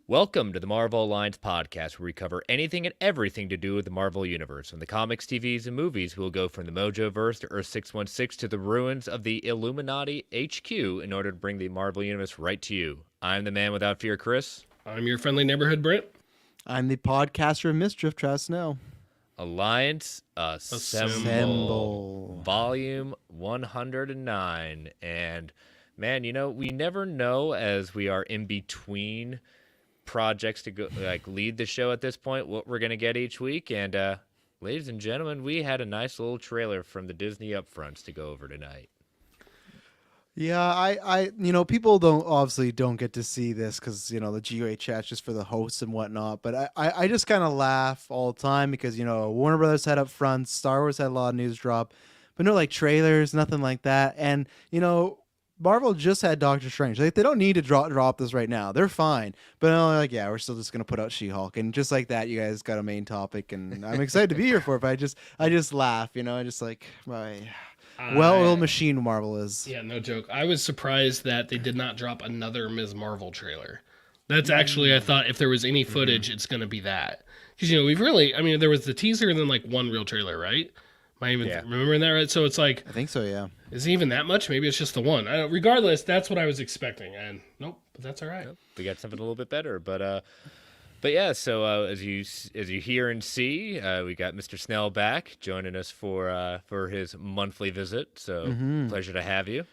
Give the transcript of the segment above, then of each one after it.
Welcome to the Marvel Alliance podcast, where we cover anything and everything to do with the Marvel Universe. From the comics, TVs, and movies, we'll go from the Mojoverse to Earth 616 to the ruins of the Illuminati HQ in order to bring the Marvel Universe right to you. I'm the man without fear, Chris. I'm your friendly neighborhood Brent. I'm the podcaster of Mischief, Travis Snow. Alliance Assemble. Volume 109. And man, we never know as we are in between projects to go lead the show at this point what we're going to get each week. And ladies and gentlemen, we had a nice little trailer from the Disney upfronts to go over tonight. Yeah, I people don't get to see this because the GOA chat's just for the hosts and whatnot. But I just kind of laugh all the time because Warner Brothers had up front, Star Wars had a lot of news drop, but no trailers, nothing like that. And Marvel just had Doctor Strange. They don't need to drop this right now. They're fine. But we're still just gonna put out She-Hulk, and just like that, you guys got a main topic, and I'm excited to be here for it. But I just laugh, just like well-oiled machine Marvel is. Yeah, no joke. I was surprised that they did not drop another Ms. Marvel trailer. That's actually, I thought if there was any footage, it's gonna be that because there was the teaser and then one real trailer, right? Am I even remembering that right? So it's I think so, yeah. Is it even that much? Maybe it's just the one. Regardless, that's what I was expecting, and nope, but that's all right. Nope, we got something a little bit better, but yeah. So as you hear and see, we got Mr. Snell back joining us for his monthly visit. So pleasure to have you.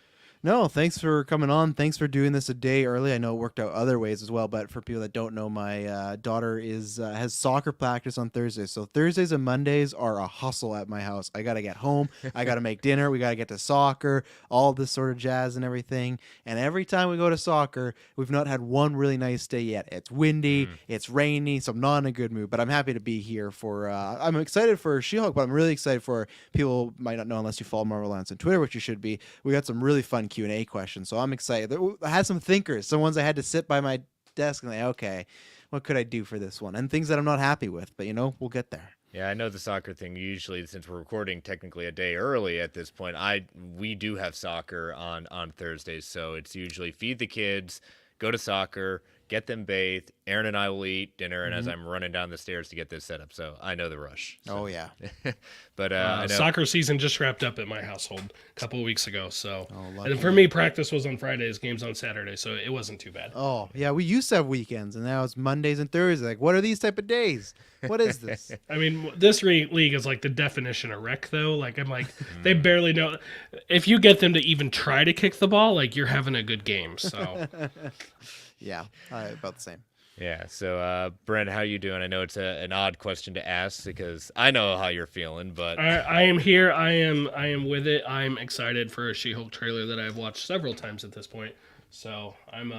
No, thanks for coming on. Thanks for doing this a day early. I know it worked out other ways as well, but for people that don't know, my daughter has soccer practice on Thursdays. So Thursdays and Mondays are a hustle at my house. I got to get home. I got to make dinner. We got to get to soccer, all this sort of jazz and everything. And every time we go to soccer, we've not had one really nice day yet. It's windy, it's rainy, so I'm not in a good mood, but I'm happy to be here for, I'm excited for She-Hulk, but I'm really excited for people might not know unless you follow Marvel Alliance on Twitter, which you should be. We got some really fun Q&A questions, so I'm excited. I had some thinkers, some ones I had to sit by my desk and okay, what could I do for this one, and things that I'm not happy with, but we'll get there. Yeah, I know the soccer thing. Usually, since we're recording technically a day early at this point, we do have soccer on Thursdays, so it's usually feed the kids, go to soccer, get them bathed. Aaron and I will eat dinner, and as I'm running down the stairs to get this set up, so I know the rush. So. Oh yeah. But I know. Soccer season just wrapped up at my household a couple of weeks ago. So, and for me, practice was on Fridays, games on Saturday, so it wasn't too bad. Oh yeah, we used to have weekends, and now it's Mondays and Thursdays. Like, what are these type of days? What is this? I mean, this league is like the definition of wreck, though. They barely know. If you get them to even try to kick the ball, you're having a good game. So, yeah, about the same. Yeah. So, Brent, how you doing? I know it's an odd question to ask because I know how you're feeling, but I am here. I am with it. I'm excited for a She-Hulk trailer that I've watched several times at this point. So I'm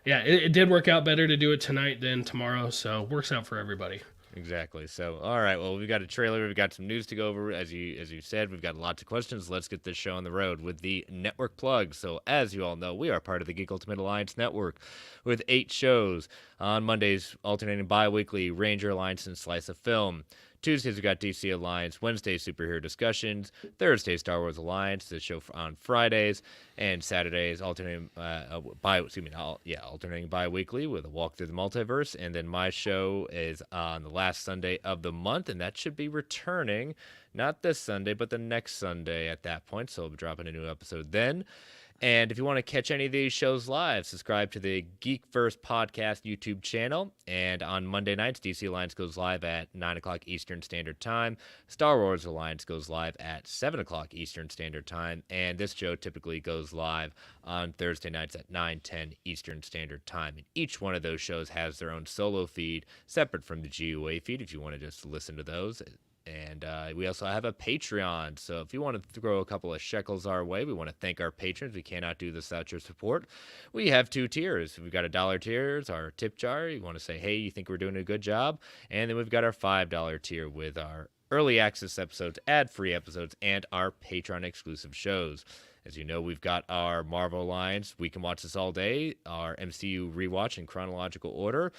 it did work out better to do it tonight than tomorrow. So works out for everybody. Exactly. So, all right. Well, we've got a trailer. We've got some news to go over. As you said, we've got lots of questions. Let's get this show on the road with the network plug. So, as you all know, we are part of the Geek Ultimate Alliance Network with 8 shows. On Mondays, alternating bi-weekly, Ranger Alliance and Slice of Film. Tuesdays, we got DC Alliance. Wednesdays, superhero discussions. Thursday, Star Wars Alliance, the show on Fridays. And Saturdays, alternating bi-weekly with a walk through the multiverse. And then my show is on the last Sunday of the month, and that should be returning not this Sunday, but the next Sunday at that point. So we'll be dropping a new episode then. And if you want to catch any of these shows live, subscribe to the Geekverse Podcast YouTube channel. And on Monday nights, DC Alliance goes live at 9 o'clock Eastern Standard Time. Star Wars Alliance goes live at 7 o'clock Eastern Standard Time. And this show typically goes live on Thursday nights at 9:10 Eastern Standard Time. And each one of those shows has their own solo feed, separate from the GOA feed, if you want to just listen to those. And we also have a Patreon. So if you want to throw a couple of shekels our way, we want to thank our patrons. We cannot do this without your support. We have 2 tiers. We've got $1 tiers, our tip jar. You want to say, hey, you think we're doing a good job? And then we've got our $5 tier with our early access episodes, ad-free episodes, and our Patreon exclusive shows. As you know, we've got our Marvel Alliance, We Can Watch This All Day, our MCU rewatch in chronological order.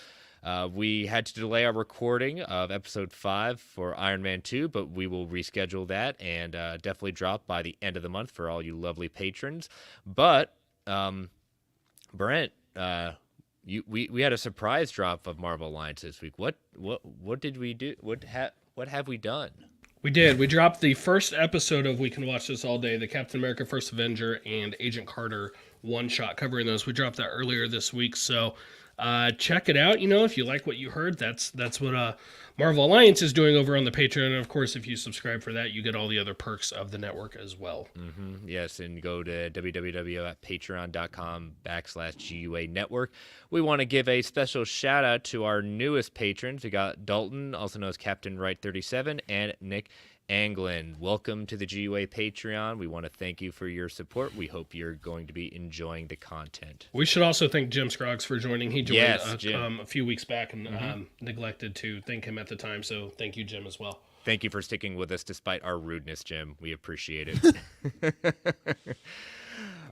We had to delay our recording of episode 5 for Iron Man 2, but we will reschedule that and definitely drop by the end of the month for all you lovely patrons. But, Brent, we had a surprise drop of Marvel Alliance this week. What did we do? What have we done? We did. We dropped the first episode of We Can Watch This All Day, the Captain America First Avenger and Agent Carter one-shot covering those. We dropped that earlier this week, so check it out. If you like what you heard, that's what Marvel Alliance is doing over on the Patreon. And, of course, if you subscribe for that, you get all the other perks of the network as well. Mm-hmm. Yes, and go to www.patreon.com/GUA network. We want to give a special shout-out to our newest patrons. We got Dalton, also known as Captain Wright 37, and Nick Anglin. Welcome to the GUA Patreon. We want to thank you for your support. We hope you're going to be enjoying the content. We should also thank Jim Scroggs for joining. He joined Jim. A few weeks back and neglected to thank him at the time, so thank you, Jim, as well. Thank you for sticking with us despite our rudeness, Jim. We appreciate it.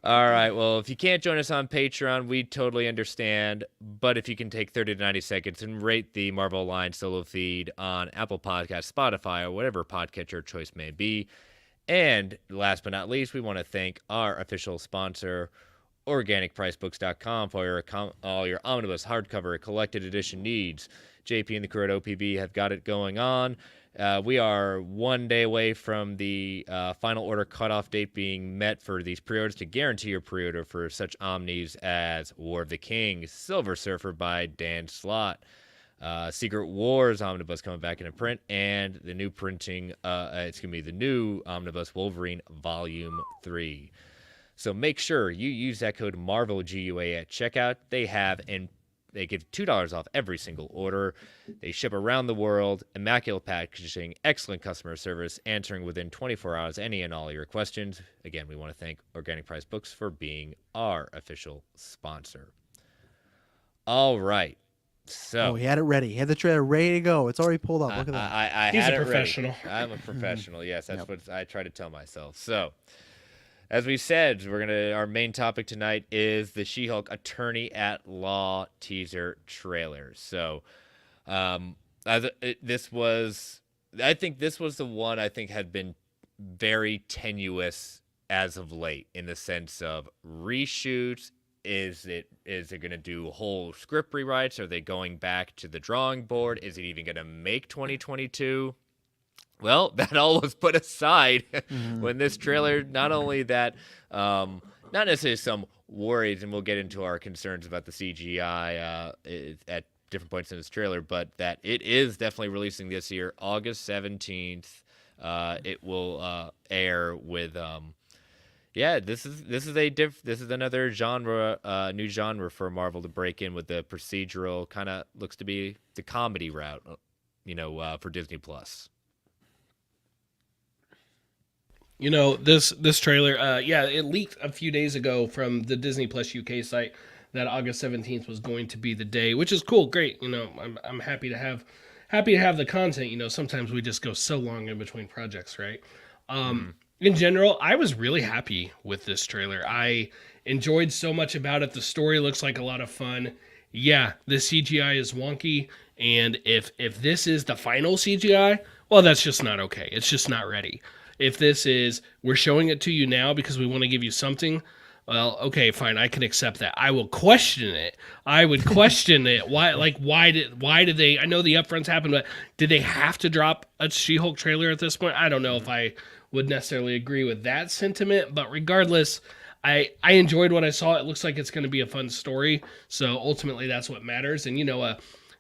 All right. Well, if you can't join us on Patreon, we totally understand. But if you can take 30 to 90 seconds and rate the Marvel Alliance solo feed on Apple Podcasts, Spotify, or whatever podcatcher choice may be. And last but not least, we want to thank our official sponsor, OrganicPriceBooks.com, for all your omnibus, hardcover, collected edition needs. JP and the crew at OPB have got it going on. We are 1 day away from the final order cutoff date being met for these pre-orders to guarantee your pre-order for such omnis as War of the Kings, Silver Surfer by Dan Slott, Secret Wars omnibus coming back into print, and the new printing, it's going to be the new omnibus Wolverine Volume 3. So make sure you use that code MARVELGUA at checkout. They give $2 off every single order. They ship around the world, immaculate packaging, excellent customer service, answering within 24 hours any and all your questions. Again, we want to thank Organic Price Books for being our official sponsor. All right. So he had it ready. He had the trailer ready to go. It's already pulled up. Look at that. He's had a it professional. Ready. I'm a professional. Yes, that's what I try to tell myself. So, as we said, our main topic tonight is the She-Hulk Attorney at Law teaser trailer. So, I think this was the one I think had been very tenuous as of late in the sense of reshoots. Is it going to do whole script rewrites? Are they going back to the drawing board? Is it even going to make 2022? Well, that all was put aside when this trailer, not only that, not necessarily some worries, and we'll get into our concerns about the CGI at different points in this trailer, but that it is definitely releasing this year, August 17th. It will air with, this is another genre, new genre for Marvel to break in with the procedural, kind of looks to be the comedy route, for Disney Plus. This trailer, it leaked a few days ago from the Disney Plus UK site that August 17th was going to be the day, which is cool, great. I'm happy to have the content. Sometimes we just go so long in between projects, right? In general, I was really happy with this trailer. I enjoyed so much about it. The story looks like a lot of fun. Yeah, the CGI is wonky, and if this is the final CGI, well, that's just not okay. It's just not ready. If this is, we're showing it to you now because we want to give you something, well, okay, fine, I can accept that. I will question it. I would question it. Why did they, I know the upfronts happened, but did they have to drop a She-Hulk trailer at this point? I don't know if I would necessarily agree with that sentiment, but regardless, I enjoyed what I saw. It looks like it's going to be a fun story, so ultimately that's what matters. And, a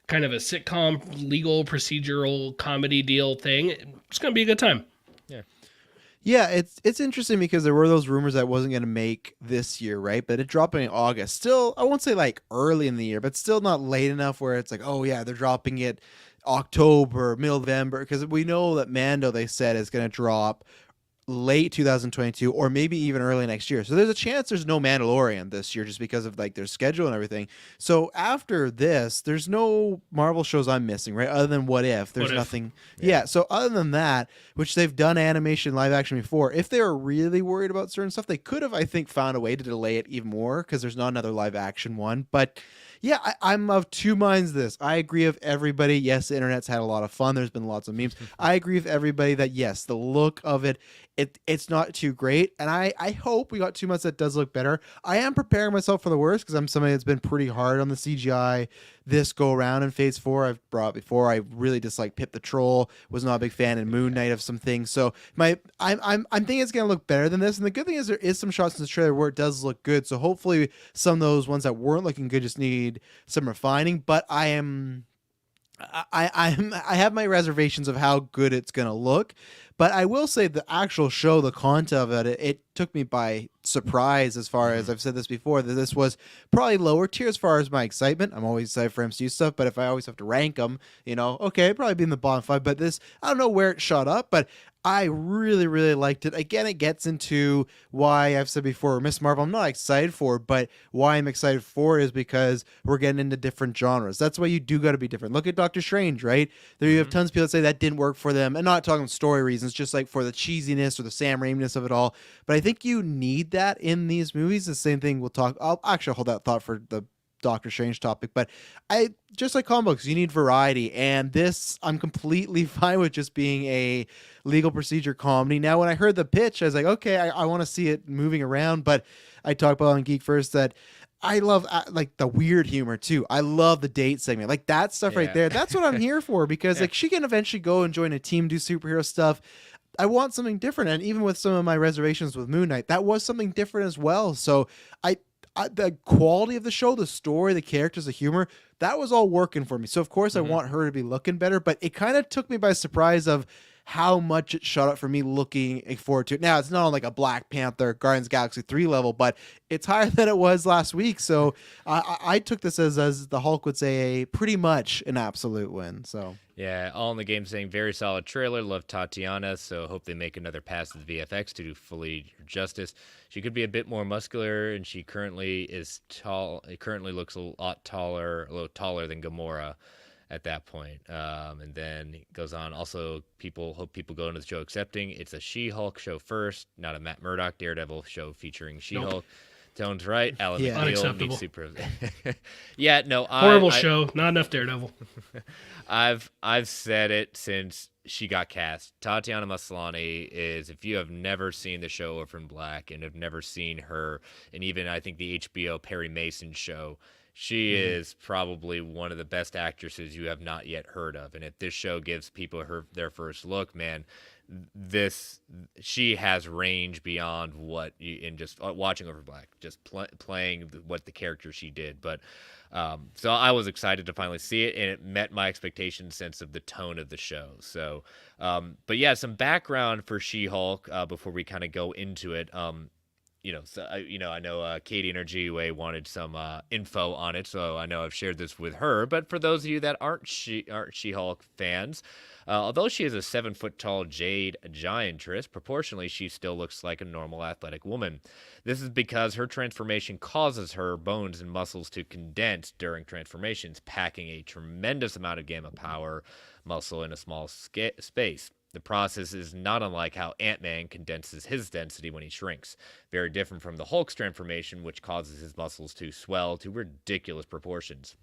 kind of a sitcom, legal, procedural, comedy deal thing, it's going to be a good time. Yeah, it's interesting because there were those rumors that it wasn't going to make this year, right? But it dropping in August. Still, I won't say like early in the year, but still not late enough where it's like, oh yeah, they're dropping it October, middle November, because we know that Mando, they said, is going to drop late 2022 or maybe even early next year. So there's a chance there's no Mandalorian this year just because of like their schedule and everything. So after this, there's no Marvel shows I'm missing, right? Other than What If. There's nothing. Yeah. So other than that, which they've done animation live action before, if they were really worried about certain stuff, they could have, I think, found a way to delay it even more because there's not another live action one. But yeah, I'm of two minds this. I agree with everybody. Yes, the internet's had a lot of fun. There's been lots of memes. I agree with everybody that, yes, the look of it it's not too great. And I hope we got 2 months that does look better. I am preparing myself for the worst because I'm somebody that's been pretty hard on the CGI this go around in Phase 4. I've brought before. I really dislike Pip the Troll. Was not a big fan in Moon Knight of some things. So I'm thinking it's gonna look better than this. And the good thing is there is some shots in this trailer where it does look good. So hopefully some of those ones that weren't looking good just need some refining. But I have my reservations of how good it's gonna look, but I will say the actual show, the content of it took me by surprise. As far as I've said this before, that this was probably lower tier as far as my excitement. I'm always excited for MCU stuff, but if I always have to rank them, okay, it'd probably be in the bottom 5. But this, I don't know where it shot up, but I really, really liked it. Again, it gets into why I've said before, Miss Marvel, I'm not excited for, but why I'm excited for is because we're getting into different genres. That's why you do got to be different. Look at Doctor Strange, right? There you have tons of people that say that didn't work for them, and not talking story reasons, just like for the cheesiness or the Sam Raimi-ness of it all. But I think you need that in these movies. The same thing I'll actually hold that thought for the Doctor Strange topic, but I just like comic books, you need variety, and this I'm completely fine with just being a legal procedure comedy. Now, when I heard the pitch, I was like, okay, I want to see it moving around, but I talked about on Geek First that I love like the weird humor too. I love the date segment, like that stuff right there. That's what I'm here for because like she can eventually go and join a team, do superhero stuff. I want something different, and even with some of my reservations with Moon Knight, that was something different as well. So the quality of the show, the story, the characters, the humor, that was all working for me. So of course I want her to be looking better, but it kind of took me by surprise of how much it shot up for me looking forward to it. Now, it's not on like a Black Panther, Guardians of the Galaxy 3 level, but it's higher than it was last week. So I took this as the Hulk would say, pretty much an absolute win. So yeah, all in the game saying very solid trailer. Love Tatiana, so hope they make another pass at the VFX to do fully justice. She could be a bit more muscular, and she currently is tall. It currently looks a little taller than Gamora at that point. And then it goes on. Also, hope people go into the show accepting it's a She-Hulk show first, not a Matt Murdock Daredevil show featuring She-Hulk. Nope. Tone's right. Alan McNeil needs super. Yeah, no. Horrible show. Not enough Daredevil. I've said it since she got cast. Tatiana Maslany is, if you have never seen the show Orphan Black and have never seen her, and even I think the HBO Perry Mason show, she is probably one of the best actresses you have not yet heard of. And if this show gives people their first look, man, she has range beyond what you, in just watching Over Black, just playing what the character she did. But so I was excited to finally see it, and it met my expectations sense of the tone of the show. So, but yeah, some background for She-Hulk before we kind of go into it. I know Katie and her GUA wanted some info on it, so I know I've shared this with her. But for those of you that aren't She-Hulk fans, although she is a 7-foot-tall jade giantress, proportionally she still looks like a normal athletic woman. This is because her transformation causes her bones and muscles to condense during transformations, packing a tremendous amount of gamma power muscle in a small space. The process is not unlike how Ant-Man condenses his density when he shrinks. Very different from the Hulk's transformation, which causes his muscles to swell to ridiculous proportions.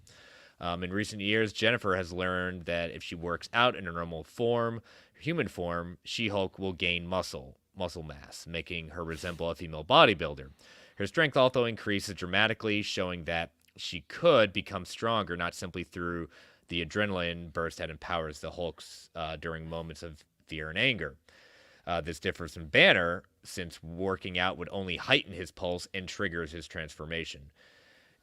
In recent years, Jennifer has learned that if she works out in her normal form, human form, She-Hulk will gain muscle mass, making her resemble a female bodybuilder. Her strength also increases dramatically, showing that she could become stronger, not simply through the adrenaline burst that empowers the Hulk's during moments of fear and anger. This differs from Banner, since working out would only heighten his pulse and triggers his transformation.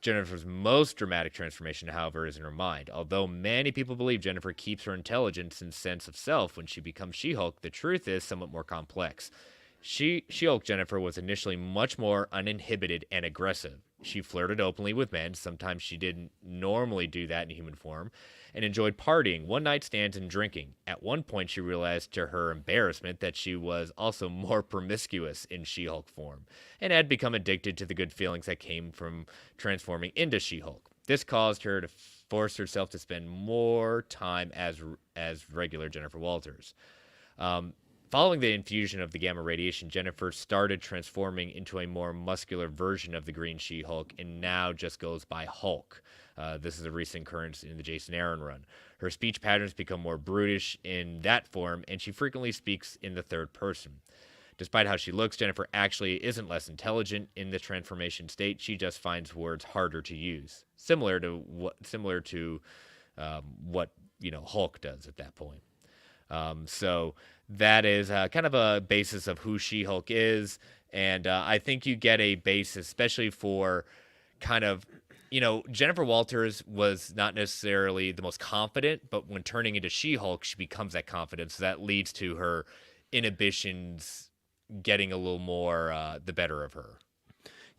Jennifer's most dramatic transformation, however, is in her mind. Although many people believe Jennifer keeps her intelligence and sense of self when she becomes She-Hulk, the truth is somewhat more complex. She-Hulk Jennifer was initially much more uninhibited and aggressive. She flirted openly with men, sometimes she didn't normally do that in human form, and enjoyed partying, one-night stands, and drinking. At one point, she realized to her embarrassment that she was also more promiscuous in She-Hulk form, and had become addicted to the good feelings that came from transforming into She-Hulk. This caused her to force herself to spend more time as regular Jennifer Walters. Following the infusion of the gamma radiation, Jennifer started transforming into a more muscular version of the Green She-Hulk, and now just goes by Hulk. This is a recent occurrence in the Jason Aaron run. Her speech patterns become more brutish in that form, and she frequently speaks in the third person. despite how she looks, Jennifer actually isn't less intelligent in the transformation state. She just finds words harder to use, similar to what Hulk does at that point. So that is kind of a basis of who She-Hulk is, and I think you get a basis, especially for kind of, Jennifer Walters was not necessarily the most confident, but when turning into She-Hulk, she becomes that confidence. So that leads to her inhibitions getting a little more the better of her.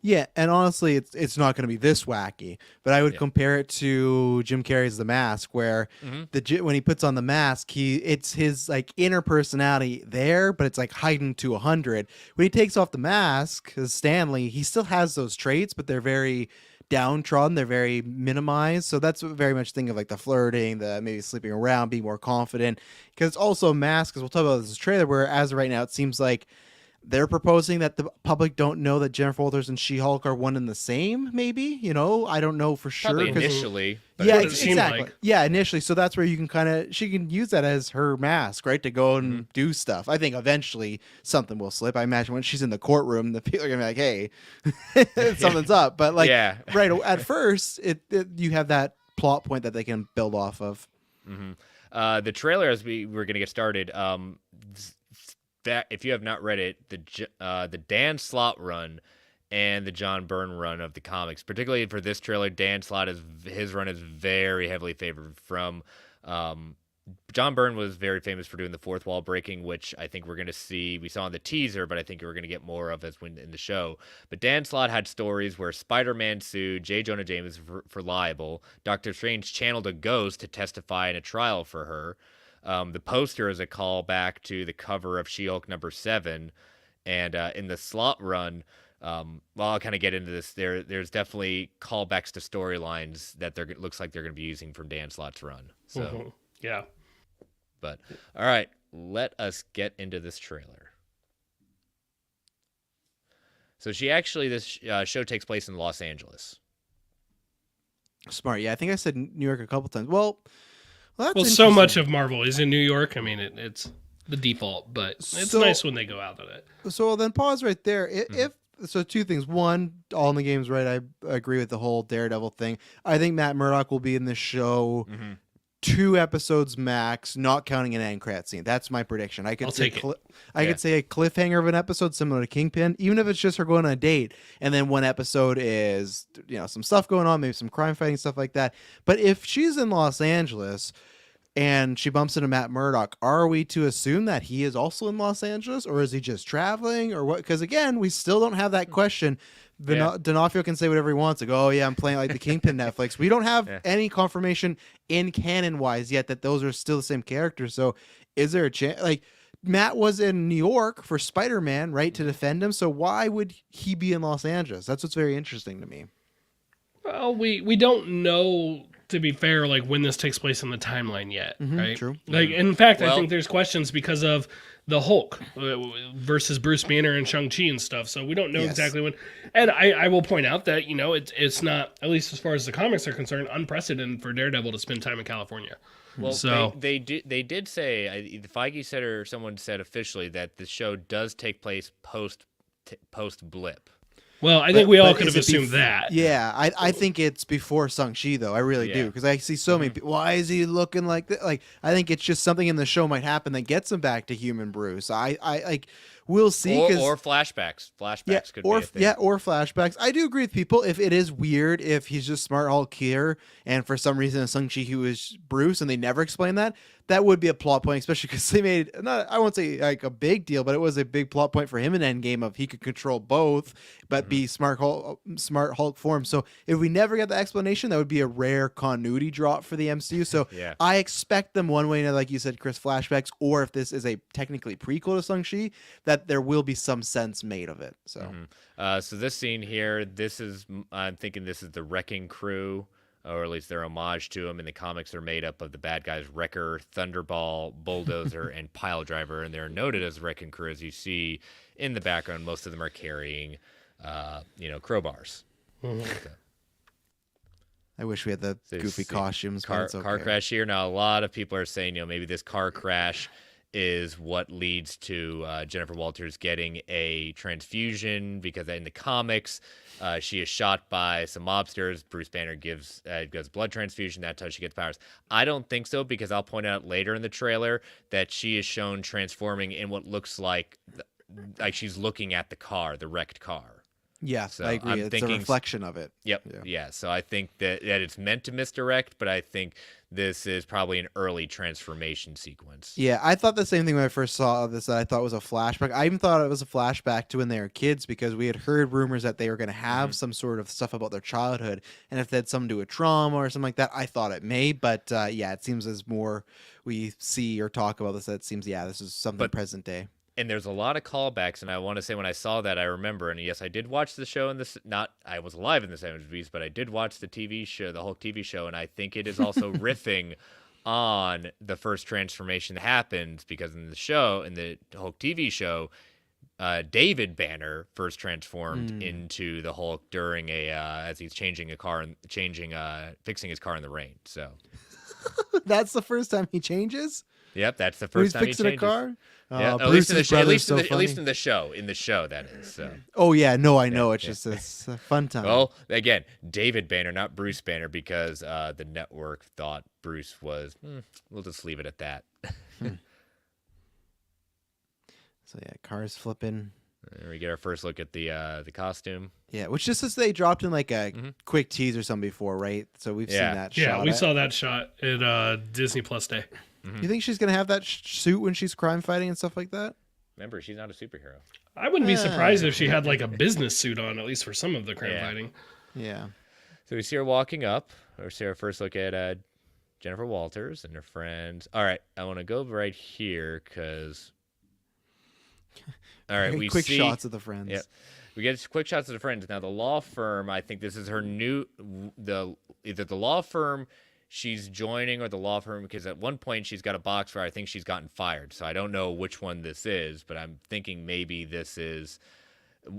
Yeah, and honestly, it's not going to be this wacky, but I would compare it to Jim Carrey's The Mask, where when he puts on the mask, it's his like inner personality there, but it's like heightened to 100. When he takes off the mask, as Stanley, he still has those traits, but they're very downtrodden, they're very minimized. So that's what very much think of like the flirting, the maybe sleeping around, being more confident, because it's also a mask. Because we'll talk about this trailer, where as of right now, it seems like they're proposing that the public don't know that Jennifer Walters and She-Hulk are one and the same, maybe. I don't know for sure. Probably initially. But Yeah, what it seemed exactly. like. Yeah, initially. So that's where you can she can use that as her mask, right? To go and do stuff. I think eventually something will slip. I imagine when she's in the courtroom, the people are going to be like, hey, something's up. But like, right at first, you have that plot point that they can build off of. The trailer, as we're going to get started, that if you have not read it, the Dan Slott run and the John Byrne run of the comics, particularly for this trailer, Dan Slott his run is very heavily favored from. John Byrne was very famous for doing the fourth wall breaking, which I think we're going to see. We saw in the teaser, but I think we're going to get more of as in the show. But Dan Slott had stories where Spider-Man sued J. Jonah Jameson for libel. Doctor Strange channeled a ghost to testify in a trial for her. The poster is a callback to the cover of She-Hulk #7, and in the Slott run, I'll kind of get into this. There's definitely callbacks to storylines that looks like they're going to be using from Dan Slott's run. So yeah, but all right, let us get into this trailer. So this show takes place in Los Angeles. Smart. Yeah, I think I said New York a couple times. Well, that's so much of Marvel is in New York. I mean, it's the default, but it's nice when they go out of it. So then pause right there. So two things. One, all in the game's right. I agree with the whole Daredevil thing. I think Matt Murdock will be in the show 2 episodes max, not counting an end credit scene. That's my prediction. I could say a cliffhanger of an episode similar to Kingpin, even if it's just her going on a date, and then one episode is some stuff going on, maybe some crime fighting, stuff like that. But if she's in Los Angeles and she bumps into Matt Murdock, are we to assume that he is also in Los Angeles, or is he just traveling, or what? Because again, we still don't have that question. D'Onofrio can say whatever he wants. Like, oh yeah, I'm playing like the Kingpin Netflix. We don't have any confirmation in canon wise yet that those are still the same characters. So is there a chance? Like, Matt was in New York for Spider-Man, right, to defend him. So why would he be in Los Angeles? That's what's very interesting to me. Well, we don't know, to be fair, like when this takes place in the timeline yet, right? True. Like, in fact, I think there's questions because of the Hulk versus Bruce Banner and Shang-Chi and stuff. So we don't know exactly when. And I will point out that, it's not, at least as far as the comics are concerned, unprecedented for Daredevil to spend time in California. Well, so they did say, Feige said or someone said officially that the show does take place post blip. Well, I think we all could have assumed that. Yeah, I think it's before Shang-Chi, though. I really do, because I see so many people. Why is he looking like that? Like, I think it's just something in the show might happen that gets him back to human Bruce. I like, we'll see. Or flashbacks. Flashbacks could be a thing. Yeah, or flashbacks. I do agree with people. If it is weird, if he's just Smart Hulk here, and for some reason in Shang-Chi he was Bruce, and they never explain that, that would be a plot point, especially because they made, I won't say like a big deal, but it was a big plot point for him in Endgame of he could control both, but be Smart Hulk form. So if we never get the explanation, that would be a rare continuity drop for the MCU. So I expect them one way or another, like you said, Chris, flashbacks, or if this is a technically prequel to Shang-Chi, that there will be some sense made of it. So, so this scene here, I'm thinking this is the Wrecking Crew, or at least their homage to him. In the comics, they're made up of the bad guys Wrecker, Thunderball, Bulldozer, and Pile Driver, and they're noted as Wrecking Crew. As you see in the background, most of them are carrying, crowbars. So. I wish we had the goofy costumes. Car crash here. Now, a lot of people are saying, maybe this car crash is what leads to Jennifer Walters getting a transfusion, because in the comics, she is shot by some mobsters. Bruce Banner gives blood transfusion. That's how she gets powers. I don't think so, because I'll point out later in the trailer that she is shown transforming in what looks like she's looking at the wrecked car. Yeah, So I agree. I'm It's thinking, a reflection of it. Yep. Yeah. Yeah. So I think that it's meant to misdirect, but I think this is probably an early transformation sequence. Yeah, I thought the same thing when I first saw this, that I thought was a flashback. I even thought it was a flashback to when they were kids, because we had heard rumors that they were going to have some sort of stuff about their childhood, and if they had something to do with trauma or something like that, I thought it may. But yeah, it seems as more we see or talk about this, that it seems, yeah, this is something present day. And there's a lot of callbacks, and I want to say when I saw that, I remember, and yes, I did watch the show in this. I was alive in the 70s, but I did watch the TV show, the Hulk TV show, and I think it is also riffing on the first transformation that happens, because in the Hulk TV show, David Banner first transformed into the Hulk during as he's changing a car and fixing his car in the rain. So That's the first time he changes. Yep, that's the When first he's time fixing he a changes. car. Yeah, Bruce's brother's so at least funny. in the show, that is. So. Oh yeah, no, I know. Yeah, It's a fun time. Well, again, David Banner, not Bruce Banner, because the network thought Bruce was. We'll just leave it at that. So yeah, cars flipping. And we get our first look at the costume. Yeah, which just as they dropped in like a quick tease or something before, right? So we've seen that shot. Yeah, we saw that shot at Disney Plus Day. You think she's gonna have that suit when she's crime fighting and stuff like that? Remember, she's not a superhero. I wouldn't be surprised if she had like a business suit on, at least for some of the crime fighting. Yeah. So we see her walking up, or see our first look at Jennifer Walters and her friends. All right, I want to go right here because. All right, we quick see shots of the friends. Yeah, we get quick shots of the friends. Now the law firm, I think this is her either the law firm she's joining or the law firm, because at one point she's got a box where I think she's gotten fired. So I don't know which one this is, but I'm thinking maybe this is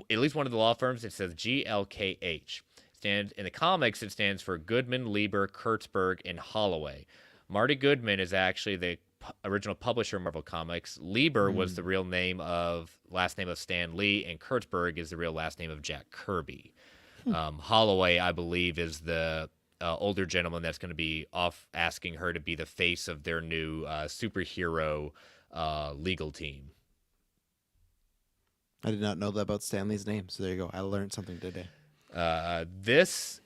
at least one of the law firms. It says GLKH. In the comics, it stands for Goodman, Lieber, Kurtzberg, and Holloway. Marty Goodman is actually the original publisher of Marvel Comics. Lieber was the real last name of Stan Lee, and Kurtzberg is the real last name of Jack Kirby. Holloway, I believe, is the older gentleman that's going to be off asking her to be the face of their new superhero legal team. I did not know that about Stanley's name, so there you go. I learned something today. This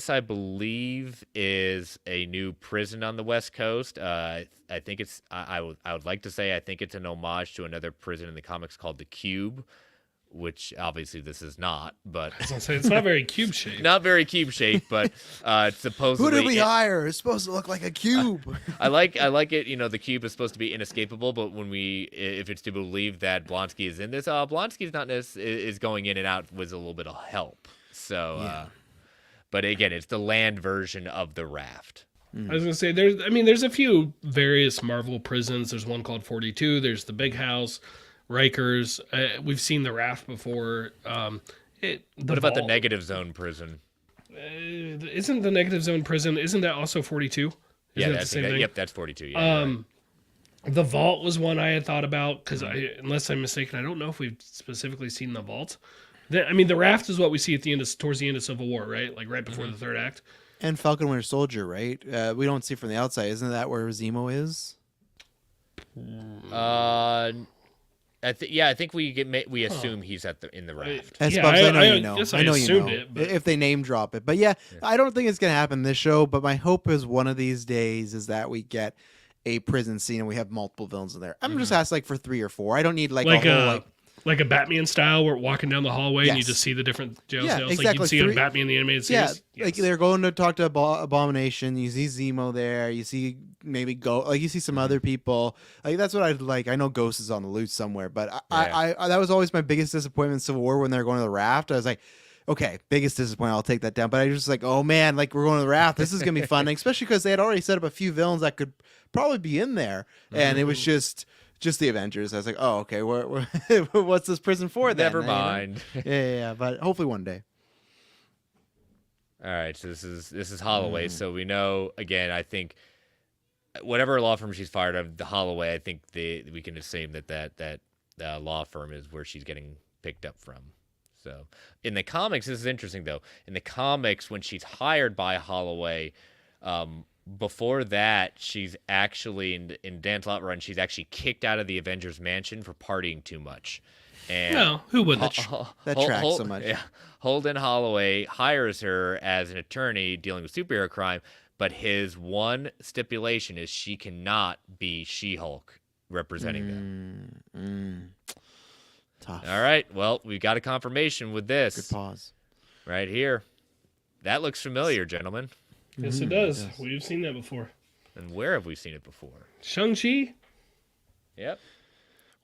I believe is a new prison on the West Coast. I think it's I would like to say I think it's an homage to another prison in the comics called the Cube, which obviously this is not. But I was gonna say, it's not very cube shaped. Not very cube shaped, but supposedly. Who did we hire? It's supposed to look like a cube. I like it. You know, the cube is supposed to be inescapable, but if it's to believe that Blonsky is in this, Blonsky's not is going in and out with a little bit of help. So, but again, it's the land version of the Raft. I was gonna say there's a few various Marvel prisons. There's one called 42. There's the Big House, Rikers. We've seen the Raft before. What about the Negative Zone prison? Isn't the Negative Zone prison? Isn't that also 42? Yeah, that's the same thing. Yep, that's 42. Yeah. The Vault was one I had thought about because unless I'm mistaken, I don't know if we've specifically seen the Vault. The Raft is what we see towards the end of Civil War, right? Like right before the third act. And Falcon Winter Soldier, right? We don't see from the outside. Isn't that where Zemo is? I think we assume he's in the Raft. I know you know. Guess I know you assumed know. it, but- If they name drop it, but yeah, I don't think it's gonna happen this show. But my hope is one of these days is that we get a prison scene and we have multiple villains in there. I'm just asking like for 3 or 4. I don't need like a whole like a Batman style, where we're walking down the hallway and you Yes. just see the different jail Yeah, cells, exactly. like you'd see in 3 Batman the Animated Yeah, Series. like they're going to talk to Abomination. You see Zemo there. You see maybe you see some other people. Like that's what I'd like. I know Ghost is on the loose somewhere, but I that was always my biggest disappointment in Civil War when they're going to the Raft. I was like, okay, biggest disappointment. I'll take that down. But I was just like, oh man, like we're going to the Raft. This is gonna be fun, especially because they had already set up a few villains that could probably be in there, and it was just the Avengers. I was like, oh, okay, what's this prison for then? Never mind. Yeah, but hopefully one day. All right, so this is Holloway. So we know again. I think whatever law firm she's fired of, the Holloway, I think we can assume that law firm is where she's getting picked up from. So in the comics, this is interesting though. In the comics, when she's hired by Holloway, before that, she's actually in Dan's Lot Run, she's actually kicked out of the Avengers Mansion for partying too much. And No, who wouldn't? That tracks so much. Yeah, Holden Holloway hires her as an attorney dealing with superhero crime, but his one stipulation is she cannot be She-Hulk representing them. Tough. All right, well, we got a confirmation with this. Good pause. Right here. That looks familiar, gentlemen. Yes, it does. We've seen that before. And where have we seen it before? Shang-Chi? Yep.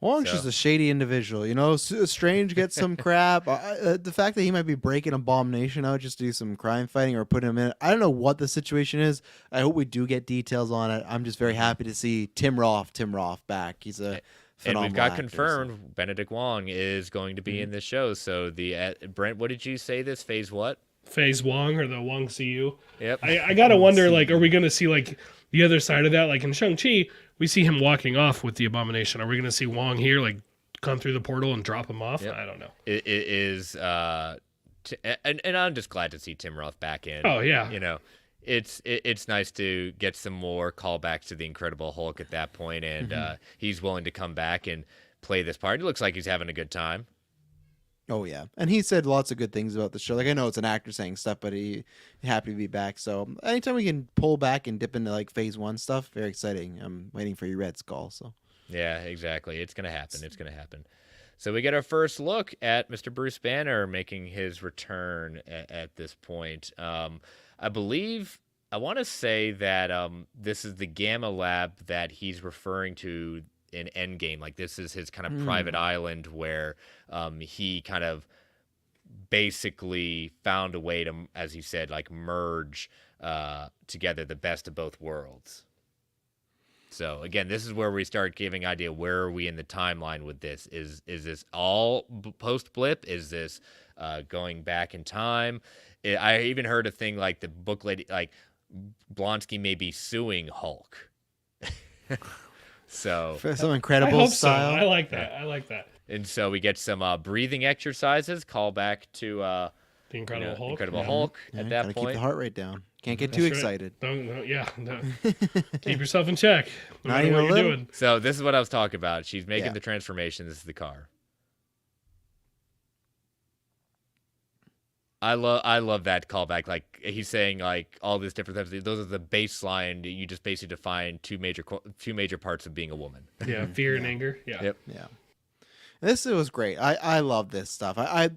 Wong's So- just a shady individual, you know. Strange gets some crap. The fact that he might be breaking Abomination out just to do some crime fighting or put him in, I don't know what the situation is. I hope we do get details on it. I'm just very happy to see Tim Roth back. He's a And phenomenal we've got actor, confirmed Benedict Wong is going to be in this show. So the Brent, what did you say this? Phase what? Phase Wong or the Wong CU? Yep. I gotta wonder, like, are we gonna see like the other side of that? Like in Shang-Chi, we see him walking off with the Abomination. Are we gonna see Wong here, like, come through the portal and drop him off? Yep. I don't know. It is and I'm just glad to see Tim Roth back in. Oh yeah. You know, it's nice to get some more callbacks to the Incredible Hulk at that point, and he's willing to come back and play this part. It looks like he's having a good time. Oh yeah, and he said lots of good things about the show. Like I know it's an actor saying stuff, but he's happy to be back. So anytime we can pull back and dip into like phase 1 stuff, very exciting. I'm waiting for your Red Skull. So Yeah, exactly. It's gonna happen. It's gonna happen. So we get our first look at Mr. Bruce Banner making his return at this point. I believe I want to say that this is the Gamma Lab that he's referring to in Endgame. Like this is his kind of private island where he kind of basically found a way to, as he said, like merge together the best of both worlds. So again, this is where we start giving idea where are we in the timeline with this? Is this all post blip? Is this going back in time? I even heard a thing like the book lady, like Blonsky may be suing Hulk. So for some I Incredible hope so. style. I like that. I like that. and so we get some breathing exercises. Call back to The Incredible Hulk. Incredible Yeah. Hulk Yeah, at gotta that keep point. the heart rate down. Can't get That's too right. excited. Don't keep yourself in check. No Not matter even what a you're little? doing. So this is what I was talking about. She's making Yeah. the transformation. This is the car. I love that callback. Like he's saying, like all these different types. Those are the baseline. You just basically define two major parts of being a woman. Yeah, fear and anger. Yeah. Yep. Yeah. This was great. I love this stuff. I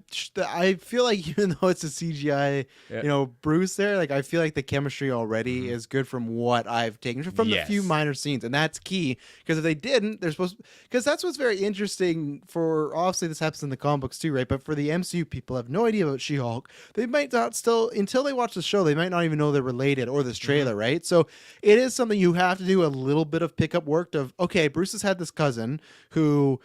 feel like even though it's a CGI, Yeah. Bruce there, like I feel like the chemistry already is good from what I've taken from the few Yes. minor scenes, and that's key because if they didn't, they're supposed because that's what's very interesting for obviously this happens in the comic books too, right? But for the MCU people have no idea about She-Hulk. They might not still until they watch the show, they might not even know they're related or this trailer, right? So it is something you have to do a little bit of pickup work of okay, Bruce has had this cousin who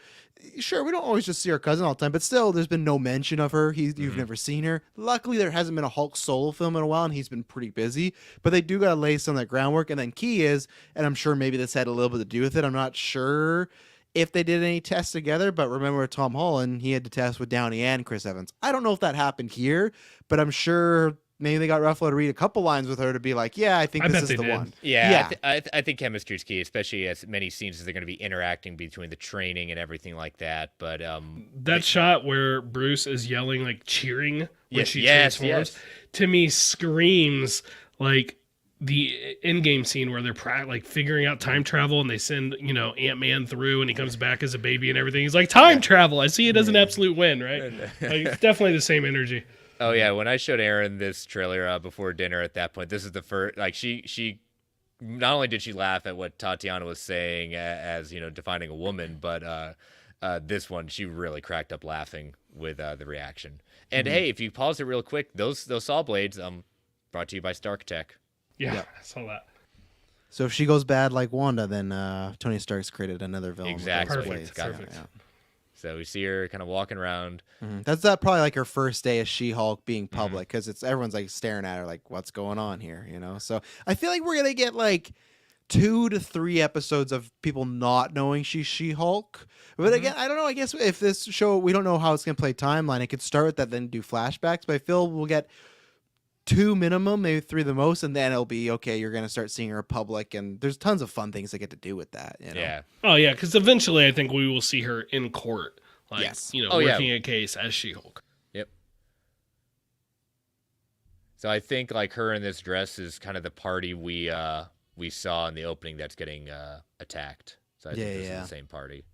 sure, we don't always just see our cousin all the time, but still, there's been no mention of her. You've never seen her. Luckily, there hasn't been a Hulk solo film in a while, and he's been pretty busy. But they do got to lay some of that groundwork. And then key is, and I'm sure maybe this had a little bit to do with it. I'm not sure if they did any tests together, but remember Tom Holland, he had to test with Downey and Chris Evans. I don't know if that happened here, but I'm sure maybe they got Ruffalo to read a couple lines with her to be like, yeah, I think I this bet is they the did. one. Yeah, I think chemistry is key, especially as many scenes as they're going to be interacting between the training and everything like that. But That shot where Bruce is yelling, like cheering when Yes, she yes, transforms, yes. to me screams like the in-game scene where they're like figuring out time travel and they send Ant-Man through and he comes back as a baby and everything. He's like, time travel. I see it as an absolute win, right? Like, it's definitely the same energy. oh yeah, when I showed Aaron this trailer before dinner, at that point, this is the first. Like she not only did she laugh at what Tatiana was saying as defining a woman, but this one she really cracked up laughing with the reaction. And hey, if you pause it real quick, those saw blades brought to you by Stark Tech. Yeah, Yep. I saw that. So if she goes bad like Wanda, then Tony Stark's created another villain. with Exactly. those Perfect, blades. perfect. Yeah. So we see her kind of walking around. That's probably like her first day as She-Hulk being public because it's everyone's like staring at her like what's going on here, So I feel like we're gonna get like 2 to 3 episodes of people not knowing she's She-Hulk. But again, I don't know. I guess if this show, we don't know how it's going to play timeline. It could start with that, then do flashbacks. But I feel we'll get 2 minimum, maybe 3 the most, and then it'll be okay. You're going to start seeing her public, and there's tons of fun things they get to do with that. You know? Yeah. Oh yeah, because eventually I think we will see her in court, like Yes. working a case as She-Hulk. Yep. So I think like her in this dress is kind of the party we saw in the opening that's getting attacked. So I think this is the same party.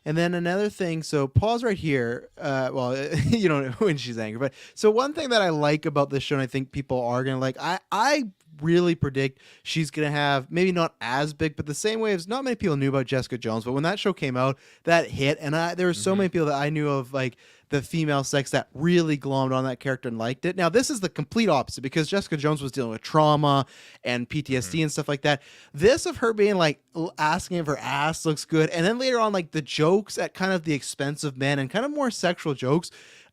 And then another thing, so pause right here. Well, you know when she's angry, but so one thing that I like about this show, and I think people are gonna like, I really predict she's gonna have maybe not as big, but the same way as not many people knew about Jessica Jones. But when that show came out, that hit, and there were so many people that I knew of, like the female sex, that really glommed on that character and liked it. Now this is the complete opposite, because Jessica Jones was dealing with trauma and PTSD and stuff like that. This of her being like asking if her ass looks good, and then later on like the jokes at kind of the expense of men and kind of more sexual jokes,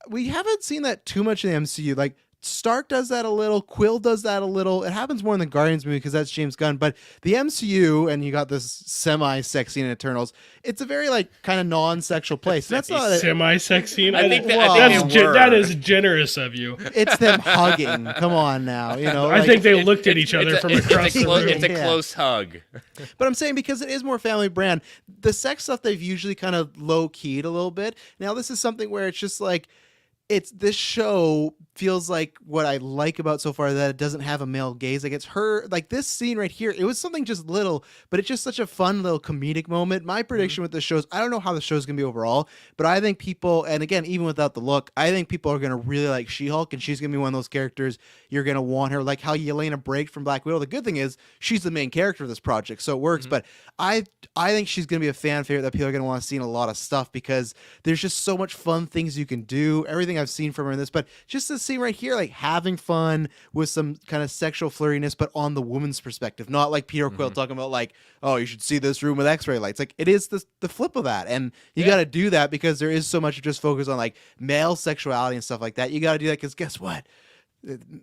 we haven't seen that too much in the MCU. Like Stark does that a little, Quill does that a little. It happens more in the Guardians movie because that's James Gunn. But the MCU, and you got this semi-sex scene in Eternals, it's a very like kind of non-sexual place. And that's not semi-sex scene. I think that is generous of you. It's them hugging. Come on now, you know. I think they looked at each other from across the room. It's a close hug. But I'm saying because it is more family brand, the sex stuff they've usually kind of low-keyed a little bit. Now this is something where it's just like, this show feels like what I like about so far, that it doesn't have a male gaze. Like it's her, like this scene right here, it was something just little, but it's just such a fun little comedic moment. My prediction with the show is, I don't know how the show's gonna be overall, but I think people, and again, even without the look, I think people are gonna really like She-Hulk, and she's gonna be one of those characters you're gonna want her, like how Yelena Brake from Black Widow. The good thing is she's the main character of this project, so it works. But I think she's gonna be a fan favorite that people are gonna want to see in a lot of stuff, because there's just so much fun things you can do. Everything I've seen from her in this, but just this scene right here, like having fun with some kind of sexual flirtiness, but on the woman's perspective, not like Peter Quill talking about like, oh, you should see this room with X-ray lights. Like it is the flip of that, and you got to do that because there is so much just focus on like male sexuality and stuff like that. You got to do that because guess what?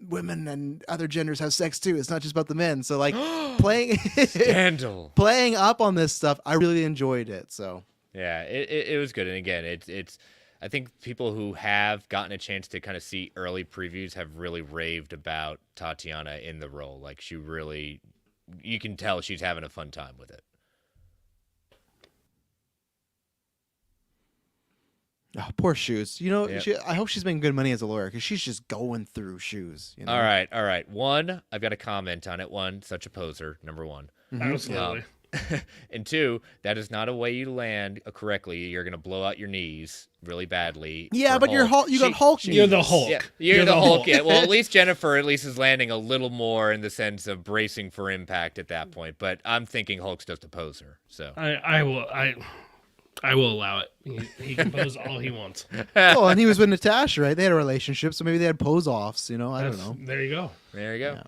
Women and other genders have sex too. It's not just about the men. So like playing Scandal, playing up on this stuff, I really enjoyed it. So yeah, it was good. And again, it's I think people who have gotten a chance to kind of see early previews have really raved about Tatiana in the role. Like she really, you can tell she's having a fun time with it. oh, poor Shoes. You know, Yep. I hope she's making good money as a lawyer, because she's just going through Shoes. You know? All right. One, I've got a comment on it. One, such a poser. Number one. Absolutely. And two, that is not a way you land correctly. You're going to blow out your knees really badly. Yeah, for but you're Hulk. you got Hulk. You're the knees. Hulk. Yeah, you're the Hulk. Yeah, well, at least Jennifer is landing a little more in the sense of bracing for impact at that point. But I'm thinking Hulk's just a poser. So I will allow it. He can pose all he wants. Oh, and he was with Natasha, right? They had a relationship, so maybe they had pose offs. You know, I don't know. There you go. there you go. Yeah.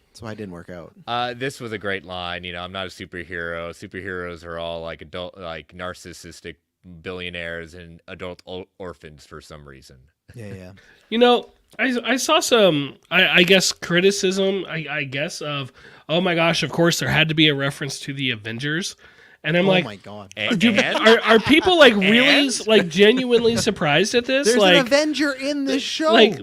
That's why it didn't work out. This was a great line. You know, I'm not a superhero. Superheroes are all like adult, like narcissistic billionaires and adult orphans for some reason. Yeah. You know, I saw some, I guess, criticism, I guess, of, oh my gosh, of course, there had to be a reference to the Avengers. And I'm Oh like, my god. are people like really like genuinely surprised at this? There's like, an Avenger in this show. like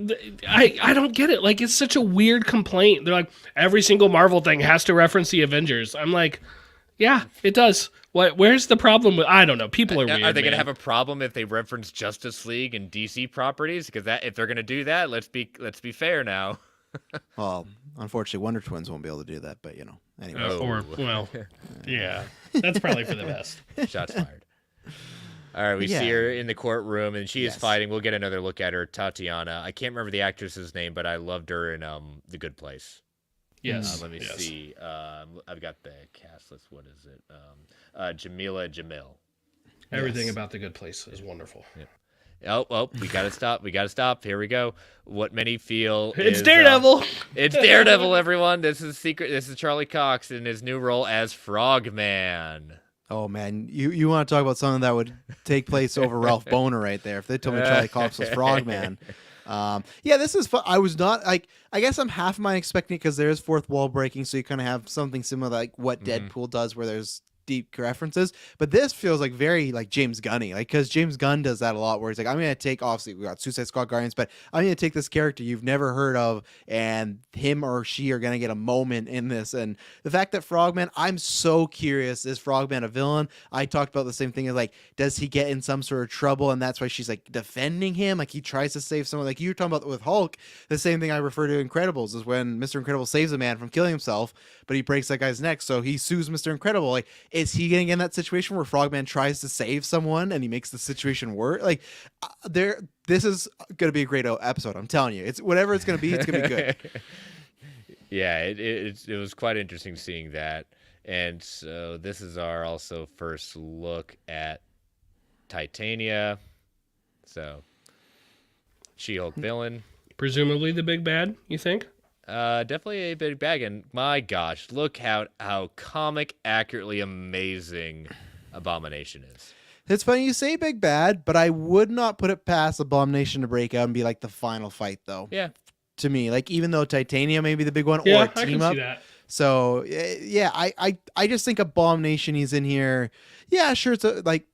I don't get it. Like it's such a weird complaint. They're like, every single Marvel thing has to reference the Avengers. I'm like, yeah, it does. Where's the problem with? I don't know. People are weird. Are they going to man. have a problem if they reference Justice League and DC properties? Because if they're going to do that, let's be fair now. Well, unfortunately, Wonder Twins won't be able to do that. But you know, anyway. Or well, yeah, that's probably for the best. Shots fired. All right, we see her in the courtroom, and she is fighting. We'll get another look at her, Tatiana. I can't remember the actress's name, but I loved her in The Good Place. Yes. Let me see. I've got the cast list. What is it? Jamila Jamil. Everything about The Good Place is wonderful. Yeah. Oh, we gotta stop. Here we go. What many feel It's is, Daredevil. It's Daredevil, everyone. This is secret. This is Charlie Cox in his new role as Frogman. Oh man, you want to talk about something that would take place over Ralph Boner right there? If they told me Charlie Cox was Frogman, Yeah, this is fun. I was not like. I guess I'm half mind expecting it because there is fourth wall breaking, so you kind of have something similar like what Deadpool does, where there's deep references. But this feels like very like James Gunny, like because James Gunn does that a lot, where he's like, I'm gonna take obviously we got Suicide Squad Guardians, but I'm gonna take this character you've never heard of, and him or she are gonna get a moment in this. And the fact that Frogman, I'm so curious, is Frogman a villain? I talked about the same thing as like, does he get in some sort of trouble, and that's why she's like defending him, like he tries to save someone, like you were talking about with Hulk. The same thing I refer to Incredibles is when Mr. Incredible saves a man from killing himself, but he breaks that guy's neck, so he sues Mr. Incredible. Like, is he getting in that situation where Frogman tries to save someone and he makes the situation worse? Like, this is gonna be a great episode. I'm telling you, it's whatever it's gonna be good. Yeah, it was quite interesting seeing that. And so this is our also first look at Titania. So She-Hulk villain. Presumably the big bad, you think? Definitely a big bag. And my gosh, look how comic accurately amazing Abomination is. It's funny you say big bad, but I would not put it past Abomination to break out and be like the final fight, though. Yeah. To me, like even though Titania may be the big one, Yeah, or a I team can up. see that. So yeah, I just think Abomination, he's in here. Yeah, sure. It's like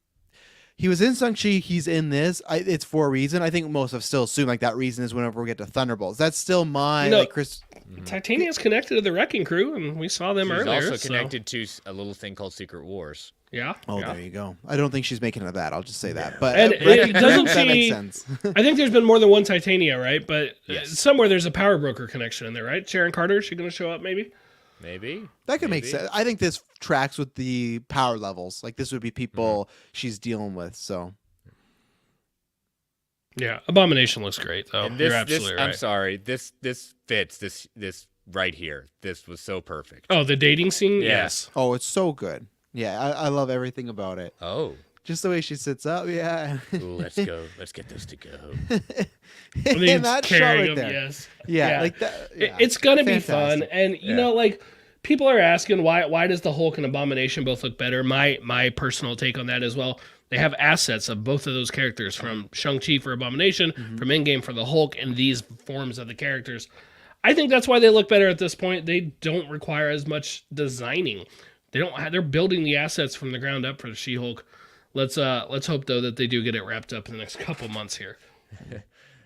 he was in Shang-Chi, he's in this. It's for a reason. I think most of still assume like that reason is whenever we get to Thunderbolts. That's still my like Chris. Titania's connected to the Wrecking Crew, and we saw them She's earlier. also connected to a little thing called Secret Wars. Yeah. Oh, yeah. there you go. I don't think she's making it of that. I'll just say that. But And it doesn't that see. makes sense. I think there's been more than one Titania, right? But Yes. somewhere there's a power broker connection in there, right? Sharon Carter, is she going to show up maybe? Maybe. That could make Maybe. sense. I think this tracks with the power levels. Like this would be people she's dealing with. So Yeah. Abomination looks great, though. And You're absolutely right. I'm sorry. This fits. This right here. This was so perfect. Oh, the dating scene? Yeah. Yes. oh, it's so good. Yeah, I love everything about it. Oh. Just the way she sits up. Yeah. Ooh, let's go. Let's get this to go. When he's and that shot carrying right him, there. yes. Yeah, like that. Yeah. It's going to be fun. Fantastic. And, you Yeah. know, like, people are asking why does the Hulk and Abomination both look better? My personal take on that as well. They have assets of both of those characters, from Shang-Chi for Abomination, from Endgame for the Hulk, and these forms of the characters. I think that's why they look better at this point. They don't require as much designing. They're building the assets from the ground up for the She-Hulk. Let's hope though that they do get it wrapped up in the next couple months here.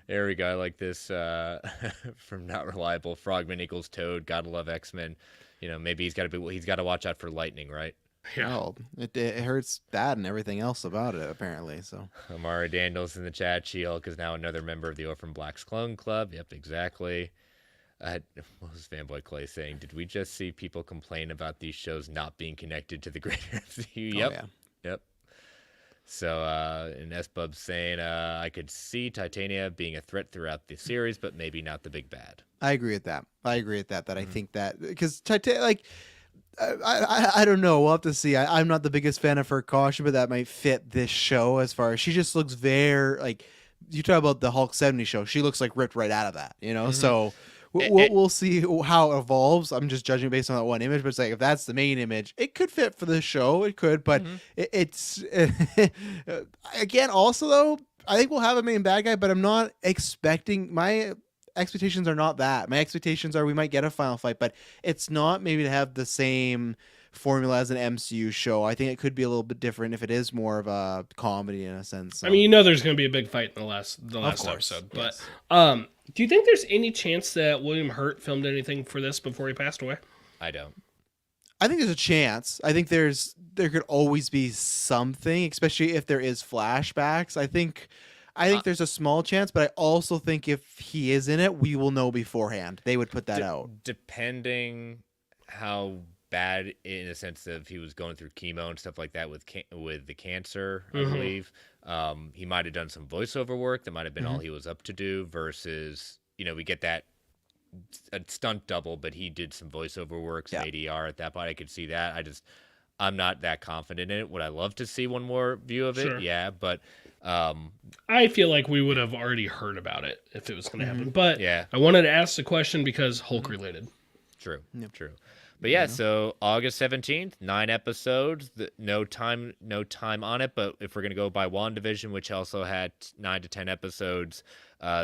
There we go. I like this from Not Reliable. Frogman equals Toad. Gotta love X-Men. You know, maybe he's got to watch out for lightning, right? Yeah. Oh, it hurts bad and everything else about it apparently. So Amara Daniels in the chat. She-Hulk is now another member of the Orphan Black's Clone Club. Yep, exactly. What was Fanboy Clay saying? Did we just see people complain about these shows not being connected to the greater MCU? Yep. Oh, yeah. Yep. So, and S-Bub's saying, I could see Titania being a threat throughout the series, but maybe not the big bad. I agree with that. That I think that because Titania, like, I don't know. We'll have to see. I'm not the biggest fan of her costume, but that might fit this show as far as she just looks very like. You talk about the Hulk 70 show. She looks like ripped right out of that, you know. So we'll see how it evolves. I'm just judging based on that one image, but it's like if that's the main image, it could fit for the show. It could, but it's again also though. I think we'll have a main bad guy, but I'm not expecting my expectations are not that. My expectations are we might get a final fight, but it's not maybe to have the same formula as an MCU show. I think it could be a little bit different if it is more of a comedy in a sense. So. I mean, you know, there's going to be a big fight in the last episode, but do you think there's any chance that William Hurt filmed anything for this before he passed away? I don't. I think there's a chance. I think there could always be something, especially if there is flashbacks. I think there's a small chance, but I also think if he is in it, we will know beforehand. They would put that out. Depending how bad, in a sense of he was going through chemo and stuff like that with the cancer, I believe. He might have done some voiceover work. That might have been all he was up to do versus, you know, we get that a stunt double, but he did some voiceover work, some ADR at that point. I could see that. I'm not that confident in it. Would I love to see one more view of it? Sure. Yeah, but I feel like we would have already heard about it if it was going to happen. But yeah, I wanted to ask the question because Hulk related. true. But But yeah, so August 17th, 9 episodes. No time on it. But if we're gonna go by WandaVision, which also had 9 to 10 episodes,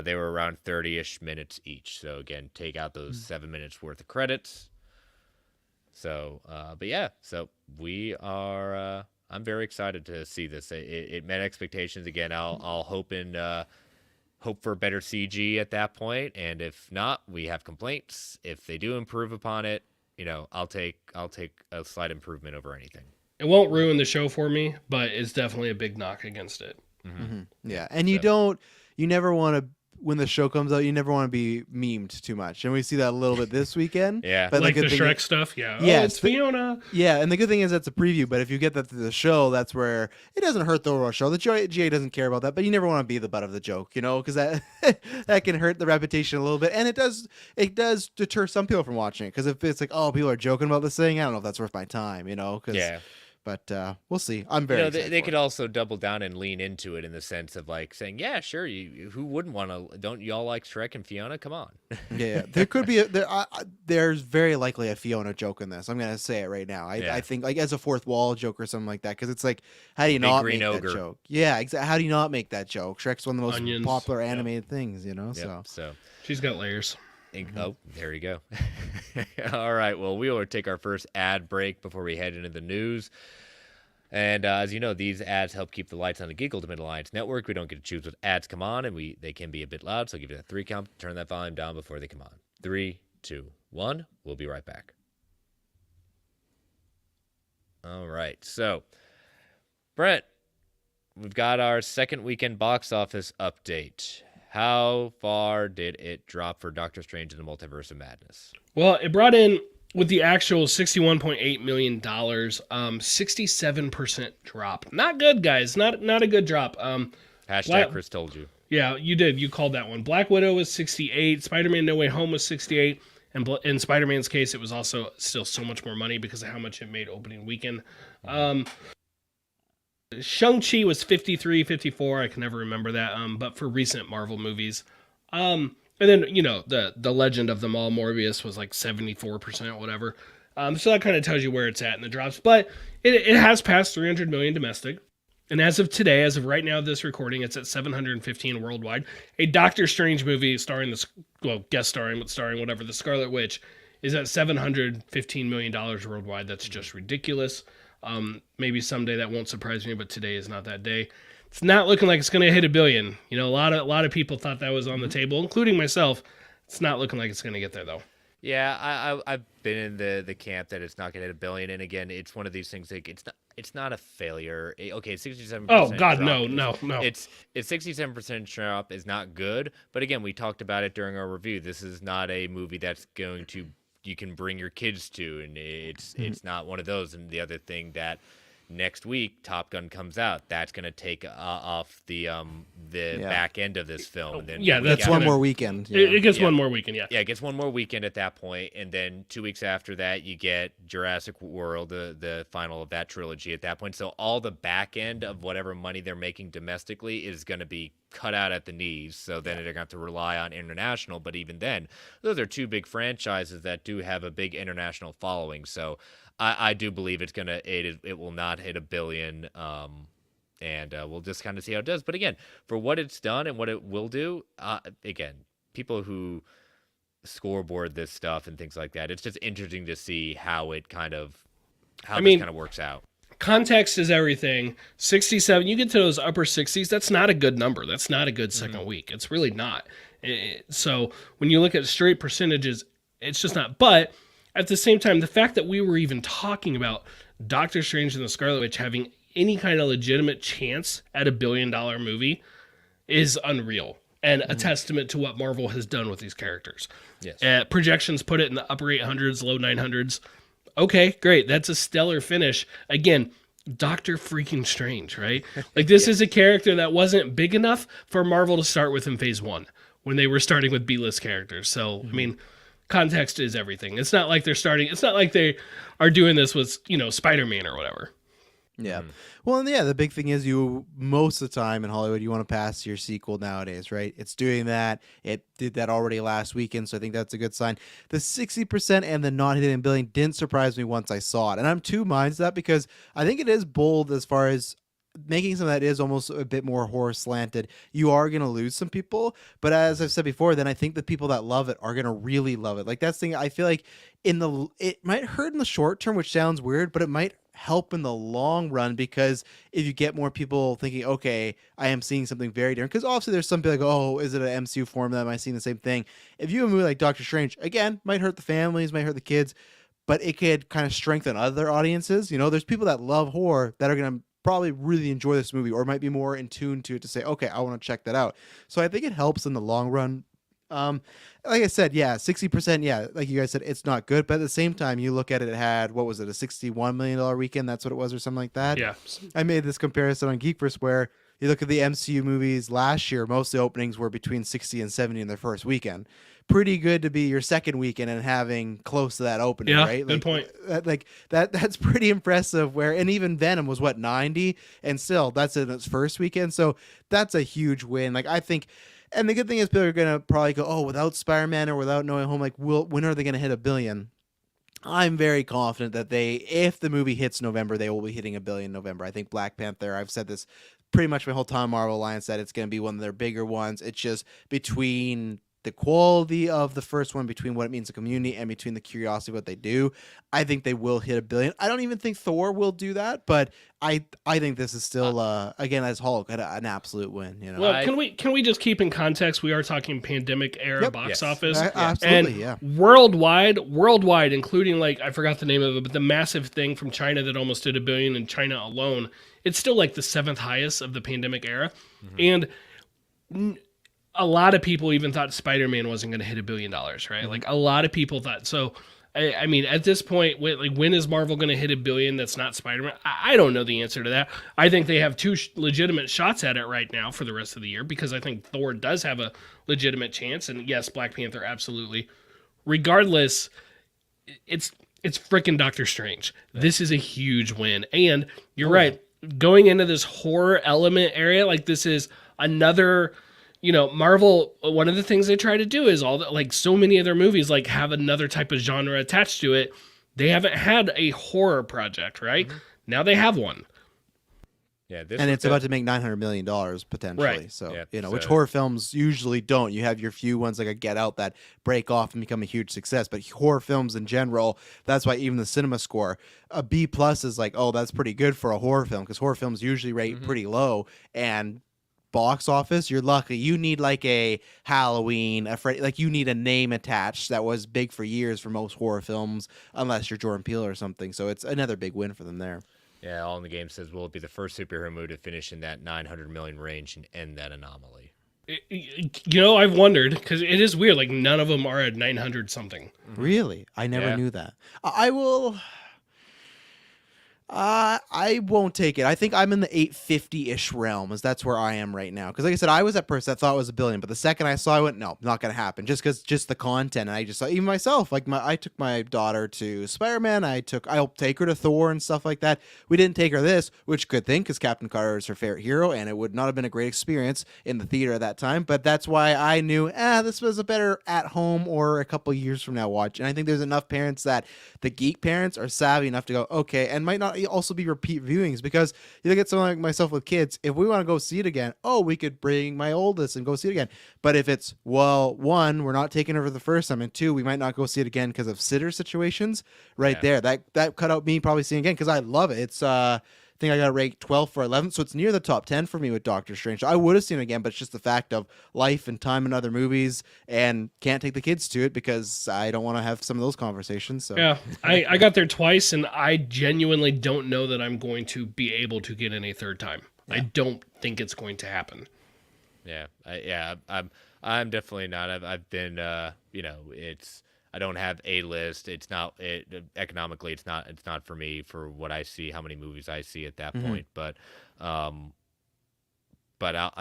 they were around 30-ish minutes each. So again, take out those 7 minutes worth of credits. So, but yeah, so we are. I'm very excited to see this. It met expectations. Again, I'll hope for better CG at that point, and if not, we have complaints. If they do improve upon it, I'll take a slight improvement over anything. It won't ruin the show for me, but it's definitely a big knock against it. Yeah, and you never want to, when the show comes out, you never want to be memed too much, and we see that a little bit this weekend. Yeah, but like the Shrek stuff. Yeah, yes, it's Fiona. Yeah, and the good thing is that's a preview. But if you get that through the show, that's where it doesn't hurt the overall show. The GA doesn't care about that, but you never want to be the butt of the joke, because that that can hurt the reputation a little bit, and it does deter some people from watching it, because if it's like, oh, people are joking about this thing, I don't know if that's worth my time, Yeah. But we'll see. I'm very excited. They could also double down and lean into it in the sense of like saying, yeah, sure, who wouldn't want to? Don't y'all like Shrek and Fiona? Come on. Yeah, there could be there's very likely a Fiona joke in this. I'm gonna say it right now. I think like as a fourth wall joke or something like that, because it's like, how do you not make that joke? Yeah, exactly. How do you not make that joke? Shrek's one of the most Onions. popular animated things, So She's got layers. Oh, there you go. All right. Well, we will take our first ad break before we head into the news. And as you know, these ads help keep the lights on the Geek Ultimate Alliance network. We don't get to choose what ads come on, and they can be a bit loud. So I'll give you a 3 count. Turn that volume down before they come on. 3, 2, 1. We'll be right back. All right. So, Brent, we've got our second weekend box office update. How far did it drop for Doctor Strange in the Multiverse of Madness? Well, it brought in, with the actual $61.8 million, 67% drop. Not good, guys. Not a good drop. Hashtag Chris told you. Yeah, you did. You called that one. Black Widow was 68. Spider-Man No Way Home was 68. And in Spider-Man's case, it was also still so much more money because of how much it made opening weekend. Shang-Chi was 53, 54. I can never remember that. But for recent Marvel movies. And then, the legend of them all, Morbius, was like 74%, whatever. So that kind of tells you where it's at in the drops. But it has passed 300 million domestic. And as of today, as of right now, this recording, it's at 715 worldwide. A Doctor Strange movie guest starring, whatever, the Scarlet Witch, is at $715 million worldwide. That's just ridiculous. Maybe someday that won't surprise me, but today is not that day. It's not looking like it's going to hit $1 billion. A lot of people thought that was on the table, including myself. It's not looking like it's going to get there, though. Yeah, I've been in the camp that it's not going to hit $1 billion, and again, it's one of these things like it's not a failure. Okay, 67%. Oh God, drop no. It's 67% drop is not good, but again, we talked about it during our review. This is not a movie that's going to you can bring your kids to, and it's not one of those. And the other thing that next week Top Gun comes out, that's going to take off the back end of this film. And then that's one more weekend. It gets one more weekend. Yeah, it gets one more weekend at that point, and then 2 weeks after that, you get Jurassic World, the final of that trilogy at that point. So all the back end of whatever money they're making domestically is going to be cut out at the knees. So then they're going to have to rely on international. But even then, those are 2 big franchises that do have a big international following. So I do believe it will not hit $1 billion, and we'll just kind of see how it does. But again, for what it's done and what it will do, again, people who scoreboard this stuff and things like that, it's just interesting to see how this kind of works out. Context is everything. 67, you get to those upper 60s, that's not a good number. That's not a good second week. It's really not. So when you look at straight percentages, it's just not. But at the same time, the fact that we were even talking about Doctor Strange and the Scarlet Witch having any kind of legitimate chance at $1 billion movie is unreal and a testament to what Marvel has done with these characters. Yes. Projections put it in the upper 800s, low 900s. Okay, great. That's a stellar finish. Again, Doctor freaking Strange, right? Like this is a character that wasn't big enough for Marvel to start with in phase 1 when they were starting with B-list characters. So, I mean, context is everything. It's not like they are doing this with, Spider-Man or whatever. Yeah. Well, and yeah, the big thing is you most of the time in Hollywood, you want to pass your sequel nowadays, right? It's doing that. It did that already last weekend, so I think that's a good sign. The 60% and the not hitting a billion didn't surprise me once I saw it. And I'm two minds of that because I think it is bold as far as making something that is almost a bit more horror slanted. You are going to lose some people, but as I've said before, then I think the people that love it are going to really love it. Like that's the thing. I feel like it might hurt in the short term, which sounds weird, but it might help in the long run because if you get more people thinking, okay, I am seeing something very different, because obviously there's some people like, oh, is it an MCU formula? Am I seeing the same thing? If you have a movie like Doctor Strange, again, might hurt the families, might hurt the kids, but it could kind of strengthen other audiences. You know, there's people that love horror that are going to probably really enjoy this movie or might be more in tune to it to say, okay, I want to check that out. So I think it helps in the long run. Like I said, yeah, 60%, yeah, like you guys said, it's not good, but at the same time, you look at it, it had, what was it, a $61 million weekend? That's what it was, or something like that. Yeah. I made this comparison on Geekverse where you look at the MCU movies last year, most of the openings were between 60 and 70 in their first weekend. Pretty good to be your second weekend and having close to that opening, Yeah, right? good point. That's pretty impressive. Where, and even Venom was what, 90, and still that's in its first weekend, so that's a huge win. Like I think. And the good thing is people are going to probably go, oh, without Spider-Man or without No Way Home, like, when are they going to hit $1 billion? I'm very confident that if the movie hits November, they will be hitting $1 billion in November. I think Black Panther, I've said this pretty much my whole time, Marvel Alliance, that it's going to be one of their bigger ones. It's just between the quality of the first one, between what it means to community, and between the curiosity of what they do, I think they will hit $1 billion. I don't even think Thor will do that, but I think this is still again, as Hulk, an absolute win. You know, well, can we just keep in context? We are talking pandemic era box office, absolutely, and worldwide, including, like, I forgot the name of it, but the massive thing from China that almost did $1 billion in China alone. It's still like the 7th highest of the pandemic era, and a lot of people even thought Spider-Man wasn't going to hit $1 billion, right? Like a lot of people thought. So, I mean, at this point, when is Marvel going to hit $1 billion? That's not Spider-Man. I don't know the answer to that. I think they have two legitimate shots at it right now for the rest of the year, because I think Thor does have a legitimate chance, and yes, Black Panther absolutely. Regardless, it's freaking Doctor Strange. Yeah. This is a huge win, and you're right. Going into this horror element area, like this is another. You know, Marvel, one of the things they try to do is so many of their movies, like, have another type of genre attached to it. They haven't had a horror project, right? Mm-hmm. Now they have one. Yeah, and it's about to make $900 million potentially. Right. So, which horror films usually don't. You have your few ones like a Get Out that break off and become a huge success. But horror films in general, that's why even the cinema score, a B+ is like, oh, that's pretty good for a horror film, because horror films usually rate pretty low. And box office, you're lucky. You need like a Halloween, you need a name attached that was big for years for most horror films, unless you're Jordan Peele or something. So it's another big win for them there. Yeah, All in the Game says, will it be the first superhero movie to finish in that 900 million range and end that anomaly? You know, I've wondered, because it is weird. Like, none of them are at 900 something. Really? I never knew that. I will. I won't take it. I think I'm in the 850-ish realm, as that's where I am right now. Because like I said, I was that person that thought it was $1 billion, but the second I saw, I went, no, not going to happen. Just the content. And I just saw, even myself, like I took my daughter to Spider-Man. I helped take her to Thor and stuff like that. We didn't take her this, which good thing, because Captain Carter is her favorite hero, and it would not have been a great experience in the theater at that time. But that's why I knew, this was a better at home or a couple years from now watch. And I think there's enough parents that the geek parents are savvy enough to go, okay, and might not also be repeat viewings, because you look at someone like myself with kids, if we want to go see it again, we could bring my oldest and go see it again. But if it's, well, one, we're not taking her for the first time, and two, we might not go see it again because of sitter situations, there, that cut out me probably seeing it again, because I love it. It's I think I got it ranked 12th or 11th, so it's near the top 10 for me with Doctor Strange. So I would have seen it again, but it's just the fact of life and time and other movies, and can't take the kids to it because I don't want to have some of those conversations. So yeah, I got there twice, and I genuinely don't know that I'm going to be able to get in a third time. Yeah. I don't think it's going to happen. I'm definitely not. I've been, I don't have a list. It's not economically. It's not for me for what I see, how many movies I see at that point. But I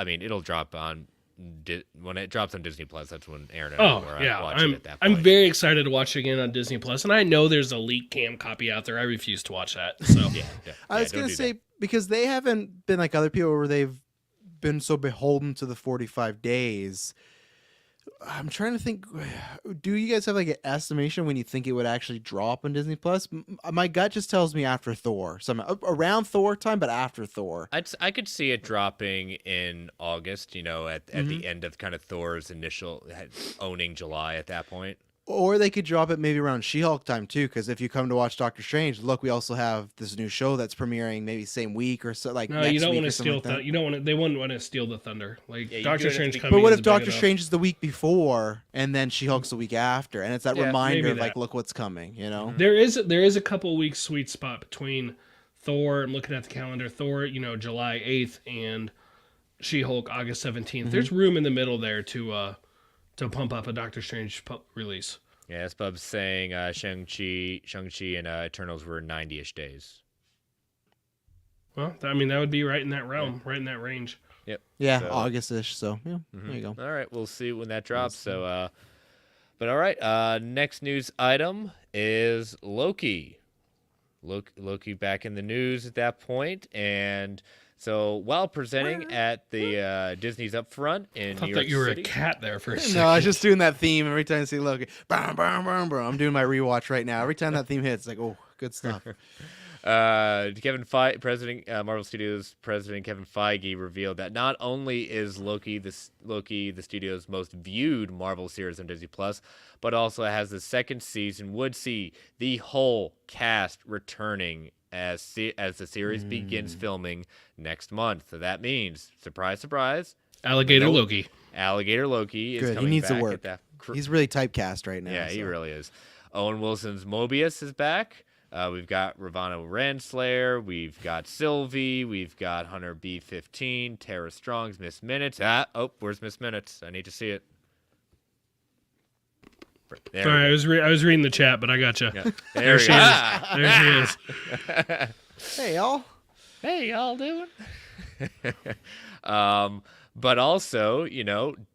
mean, it'll drop on when it drops on Disney Plus, that's when Aaron and I Oh were yeah, watching it at that point. I'm very excited to watch it again on Disney Plus, and I know there's a leak cam copy out there. I refuse to watch that. So I was gonna say because they haven't been like other people where they've been so beholden to the 45 days. I'm trying to think. Do you guys have like an estimation when you think it would actually drop on Disney Plus? My gut just tells me after Thor, around Thor time, but after Thor. I could see it dropping in August. At the end of kind of Thor's initial owning July at that point. Or they could drop it maybe around She-Hulk time too, because if you come to watch Doctor Strange, look, we also have this new show that's premiering maybe same week or so, like no, next you don't week want to or something steal. like that. You don't want to. They wouldn't want to steal the thunder. Like Yeah, Doctor you do it at Strange the coming. But what is if big Doctor enough. Strange is the week before and then She-Hulk's the week after, and it's that Yeah, reminder maybe of like, that. look what's coming, you know? There is a couple weeks sweet spot between Thor. I'm looking at the calendar. Thor, July 8th, and She-Hulk August 17th. There's room in the middle there to pump up a Doctor Strange release. Yeah, as Bub's saying, Shang-Chi and Eternals were 90-ish days. Well, I mean, that would be right in that realm, right in that range. Yep. Yeah, So- August-ish. So yeah, there you go. All right, we'll see when that drops. So, but all right. Next news item is Loki. Loki back in the news at that point, and so while presenting at the Disney's Upfront in I thought New York that you were City. a cat there for a second. No, I was just doing that theme every time I see Loki. Bam, bam, bam, bam. I'm doing my rewatch right now. Every time that theme hits, like, oh, good stuff. Marvel Studios president Kevin Feige revealed that not only is Loki the studio's most viewed Marvel series on Disney Plus, but also has the second season would see the whole cast returning as the series begins filming next month. So that means, surprise, surprise, Alligator Loki. Alligator Loki is Good. He coming needs to back work. at that. He's really typecast right now. Yeah, so. he really is. Owen Wilson's Mobius is back. We've got Ravonna Renslayer. We've got Sylvie. We've got Hunter B-15. Tara Strong's Miss Minutes. Where's Miss Minutes? I need to see it. There Sorry, we I was reading the chat, but I gotcha. go. There she is. There she is. Hey, y'all. Hey, y'all doing? But also,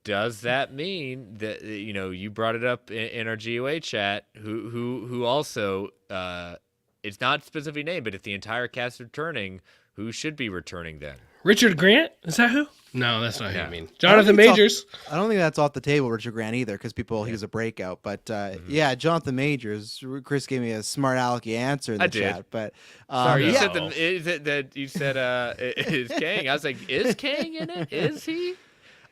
does that mean that you brought it up in our GOA chat? Who also it's not specifically named, but if the entire cast is returning, who should be returning then? Richard Grant? Is that who? No, that's not who No. I mean. I Jonathan don't think it's Majors. I don't think that's off the table, Richard Grant, either, because he was a breakout. But yeah, Jonathan Majors. Chris gave me a smart alecky answer in the I did. chat. But Sorry, you yeah, said you said is Kang? I was like, is Kang in it? Is he?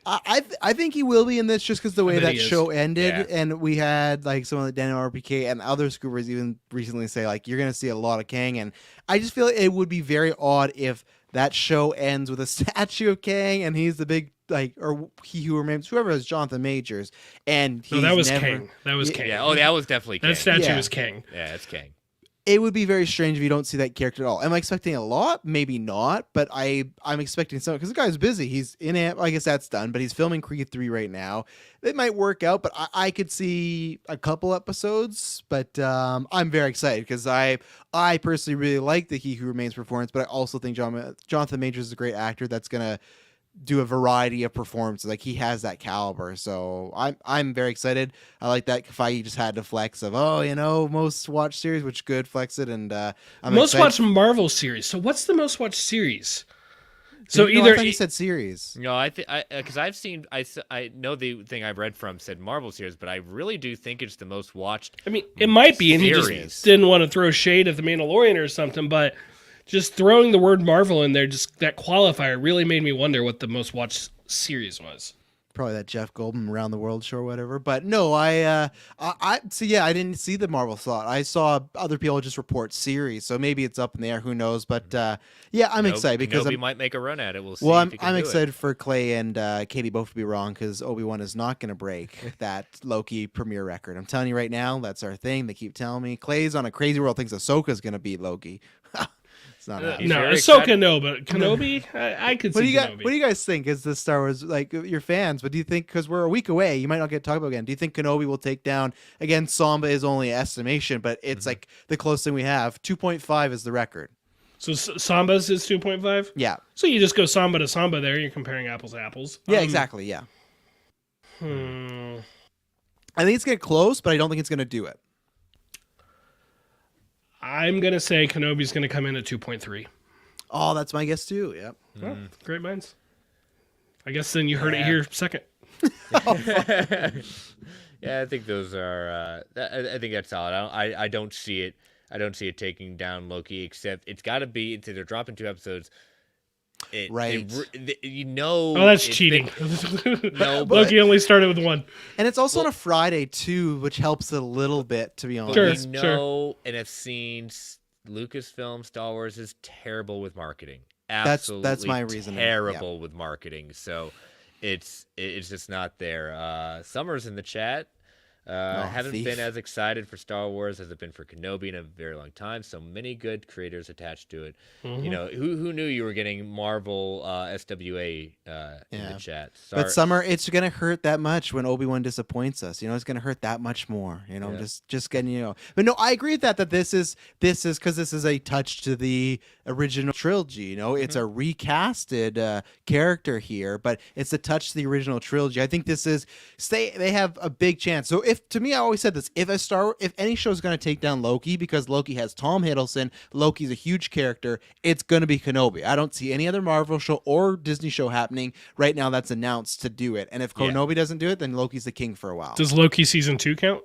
I think he will be in this just because the way bet that he is. show ended, Yeah. and we had like some of the Daniel RPK and other scoopers even recently say like you're gonna see a lot of Kang, and I just feel it would be very odd if that show ends with a statue of Kang and he's the big or he who remains whoever is Jonathan Majors, and No, he's that was never, King. That was King. Yeah. Oh, that was definitely Kang. That statue Yeah. was King. Yeah, it's Kang. It would be very strange if you don't see that character at all. Am I expecting a lot? Maybe not, but I'm expecting some because the guy's busy. He's in it. I guess that's done, but he's filming Creed 3 right now. It might work out, but I could see a couple episodes. But I'm very excited because I personally really like the He Who Remains performance, but I also think Jonathan Majors is a great actor that's gonna do a variety of performances. Like he has that caliber, so I'm very excited. I like that Feige just had to flex of most watched series, which good flex it, and I'm Most excited. watched Marvel series. So what's the most watched series? So No, I either thought you said series. No, because I've seen I know the thing I've read from said Marvel series, but I really do think it's the most watched. I mean, it might be, and he Series. just didn't want to throw shade at the Mandalorian or something, but just throwing the word Marvel in there, just that qualifier really made me wonder what the most watched series was. Probably that Jeff Goldblum Around the World show or whatever. But no, I so yeah, I didn't see the Marvel slot. I saw other people just report series, so maybe it's up in the air. Who knows? But yeah, I'm excited because we might make a run at it. We'll see. well, if he can I'm do it. excited for Clay and Katie both to be wrong because Obi-Wan is not going to break that Loki premiere record. I'm telling you right now, that's our thing. They keep telling me Clay's on a crazy world thinks Ahsoka's going to beat Loki. It's not happening. He's No, very Ahsoka, excited. no, but Kenobi, I could What do see you got? Kenobi. What do you guys think? Is the Star Wars like your fans? But do you think because we're a week away, you might not get to talk about it again? Do you think Kenobi will take down again? Samba is only an estimation, but it's like the closest thing we have. 2.5 is the record. So Samba's is 2.5? Yeah, So you just go Samba to Samba there, you're comparing apples to apples. yeah, exactly. Yeah, I think it's gonna get close, but I don't think it's gonna do it. I'm gonna say Kenobi's gonna come in at 2.3. Oh, that's my guess too. Yep. Oh, great minds. I guess then you heard it here second. Yeah, I think those are. I think that's solid. I don't see it. I don't see it taking down Loki. Except it's got to be. They're dropping 2 episodes. Right. Oh, that's cheating. No, but Loki only started with 1. And it's also on a Friday too, which helps a little bit, to be honest. Sure. we know and have seen Lucasfilm Star Wars is terrible with marketing. Absolutely, That's my reasoning. Terrible with marketing. So it's just not there. Summer's in the chat. Haven't thief. been as excited for Star Wars as I've been for Kenobi in a very long time. So many good creators attached to it. You know, who knew you were getting Marvel SWA in the chat? But Summer, it's gonna hurt that much when Obi-Wan disappoints us. You know, it's gonna hurt that much more. You know, just getting, you know. But no, I agree with that this is because this is a touch to the original trilogy. You know, it's a recasted character here, but it's a touch to the original trilogy. I think this is they have a big chance. So if, to me, I always said this, if any show is going to take down Loki, because Loki has Tom Hiddleston, Loki's a huge character, it's going to be Kenobi. I don't see any other Marvel show or Disney show happening right now that's announced to do it. And if Kenobi doesn't do it, then Loki's the king for a while. Does Loki season 2 count?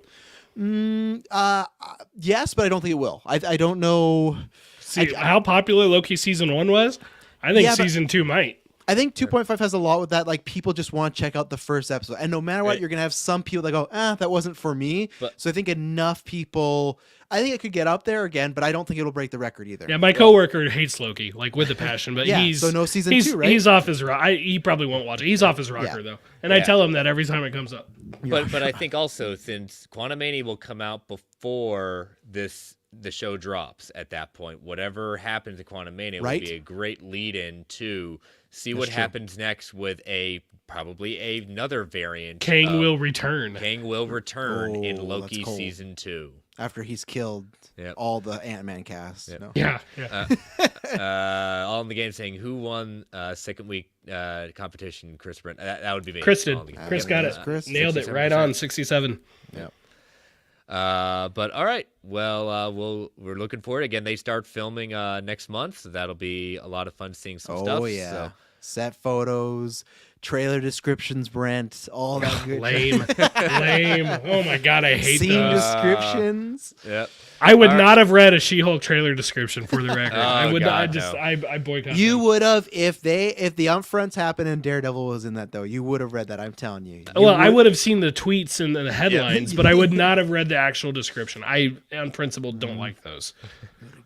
Yes, but I don't think it will. I don't know. See how popular Loki season 1 was? I think season 2 might. I think 2.5 has a lot with that. Like, people just want to check out the first episode. And no matter what, you're going to have some people that go, that wasn't for me. So I think enough people, I think it could get up there again, but I don't think it'll break the record either. Yeah, my coworker hates Loki, like, with a passion, but so no season 2, right? He's off his rocker. He probably won't watch it. He's off his rocker, though. And I tell him that every time it comes up. But I think also, since Quantumania will come out before the show drops at that point, whatever happens in Quantumania will be a great lead-in to see what happens next with probably another variant. Kang will return. Kang will return in Loki season 2. After he's killed all the Ant-Man cast. No. Yeah. All in the game saying, who won second week competition? Chris Brent. That would be me. Chris did. Chris got it. Chris. Nailed it right on 67. Yep. But all right. Well, we're looking forward. Again, they start filming next month, so that'll be a lot of fun seeing some stuff. Oh yeah. So. Set photos, trailer descriptions, Brent, all that good. Lame. Oh my god, I hate scene those. descriptions. Yep. I would not have read a She-Hulk trailer description, for the record. I would. God, I boycott. You them. would have if the upfronts happened and Daredevil was in that, though. You would have read that. I'm telling you. I would have seen the tweets and the headlines, but I would not have read the actual description. I, on principle, don't like those.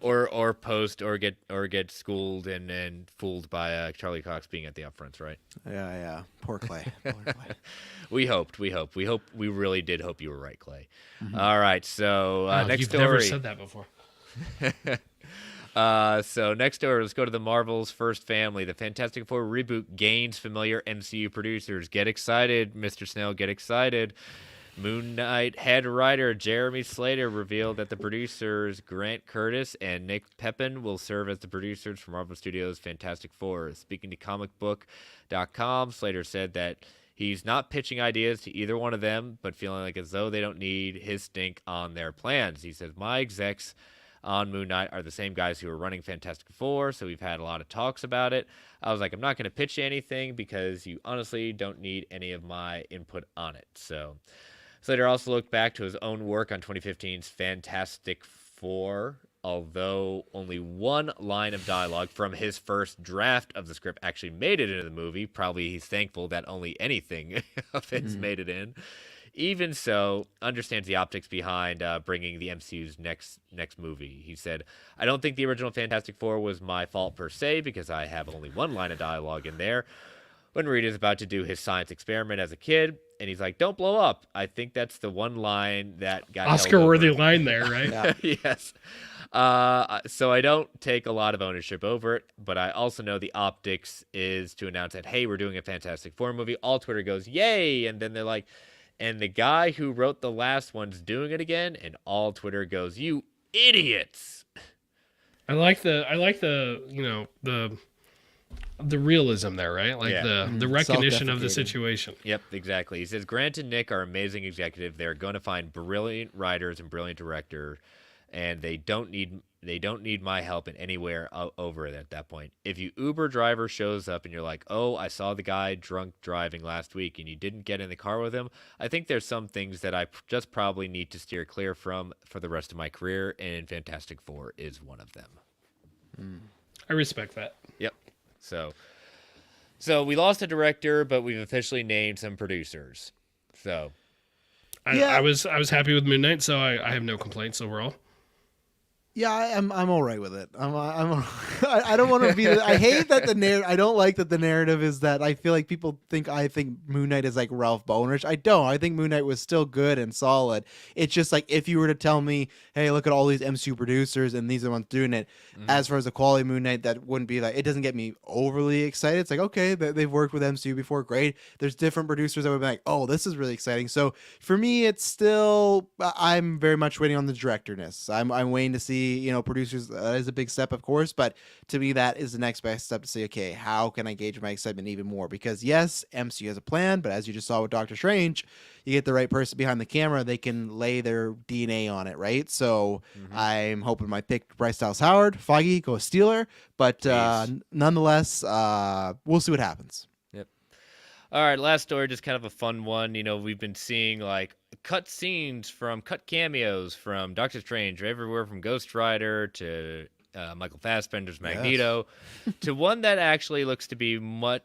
Or post or get schooled and fooled by Charlie Cox being at the upfronts, right? Yeah. Poor Clay. We really did hope you were right, Clay. All right, so next you've story. Never said that before. So next story, let's go to the Marvel's First Family. The Fantastic Four reboot gains familiar MCU producers. Get excited, Mr. Snell. Get excited. Moon Knight head writer Jeremy Slater revealed that the producers Grant Curtis and Nick Pepin will serve as the producers for Marvel Studios' Fantastic Four. Speaking to comicbook.com, Slater said that he's not pitching ideas to either one of them, but feeling like as though they don't need his stink on their plans. He says, my execs on Moon Knight are the same guys who are running Fantastic Four, so we've had a lot of talks about it. I was like, I'm not going to pitch you anything because you honestly don't need any of my input on it. So Slater also looked back to his own work on 2015's Fantastic Four, although only one line of dialogue from his first draft of the script actually made it into the movie. Probably he's thankful that only anything of it's made it in. Even so, understands the optics behind bringing the MCU's next movie. He said, I don't think the original Fantastic Four was my fault per se because I have only one line of dialogue in there. When Reed is about to do his science experiment as a kid, and he's like, don't blow up. I think that's the one line that got Oscar-worthy line there, right? Yes. So I don't take a lot of ownership over it, but I also know the optics is to announce that, hey, we're doing a Fantastic Four movie. All Twitter goes, yay! And then they're like, and the guy who wrote the last one's doing it again, and all Twitter goes, you idiots! I like the The realism there, right? Like Yeah. the recognition of the Self-defecating. situation. Yep, exactly. He says Grant and Nick are amazing executive. They're going to find brilliant writers and brilliant director, and they don't need my help in anywhere over it at that point. If you Uber driver shows up and you're like, "Oh, I saw the guy drunk driving last week," and you didn't get in the car with him, I think there's some things that I just probably need to steer clear from for the rest of my career, and Fantastic Four is one of them. I respect that. Yep. So we lost a director, but we've officially named some producers. So I was happy with Moon Knight, so I have no complaints overall. Yeah, I'm all right with it. I don't want to be. I hate that the narrative. I don't like that the narrative is that I feel like people think I think Moon Knight is like Ralph Bohnrich. I don't. I think Moon Knight was still good and solid. It's just like if you were to tell me, hey, look at all these MCU producers and these are the ones doing it. As far as the quality of Moon Knight, that wouldn't be like. It doesn't get me overly excited. It's like okay, they've worked with MCU before, great. There's different producers that would be like, oh, this is really exciting. So for me, it's still. I'm very much waiting on the directorness. I'm waiting to see. Producers, that is a big step, of course, but to me, that is the next best step to say, okay, how can I gauge my excitement even more? Because yes, MCU has a plan, but as you just saw with Doctor Strange, you get the right person behind the camera, they can lay their DNA on it, right? So I'm hoping my pick, Bryce Dallas Howard, Feige, go Steeler, but nonetheless, we'll see what happens. Yep. All right, last story, just kind of a fun one. We've been seeing like cut cameos from Doctor Strange, everywhere from Ghost Rider to Michael Fassbender's Magneto, to one that actually looks to be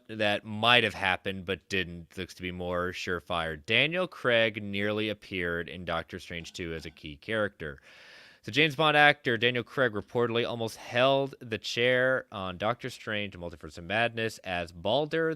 that might have happened but didn't. Looks to be more surefire. Daniel Craig nearly appeared in Doctor Strange 2 as a key character. So James Bond actor Daniel Craig reportedly almost held the chair on Doctor Strange: Multiverse of Madness as Balder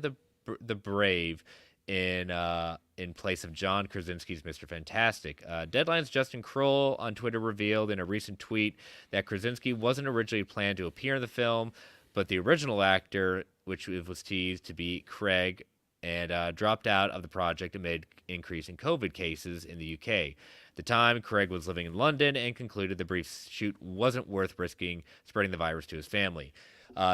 the Brave in place of John Krasinski's Mr. Fantastic. Deadline's Justin Kroll on Twitter revealed in a recent tweet that Krasinski wasn't originally planned to appear in the film, but the original actor, which was teased to be Craig, and dropped out of the project amid increasing COVID cases in the UK. At the time, Craig was living in London and concluded the brief shoot wasn't worth risking spreading the virus to his family.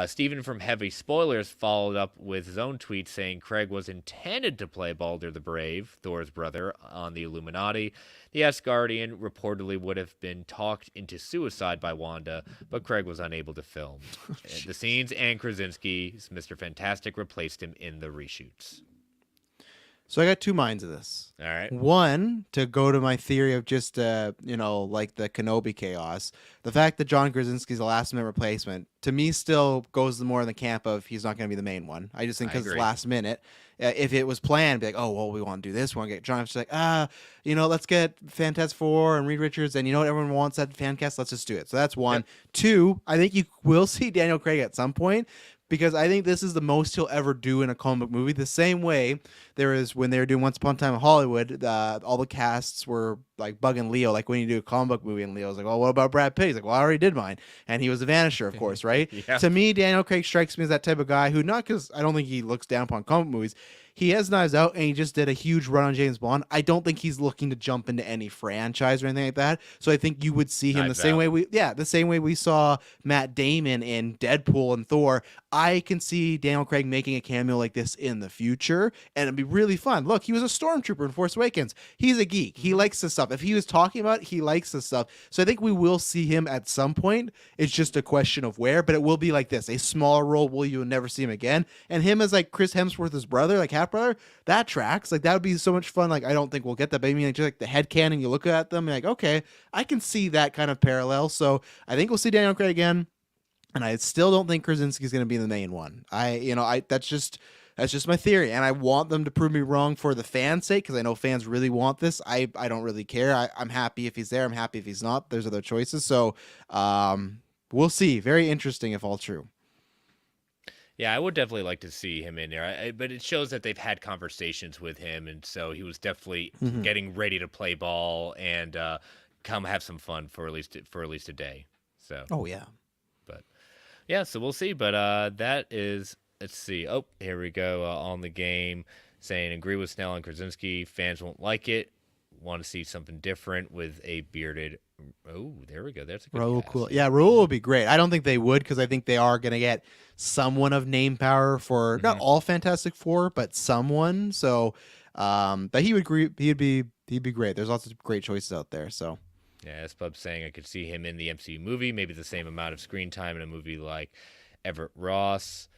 Stephen from Heavy Spoilers followed up with his own tweet saying Craig was intended to play Balder the Brave, Thor's brother, on the Illuminati. The Asgardian reportedly would have been talked into suicide by Wanda, but Craig was unable to film the scenes, and Krasinski's Mr. Fantastic replaced him in the reshoots. So I got two minds of this. All right. One, to go to my theory of just, like the Kenobi chaos, the fact that John Krasinski's a last-minute replacement, to me still goes more in the camp of he's not going to be the main one. I just think because it's last minute. If it was planned, be like, oh, well, we want to do this. We want to get John. It's like, let's get Fantastic Four and Reed Richards, and you know what everyone wants that fan cast? Let's just do it. So that's one. Yep. Two, I think you will see Daniel Craig at some point, because I think this is the most he'll ever do in a comic book movie. The same way there is when they were doing Once Upon a Time in Hollywood, all the casts were like bugging Leo. Like when you do a comic book movie and Leo's like, well, what about Brad Pitt? He's like, well, I already did mine. And he was the Vanisher, of course, right? Yeah. To me, Daniel Craig strikes me as that type of guy who, not because I don't think he looks down upon comic movies, he has Knives Out and he just did a huge run on James Bond. I don't think he's looking to jump into any franchise or anything like that. So I think you would see him the same way we saw Matt Damon in Deadpool and Thor. I can see Daniel Craig making a cameo like this in the future, and it'd be really fun. Look, he was a stormtrooper in Force Awakens. He's a geek. He likes this stuff. If he was talking about it, he likes this stuff. So I think we will see him at some point. It's just a question of where, but it will be like this, a smaller role where you'll never see him again. And him as like Chris Hemsworth's brother, like half brother, that tracks. Like that would be so much fun. Like I don't think we'll get that, but I mean, like, just like the headcanon, you look at them and like, okay, I can see that kind of parallel. So I think we'll see Daniel Craig again. And I still don't think Krasinski's going to be the main one. That's just my theory, and I want them to prove me wrong for the fans' sake, because I know fans really want this. I don't really care. I'm happy if he's there. I'm happy if he's not. There's other choices. So we'll see. Very interesting if all true. Yeah, I would definitely like to see him in there, but it shows that they've had conversations with him, and so he was definitely getting ready to play ball and come have some fun for at least a day. So. Oh yeah. But yeah, so we'll see. But that is, let's see. Oh, here we go on the game saying agree with Snell and Krasinski. Fans won't like it. want to see something different with a bearded. Oh, there we go. That's a good Raul, cast. cool. Yeah, Raul would be great. I don't think they would because I think they are going to get someone of name power for not all Fantastic Four, but someone. So, but he would agree. He'd be great. There's lots of great choices out there. So, Yeah, as Bub's saying, I could see him in the MCU movie, maybe the same amount of screen time in a movie like Everett Ross,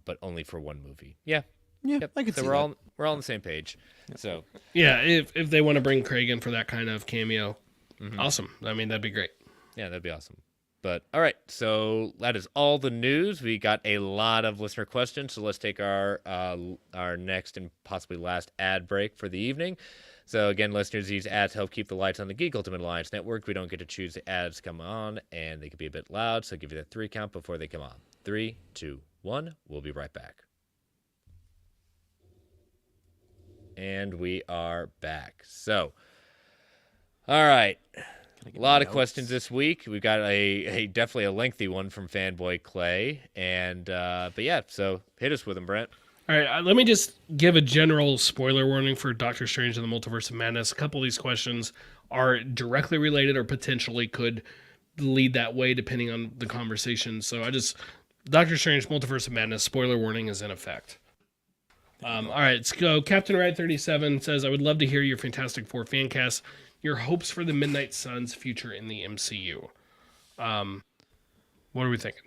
but only for one movie. Yeah. yeah, Yep. I could So see we're that. all on the same page. So Yeah, if they want to bring Craig in for that kind of cameo, awesome. I mean, that'd be great. yeah, that'd be awesome. But all right, so that is all the news. We got a lot of listener questions, so let's take our next and possibly last ad break for the evening. So again, listeners, these ads help keep the lights on the Geek Ultimate Alliance Network. We don't get to choose the ads come on, and they can be a bit loud, so I'll give you that 3 count before they come on. 3, 2, 1. We'll be right back. And we are back. So, all right. A lot of questions this week. We've got a definitely a lengthy one from Fanboy Clay. And, but yeah, so hit us with them, Brent. All right, let me just give a general spoiler warning for Doctor Strange and the Multiverse of Madness. A couple of these questions are directly related or potentially could lead that way depending on the conversation. So Doctor Strange, Multiverse of Madness, spoiler warning is in effect. All right, let's go. Captain Ride 37 says, I would love to hear your Fantastic Four fan cast, your hopes for the Midnight Suns' future in the MCU. What are we thinking?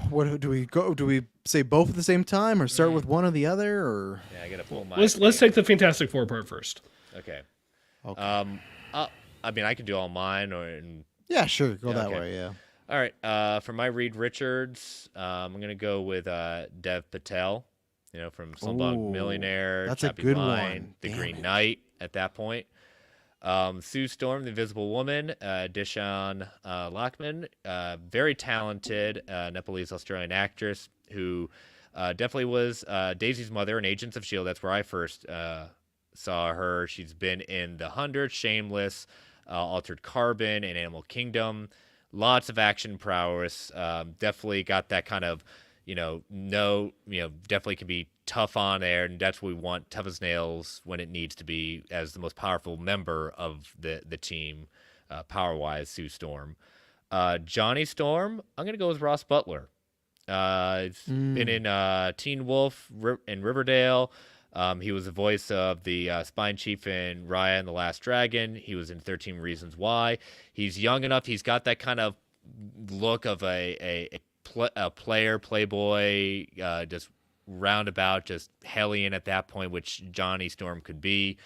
What do we go? Do we say both at the same time, or start with one or the other, or? Yeah, I got to pull my. Let's take the Fantastic Four part first. Okay. Okay. I mean, I could do all mine, or Yeah, sure. Go Yeah, that okay. way. Yeah. all right. For my Reed Richards, I'm gonna go with Dev Patel. You know, from Slumdog Ooh, Millionaire, that's a Chappie good Line, one. The Damn Green it. Knight. At that point, Sue Storm, the Invisible Woman, Deshaun Lockman, very talented Nepalese Australian actress who definitely was Daisy's mother in Agents of S.H.I.E.L.D. That's where I first saw her. She's been in The 100, Shameless, Altered Carbon, and Animal Kingdom. Lots of action prowess. Definitely got that kind of, definitely can be tough on air, and that's what we want, tough as nails when it needs to be, as the most powerful member of the team, power-wise, Sue Storm. Johnny Storm, I'm going to go with Ross Butler. He's been in Teen Wolf and Riverdale. He was the voice of the Spine Chief in Raya and the Last Dragon. He was in 13 Reasons Why. He's young enough. He's got that kind of look of a player, playboy, just roundabout, just hellion at that point, which Johnny Storm could be.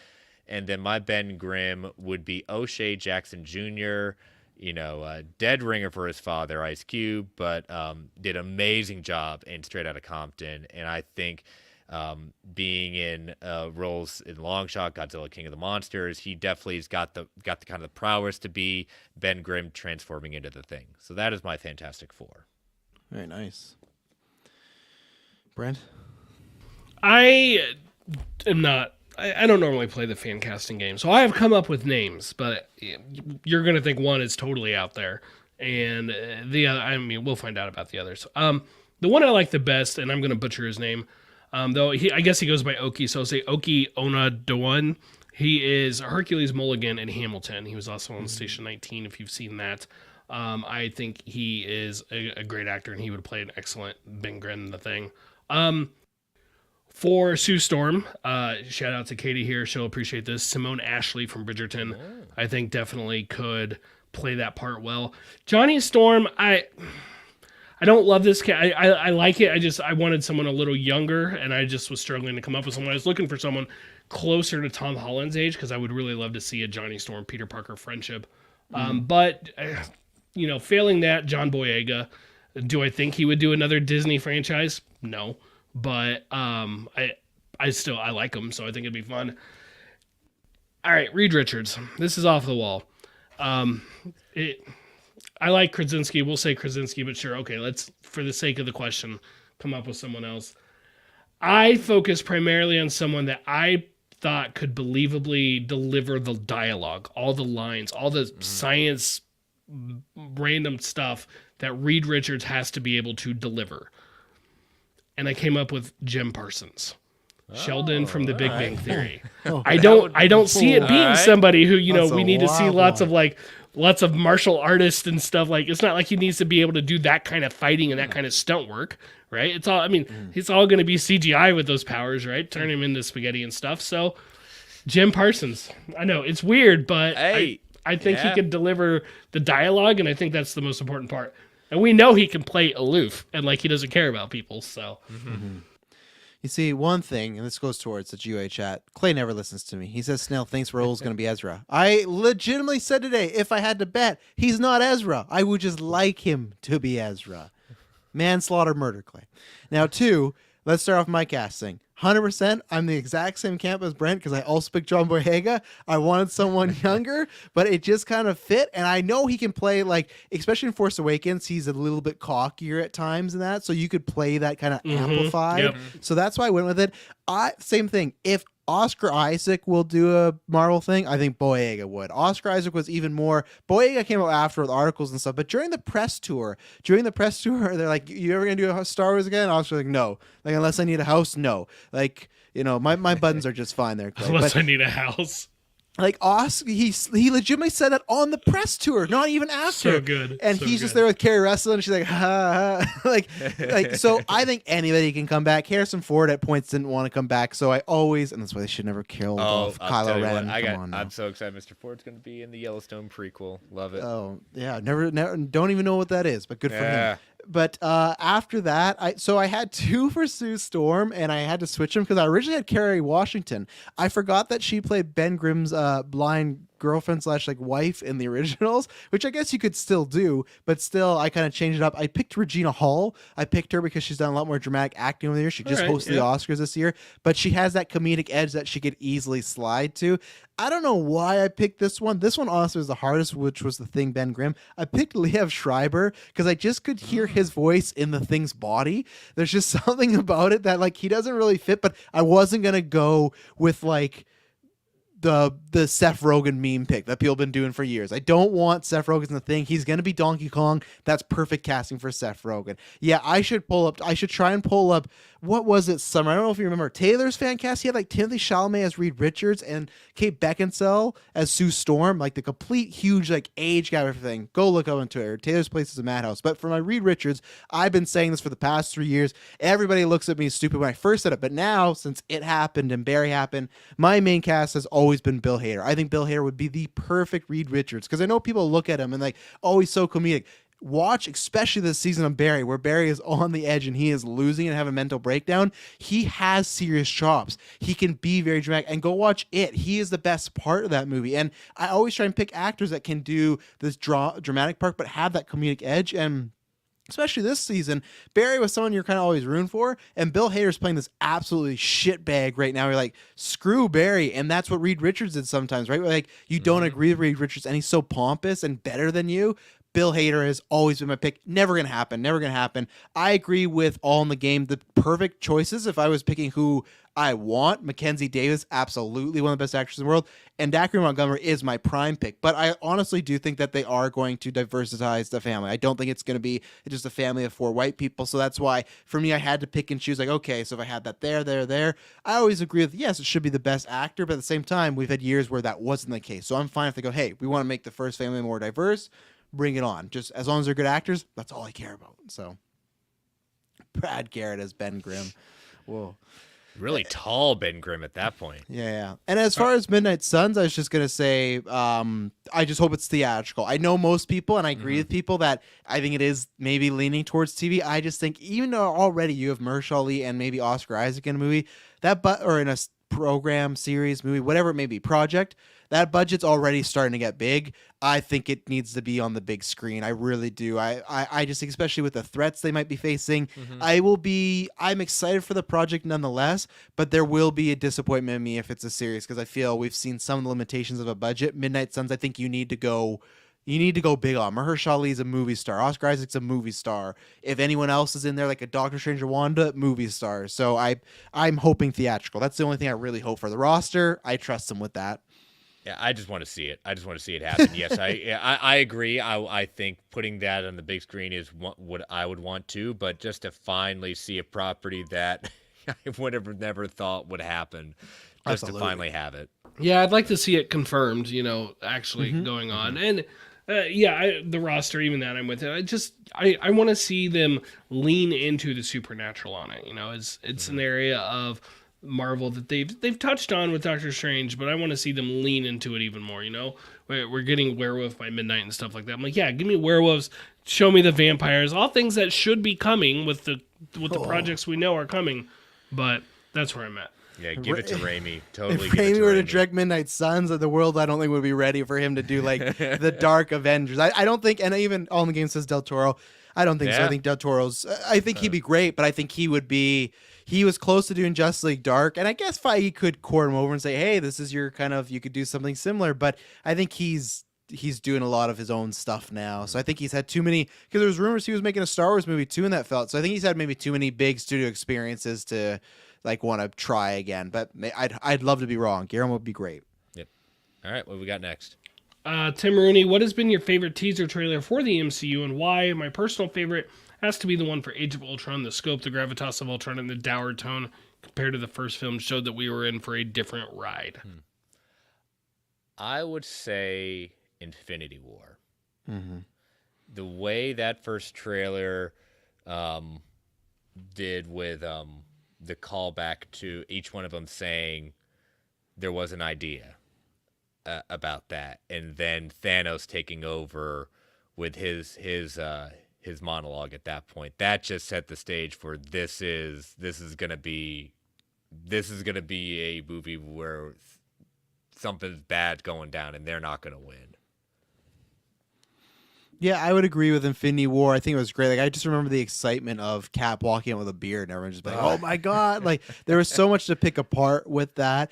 And then my Ben Grimm would be O'Shea Jackson Jr., dead ringer for his father, Ice Cube, but did an amazing job in Straight Outta Compton. And I think being in roles in Longshot, Godzilla King of the Monsters, he definitely has got the kind of prowess to be Ben Grimm transforming into the Thing. So that is my Fantastic Four. Very nice. Brent? I am not. I don't normally play the fan casting game, so I have come up with names, but you're going to think one is totally out there, and the other, I mean, we'll find out about the others. The one I like the best, and I'm going to butcher his name, though I guess he goes by Oki, so I'll say Oki Onadowan. He is Hercules Mulligan in Hamilton. He was also on Station 19, if you've seen that. I think he is a great actor, and he would play an excellent Ben Grimm in the Thing. For Sue Storm, shout out to Katie here. She'll appreciate this. Simone Ashley from Bridgerton, I think definitely could play that part well. Johnny Storm, I don't love this cat. I like it. I wanted someone a little younger, and I just was struggling to come up with someone. I was looking for someone closer to Tom Holland's age because I would really love to see a Johnny Storm Peter Parker friendship. But failing that, John Boyega. Do I think he would do another Disney franchise? No. But I like him, so I think it'd be fun. All right, Reed Richards. This is off the wall. I like Krasinski. We'll say Krasinski, but sure, okay, let's, for the sake of the question, come up with someone else. I focus primarily on someone that I thought could believably deliver the dialogue, all the lines, all the science random stuff that Reed Richards has to be able to deliver. And I came up with Jim Parsons. Sheldon from The Big all Bang right. Theory. Oh, I That would- don't see it being Alright. somebody who, That's a we need to see wild one. lots of martial artists and stuff. Like, it's not like he needs to be able to do that kind of fighting and that kind of stunt work, right? It's all, it's all going to be CGI with those powers, right? Turn him into spaghetti and stuff. So, Jim Parsons. I know it's weird, but Hey, I think he yeah. could deliver the dialogue, and I think that's the most important part. And we know he can play aloof and like he doesn't care about people. So You see, one thing, and this goes towards the GOA chat. Clay never listens to me. He says Snail thinks Raul's going to be Ezra. I legitimately said today, if I had to bet, he's not Ezra. I would just like him to be Ezra. Manslaughter, murder, Clay. Now, two, let's start off my casting. 100%, I'm the exact same camp as Brent because I also picked John Boyega. I wanted someone younger, but it just kind of fit. And I know he can play, like, especially in Force Awakens, he's a little bit cockier at times and that. So you could play that kind of amplified. Yep. So that's why I went with it. Same thing. If Oscar Isaac will do a Marvel thing, I think Boyega would. Oscar Isaac was even more. Boyega came out after with articles and stuff, but during the press tour, they're like, "You ever gonna do a Star Wars again?" Oscar's like, "No." Like, unless I need a house, no. Like, my buttons are just fine there. Clay. unless But, I need a house. like, Oscar, he legitimately said that on the press tour, not even after. So good. And So he's just good. there with Carrie Russell, and she's like, ha, ha. like, so I think anybody can come back. Harrison Ford at points didn't want to come back, so I always, and that's why they should never kill off I'll tell Kylo you Ren. what, Come on now. I'm so excited. Mr. Ford's going to be in the Yellowstone prequel. Love it. Oh yeah, never, don't even know what that is, but good for Yeah. him. But after that, I had two for Sue Storm, and I had to switch them because I originally had Kerry Washington. I forgot that she played Ben Grimm's blind girlfriend / like wife in the originals, which I guess you could still do, but still I kind of changed it up. I picked Regina Hall. I picked her because she's done a lot more dramatic acting over the years. She just Alright, hosted yeah. the Oscars this year, but she has that comedic edge that she could easily slide to. I don't know why I picked this one. This one honestly was the hardest, which was the Thing Ben Grimm. I picked Liev Schreiber because I just could hear his voice in the Thing's body. There's just something about it that, like, he doesn't really fit, but I wasn't going to go with, like, the Seth Rogen meme pick that people have been doing for years. I don't want Seth Rogen in the Thing. He's going to be Donkey Kong. That's perfect casting for Seth Rogen. Yeah, I should try and pull up, what was it, Summer? I don't know if you remember Taylor's fan cast. He had like Timothy Chalamet as Reed Richards and Kate Beckinsale as Sue Storm, like the complete huge like age gap, everything. Go look up on Twitter. Taylor's Place is a madhouse. But for my Reed Richards, I've been saying this for the past 3 years. Everybody looks at me stupid when I first said it, but now since it happened and Barry happened, my main cast has always been Bill Hader. I think Bill Hader would be the perfect Reed Richards because I know people look at him and like, oh, he's so comedic. Watch, especially this season of Barry, where Barry is on the edge and he is losing and having a mental breakdown. He has serious chops. He can be very dramatic. And go watch It. He is the best part of that movie. And I always try and pick actors that can do this dramatic part, but have that comedic edge. And especially this season, Barry was someone you're kind of always rooting for, and Bill Hader's playing this absolutely shitbag right now. You're like, screw Barry, and that's what Reed Richards did sometimes, right? Like, you don't agree with Reed Richards, and he's so pompous and better than you. Bill Hader has always been my pick. Never gonna happen. Never gonna happen. I agree with All in the Game. The perfect choices, if I was picking who I want, Mackenzie Davis, absolutely one of the best actors in the world, and Dacre Montgomery is my prime pick. But I honestly do think that they are going to diversitize the family. I don't think it's going to be just a family of 4 white people. So that's why, for me, I had to pick and choose. Like, okay, so if I had that there, I always agree with, yes, it should be the best actor. But at the same time, we've had years where that wasn't the case. So I'm fine if they go, hey, we want to make the first family more diverse. Bring it on. Just as long as they're good actors, that's all I care about. So Brad Garrett as Ben Grimm. Whoa. Really tall Ben Grimm at that point. Yeah. And as far as Midnight Suns, I was just going to say, I just hope it's theatrical. I know most people, and I agree with people, that I think it is maybe leaning towards TV. I just think, even though already you have Mahershala Ali and maybe Oscar Isaac in a movie, or in a program, series, movie, whatever it may be, project, that budget's already starting to get big. I think it needs to be on the big screen. I really do. I just think, especially with the threats they might be facing, I'm excited for the project nonetheless, but there will be a disappointment in me if it's a series, because I feel we've seen some of the limitations of a budget. Midnight Suns, I think you need to go big on. Mahershala Ali's a movie star. Oscar Isaac's a movie star. If anyone else is in there, like a Doctor Strange or Wanda, movie star. So I'm hoping theatrical. That's the only thing I really hope for. The roster, I trust them with that. Yeah, I just want to see it. I just want to see it happen. Yes, I agree. I think putting that on the big screen is what I would want to, but just to finally see a property that I would have never thought would happen just Absolutely. to finally have it. Yeah, I'd like to see it confirmed, actually Mm-hmm. going on. And the roster, even that I'm with it. I want to see them lean into the supernatural on it. It's an area of Marvel that they've touched on with Doctor Strange, but I want to see them lean into it even more. We're getting Werewolf by Midnight and stuff like that. I'm like, yeah, give me werewolves, show me the vampires, all things that should be coming with the projects we know are coming. But that's where I'm at. Yeah, give it to Raimi. Totally If give it Raimi to were to Raimi. direct Midnight Suns, the world I don't think would be ready for him to do like the Dark Avengers. I don't think, and even All in the Game says Del Toro. I don't think so. Yeah. I think Del Toro's. I think he'd be great, but I think he would be. He was close to doing Justice League Dark, and I guess Feige could court him over and say, "Hey, this is your kind of. You could do something similar." But I think he's doing a lot of his own stuff now. So I think he's had too many, because there was rumors he was making a Star Wars movie too, and that felt. So I think he's had maybe too many big studio experiences to like want to try again. But I'd love to be wrong. Guillermo would be great. Yep. All right, what we got next? Tim Rooney, what has been your favorite teaser trailer for the MCU and why? My personal favorite has to be the one for Age of Ultron. The scope, the gravitas of Ultron, and the dour tone compared to the first film showed that we were in for a different ride. I would say Infinity War. Mm-hmm. The way that first trailer did with the callback to each one of them saying there was an idea about that, and then Thanos taking over with his monologue at that point. That just set the stage for this is gonna be a movie where something's bad going down and they're not gonna win. Yeah, I would agree with Infinity War. I think it was great. Like, I just remember the excitement of Cap walking out with a beard and everyone just like, "Oh my god!" Like, there was so much to pick apart with that.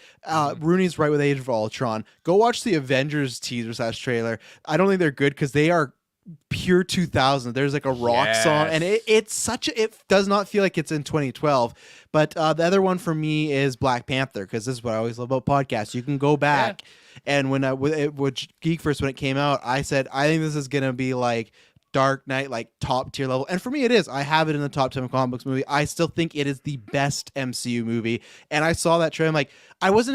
Rooney's right with Age of Ultron. Go watch the Avengers teaser / trailer. I don't think they're good because they are pure 2000. There's like a rock song, and it does not feel like it's in 2012. But the other one for me is Black Panther, because this is what I always love about podcasts. You can go back, and when Geek First, when it came out, I said I think this is gonna be like Dark Knight, like top tier level. And for me, it is. I have it in the top 10 comic books movie. I still think it is the best MCU movie. And I saw that trailer. I'm like, I was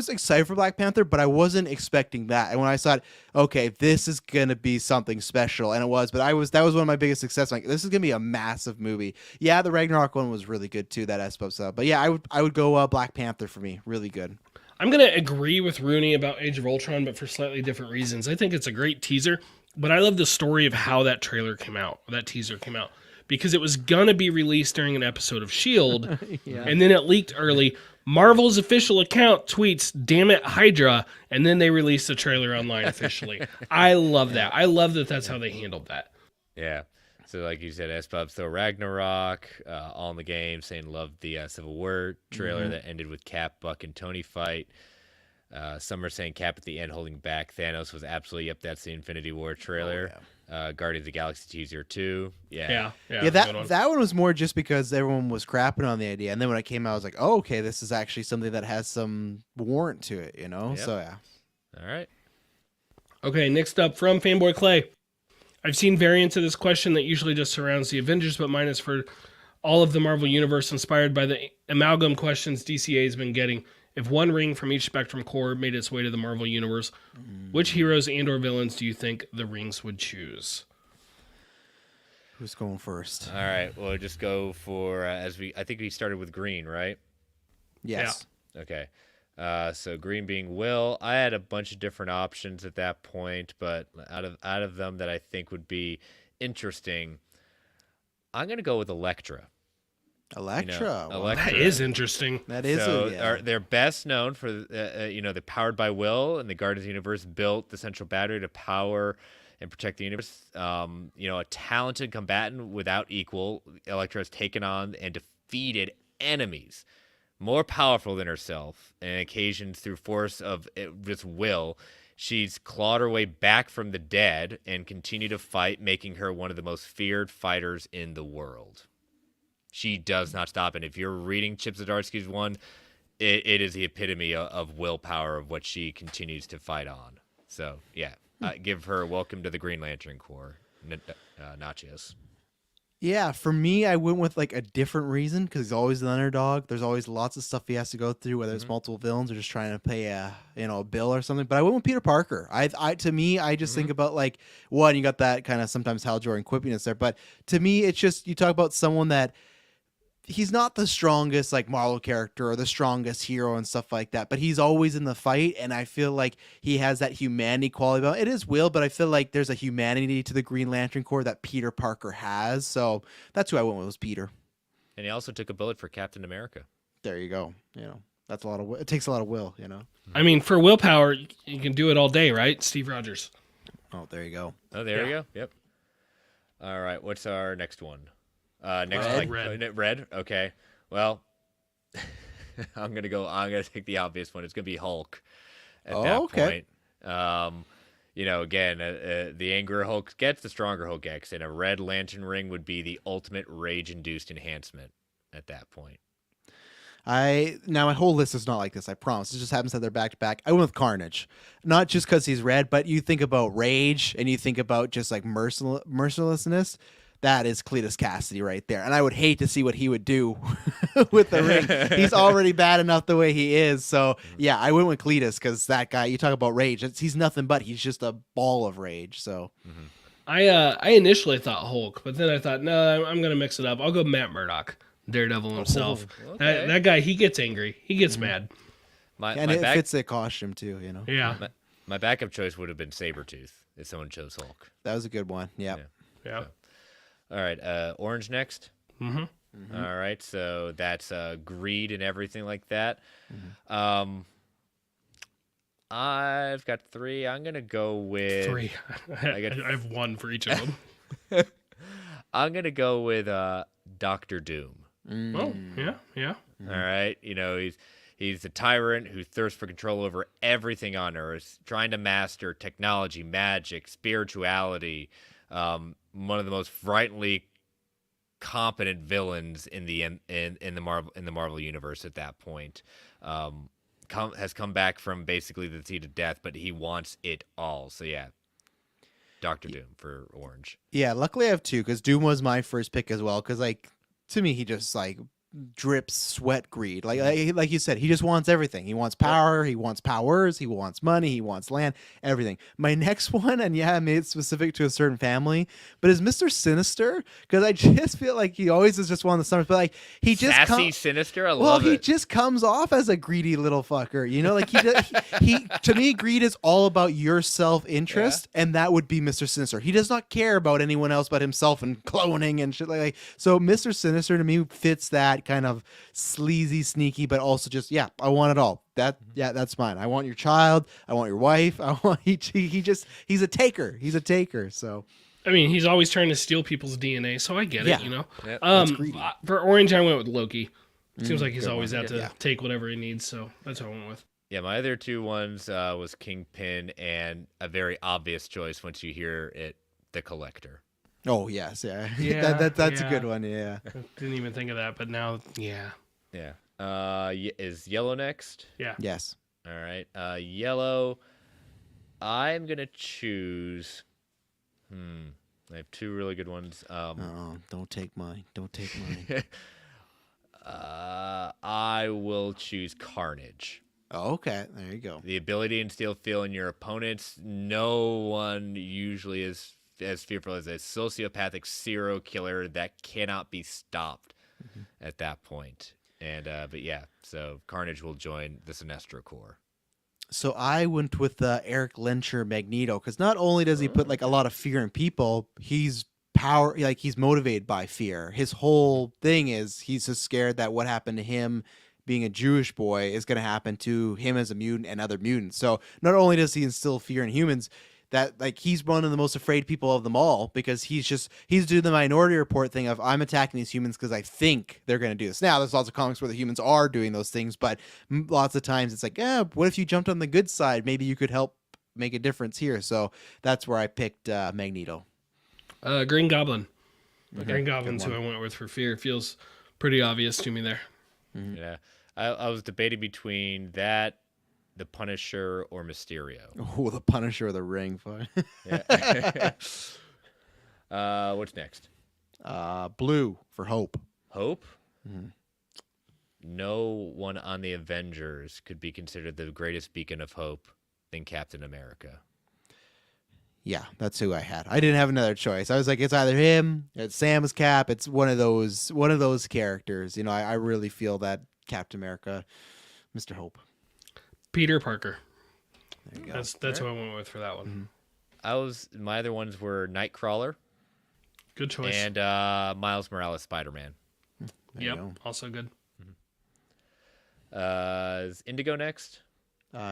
excited for Black Panther, but I wasn't expecting that. And when I saw it, okay, this is gonna be something special, and it was. But that was one of my biggest success. Like, this is gonna be a massive movie. Yeah, the Ragnarok one was really good too. That S-Pub. But yeah, I would go Black Panther for me. Really good. I'm going to agree with Rooney about Age of Ultron, but for slightly different reasons. I think it's a great teaser, but I love the story of how that trailer came out, that teaser came out, because it was going to be released during an episode of S.H.I.E.L.D., and then it leaked early. Marvel's official account tweets, "Damn it, Hydra," and then they released the trailer online officially. I love that. I love that that's how they handled that. Yeah. So like you said, S-Pub, so Ragnarok, all in the game, saying loved the Civil War trailer that ended with Cap, Buck, and Tony fight. Some are saying Cap at the end holding back. Thanos was absolutely, yep, that's the Infinity War trailer. Guardians of the Galaxy teaser too. Yeah, that one was more just because everyone was crapping on the idea, and then when it came out, I was like, oh, okay, this is actually something that has some warrant to it, Yep. So yeah. All right. Okay, next up from Fanboy Clay. I've seen variants of this question that usually just surrounds the Avengers, but mine is for all of the Marvel Universe, inspired by the amalgam questions DCA has been getting. If one ring from each Spectrum core made its way to the Marvel Universe, which heroes and or villains do you think the rings would choose? Who's going first? All right. We'll just go for, I think we started with green, right? Yes. Okay. So green being Will. I had a bunch of different options at that point, but out of them that I think would be interesting, I'm gonna go with Elektra. Electra. That is interesting. That is. They're best known for the Powered by Will, and the Guardians universe built the central battery to power and protect the universe. A talented combatant without equal. Elektra has taken on and defeated enemies more powerful than herself, and occasions through force of just will. She's clawed her way back from the dead and continued to fight, making her one of the most feared fighters in the world. She does not stop, and if you're reading Chip Zdarsky's one, it is the epitome of willpower of what she continues to fight on. So, yeah, give her welcome to the Green Lantern Corps, Natchez. Yeah, for me, I went with like a different reason because he's always an underdog. There's always lots of stuff he has to go through, whether it's Mhm. multiple villains or just trying to pay a bill or something. But I went with Peter Parker. To me, I just think Mhm. about like one, you got that kind of sometimes Hal Jordan quippiness there, but to me, it's just you talk about someone that he's not the strongest like Marvel character or the strongest hero and stuff like that, but he's always in the fight, and I feel like he has that humanity quality about it. It is Will, but I feel like there's a humanity to the Green Lantern Corps that Peter Parker has. So that's who I went with, was Peter. And he also took a bullet for Captain America. There you go. That's a lot of it takes a lot of will. I mean, for willpower, you can do it all day, right? Steve Rogers. Oh, there you go. Oh, there Yeah. you go. Yep. All right. What's our next one? Next Red. like Red. red. Okay. Well, I'm gonna take the obvious one. It's gonna be Hulk. At Oh, that okay. point, again, the angrier Hulk gets, the stronger Hulk gets, and a red lantern ring would be the ultimate rage-induced enhancement. At that point, Now my whole list is not like this, I promise. It just happens that they're back to back. I went with Carnage. Not just because he's red, but you think about rage and you think about just like mercilessness. That is Cletus Cassidy right there. And I would hate to see what he would do with the ring. He's already bad enough the way he is. So yeah, I went with Cletus because that guy, you talk about rage. He's nothing but he's just a ball of rage. So I initially thought Hulk, but then I thought, no, I'm gonna mix it up. I'll go Matt Murdock, Daredevil himself. okay. That guy, he gets angry. He gets mad. and it fits the costume too. Yeah. my backup choice would have been Sabretooth if someone chose Hulk. That was a good one. Yeah. Yeah. All right, orange next. Mm-hmm. All right, so that's greed and everything like that. I've got three. I'm gonna go with 3. I got- I have 1 for each of them. I'm gonna go with Doctor Doom. Oh, yeah. All right, he's a tyrant who thirsts for control over everything on Earth, trying to master technology, magic, spirituality. One of the most frighteningly competent villains in the Marvel universe at that point. Has come back from basically the seat of death, but he wants it all. So yeah, Doctor Doom for orange. Yeah, luckily I have two because Doom was my first pick as well. Because like to me, he just like drips sweat greed. Like you said, he just wants everything. He wants power. He wants powers. He wants money. He wants land. Everything. My next one, and yeah, I made it specific to a certain family, but is Mr. Sinister because I just feel like he always is just one of the summers. But like he just Sassy Sinister. I love he it. just comes off as a greedy little fucker, like he to me, greed is all about your self-interest, and that would be Mr. Sinister. He does not care about anyone else but himself and cloning and shit like. So Mr. Sinister to me fits that kind of sleazy, sneaky, but also just I want it all. That's mine. I want your child. I want your wife. I want he's a taker. He's a taker. So. I mean, he's always trying to steal people's DNA, so I get Yeah. it, Yep. That's greedy. For orange, I went with Loki. Seems like he's good always one. out to Yeah. take whatever he needs, so that's what I went with. Yeah, my other two ones was Kingpin and a very obvious choice once you hear it, the Collector. Oh yes, yeah. Yeah, that's a yeah. good one. Yeah. Didn't even think of that, but now, yeah. Yeah. Is yellow next? Yeah. Yes. All right. Yellow. I'm gonna choose. I have two really good ones. Oh, don't take mine. Don't take mine. I will choose Carnage. Oh, okay, there you go. The ability to instill fear in your opponents. No one usually is as fearful as a sociopathic serial killer that cannot be stopped at that point. And but yeah, so Carnage will join the Sinestro Corps. So I went with Eric Lyncher Magneto because not only does he put like a lot of fear in people, he's he's motivated by fear. His whole thing is he's just scared that what happened to him being a Jewish boy is going to happen to him as a mutant and other mutants. So not only does he instill fear in humans, that like he's one of the most afraid people of them all because he's doing the Minority Report thing of I'm attacking these humans because I think they're going to do this. Now there's lots of comics where the humans are doing those things, but lots of times it's like, what if you jumped on the good side? Maybe you could help make a difference here. So that's where I picked Magneto. Green Goblin. Okay, Green Goblin's good who one. I went with for fear. Feels pretty obvious to me there. Yeah, I was debating between that, the Punisher, or Mysterio. Oh, the Punisher or the Ring. Yeah. What's next? Blue for Hope. Hope? No one on the Avengers could be considered the greatest beacon of hope than Captain America. Yeah, that's who I had. I didn't have another choice. I was like, it's either him, it's Sam's Cap, it's one of those characters. You know, I really feel that Captain America, Mr. Hope. Peter Parker. There you go. That's who I went with for that one. My other ones were Nightcrawler Good choice. and Miles Morales Spider-Man. There you Yep, go. also good. Is Indigo next?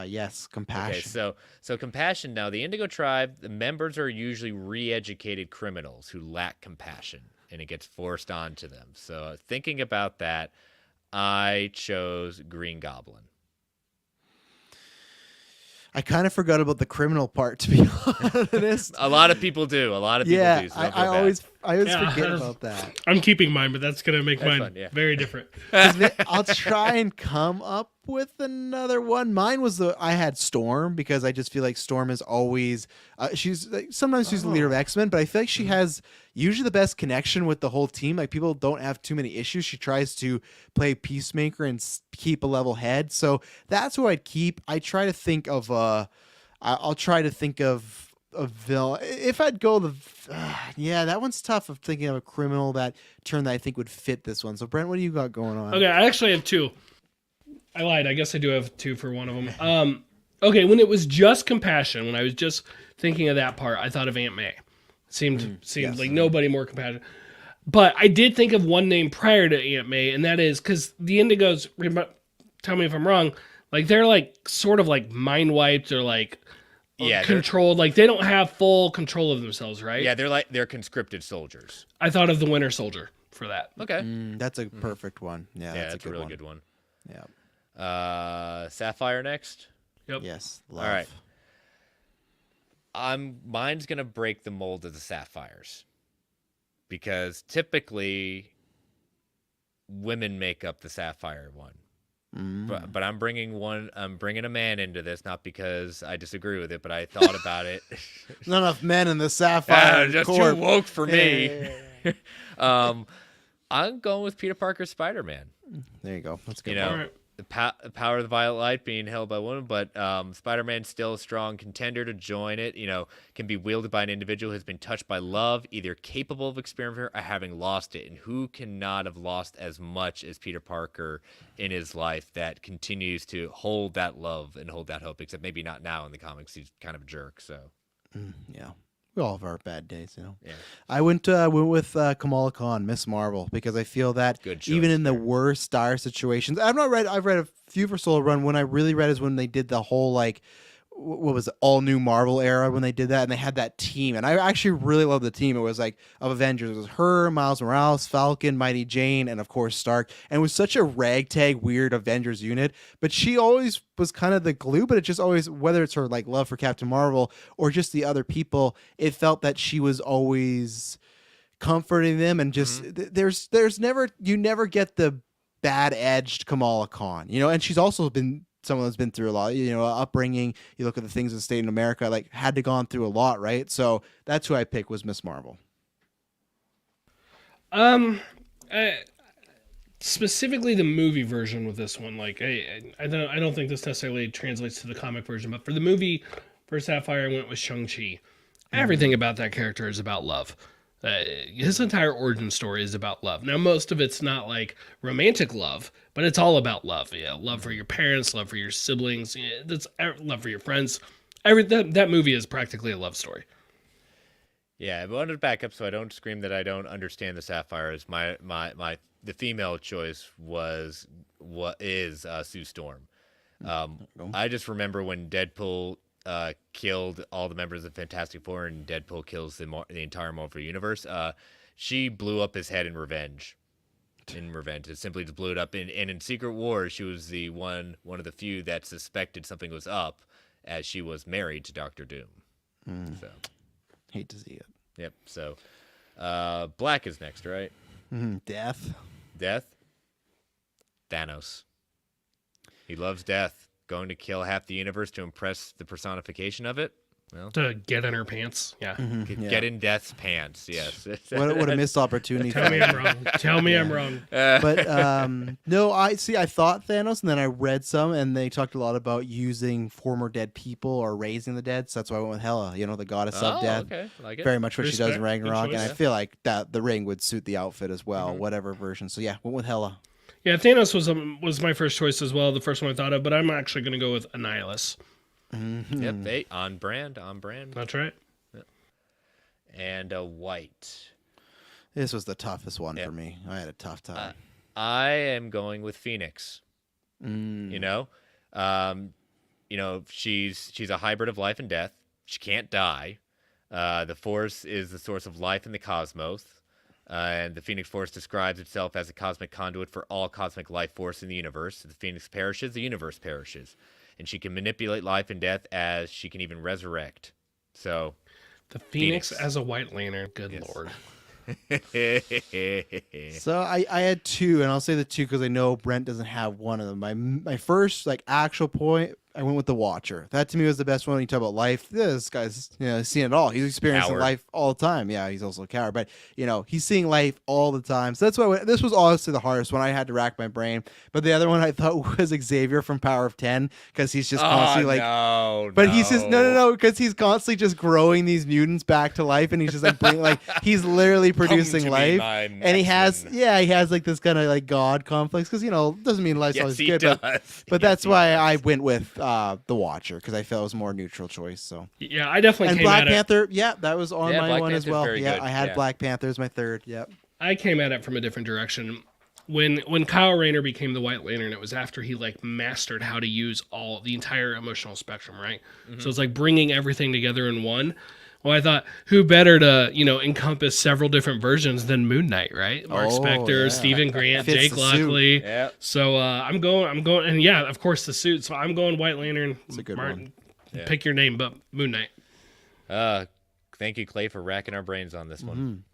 Yes, Compassion. Okay, so Compassion now, the Indigo Tribe, the members are usually re-educated criminals who lack compassion, and it gets forced onto them. So thinking about that, I chose Green Goblin. I kind of forgot about the criminal part, to be honest. A lot of people do. So don't I feel bad. always Yeah. forget about that. I'm keeping mine, but that's gonna make That's mine fun, yeah. very different. I'll try and come up with another one. Mine was I had Storm because I just feel like Storm is always sometimes she's the leader of X-Men, but I feel like she has usually the best connection with the whole team. Like people don't have too many issues. She tries to play peacemaker and keep a level head. So that's who I'd keep. I try to think of I'll try to think of a villain. If I'd go yeah, that one's tough. Of thinking of a criminal that I think would fit this one. So Brent, what do you got going on? Okay, I actually have two. I lied. I guess I do have two for one of them. Okay, when it was just Compassion, when I was just thinking of that part, I thought of Aunt May. Seemed yes. like nobody more compassionate. But I did think of one name prior to Aunt May, and that is because the Indigos, tell me if I'm wrong, like they're like sort of like mind wiped or like controlled. Like they don't have full control of themselves, right? Yeah, they're conscripted soldiers. I thought of the Winter Soldier for that. Okay. That's a perfect one. Yeah, That's a really good one. Yeah. Sapphire next. Yep. Yes. Love. All right. Mine's gonna break the mold of the Sapphires, because typically women make up the Sapphire one. But I'm bringing a man into this, not because I disagree with it, but I thought about it. Not enough men in the Sapphire. Just Corps. too woke for me. Yeah. I'm going with Peter Parker Spider-Man. There you go. That's good. You know, All right. the power of the violet light being held by women, but Spider-Man's still a strong contender to join it. You know, can be wielded by an individual who has been touched by love, either capable of experimenting or having lost it. And who cannot have lost as much as Peter Parker in his life that continues to hold that love and hold that hope, except maybe not now in the comics. He's kind of a jerk, so. Yeah. We all have our bad days, you know. Yeah. I went with Kamala Khan, Miss Marvel, because I feel that Good choice, even in the there. worst dire situations, I've read a few for Solo Run. When I really read is when they did the whole like what was it, all new Marvel era when they did that, and they had that team, and I actually really loved the team. It was like of Avengers. It was her, Miles Morales, Falcon, Mighty Jane, and of course Stark. And it was such a ragtag, weird Avengers unit. But she always was kind of the glue. But it just always, whether it's her like love for Captain Marvel or just the other people, it felt that she was always comforting them, and just there's never, you never get the bad edged Kamala Khan, you know. And she's also been someone that's been through a lot, you know, upbringing. You look at the things that stayed in America, like had to gone through a lot, right? So that's who I picked, was Miss Marvel. Specifically the movie version with this one, like I don't think this necessarily translates to the comic version, but for the movie for Sapphire, I went with Shang-Chi. Everything about that character is about love. His entire origin story is about love. Now, most of it's not like romantic love, but it's all about love. Yeah, love for your parents, love for your siblings, that's love for your friends. That movie is practically a love story. Yeah, I wanted to back up so I don't scream that I don't understand the Sapphires. The female choice was Sue Storm. I just remember when Deadpool killed all the members of Fantastic Four, and Deadpool kills the entire Marvel universe. She blew up his head in revenge. It simply just blew it up. And in Secret Wars, she was the one of the few that suspected something was up, as she was married to Doctor Doom. So, Hate to see it. yep. So, Black is next, right? Death. Death. Thanos. He loves death. Going to kill half the universe to impress the personification of it. Well, To get in her pants. Yeah. get in Death's pants. Yes. What a missed opportunity. Tell me I'm wrong. Tell me I'm wrong. But no, I thought Thanos, and then I read some, and they talked a lot about using former dead people or raising the dead. So that's why I went with Hela, the goddess of death. Okay. Like it. Very much what she does Respect. in Good Ragnarok, and I choice. feel like that the ring would suit the outfit as well, whatever version. So yeah, went with Hela. Yeah, Thanos was my first choice as well, the first one I thought of, but I'm actually going to go with Annihilus. Yep. They on brand. That's right. And a white. This was the toughest one for me. I had a tough time. I am going with Phoenix. You know, she's a hybrid of life and death. She can't die. The Force is the source of life in the cosmos, and the Phoenix Force describes itself as a cosmic conduit for all cosmic life force in the universe. If the Phoenix perishes, the universe perishes, and she can manipulate life and death as she can even resurrect. So, The Phoenix as a White Lantern. Good Lord. So I had two, and I'll say the two because I know Brent doesn't have one of them. My first actual point, I went with the Watcher. That to me was the best one when you talk about life. This guy's seeing it all. He's experiencing Coward. life all the time. Yeah, he's also a coward, but he's seeing life all the time. So that's why this was honestly the hardest one. I had to rack my brain. But the other one I thought was Xavier from Power of 10 because he's just constantly he's just no because he's constantly just growing these mutants back to life, and he's just he's literally producing life. And he has this kind of God complex because doesn't mean life's always good, but that's why I went with the Watcher because I felt it was a more neutral choice. So Yeah, I definitely and came Black at it. Panther, that was on my Black one as Panther's well. very Yeah, good. I had Yeah. Black Panther as my third. Yep. I came at it from a different direction. When Kyle Rayner became the White Lantern, it was after he mastered how to use the entire emotional spectrum, right? So it's bringing everything together in one. Well, I thought, who better to encompass several different versions than Moon Knight, right? Mark Spector, yeah. Stephen Grant, Fits Jake the suit. Lockley. Yep. So I'm going, and yeah, of course the suit. So I'm going White Lantern. It's a good Martin, one. pick your name, but Moon Knight. Thank you, Clay, for racking our brains on this one.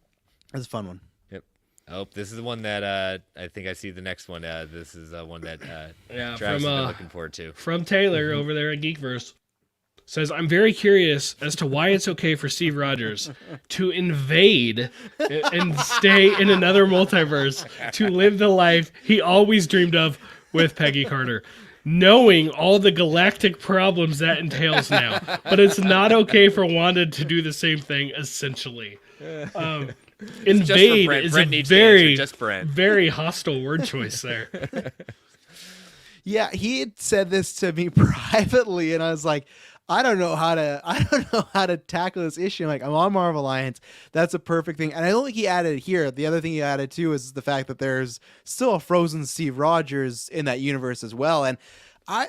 That's a fun one. Yep. Oh, this is the one that I think I see the next one. This is one that Yeah, Travis from, has been looking forward to. From Taylor over there at Geekverse. Says, I'm very curious as to why it's okay for Steve Rogers to invade and stay in another multiverse to live the life he always dreamed of with Peggy Carter, knowing all the galactic problems that entails now. But it's not okay for Wanda to do the same thing, essentially. Invade Brent. is Brent a needs to answer, just Brent. very hostile word choice there. Yeah, he had said this to me privately, and I was like, I don't know how to tackle this issue. I'm on Marvel Alliance. That's a perfect thing. And I don't think he added it here. The other thing he added too is the fact that there's still a frozen Steve Rogers in that universe as well. And I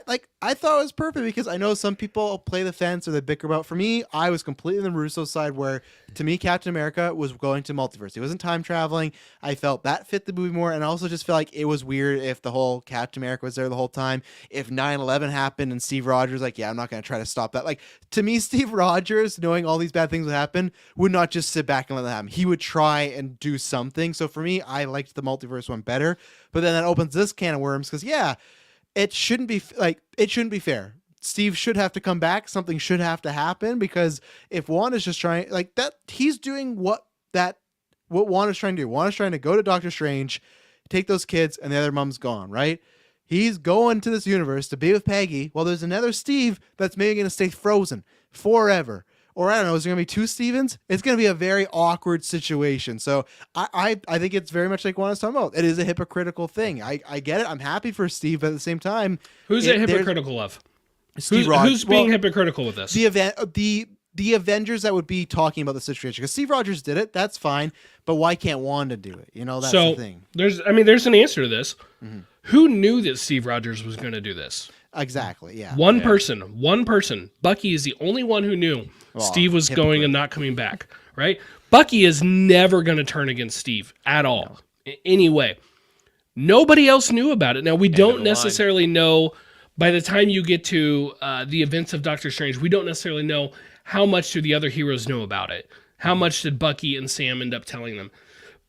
thought it was perfect because I know some people play the fence or they bicker about. For me, I was completely on the Russo side where, to me, Captain America was going to multiverse. He wasn't time traveling. I felt that fit the movie more, and I also just felt like it was weird if the whole Captain America was there the whole time. If 9/11 happened and Steve Rogers I'm not going to try to stop that. To me, Steve Rogers, knowing all these bad things would happen, would not just sit back and let that happen. He would try and do something. So for me, I liked the multiverse one better. But then that opens this can of worms because it shouldn't be fair. Steve should have to come back. Something should have to happen because if Wanda's just trying that, he's doing what Wanda's trying to do. Wanda's trying to go to Doctor Strange, take those kids, and the other mom's gone, right? He's going to this universe to be with Peggy while there's another Steve that's maybe going to stay frozen forever. Or I don't know, is there going to be two Stevens? It's going to be a very awkward situation. So I think it's very much like Wanda's talking about. It is a hypocritical thing. I get it. I'm happy for Steve, but at the same time, Who's it hypocritical of? Steve Rogers. Who's being hypocritical with this? The Avengers that would be talking about the situation, because Steve Rogers did it, that's fine, but why can't Wanda do it? That's the thing. There's an answer to this. Who knew that Steve Rogers was going to do this? Exactly, yeah. One person. Bucky is the only one who knew Steve was going and not coming back, right? Bucky is never going to turn against Steve at all, in any way. Nobody else knew about it. Now, we don't necessarily know, by the time you get to the events of Doctor Strange, we don't necessarily know how much do the other heroes know about it. How much did Bucky and Sam end up telling them?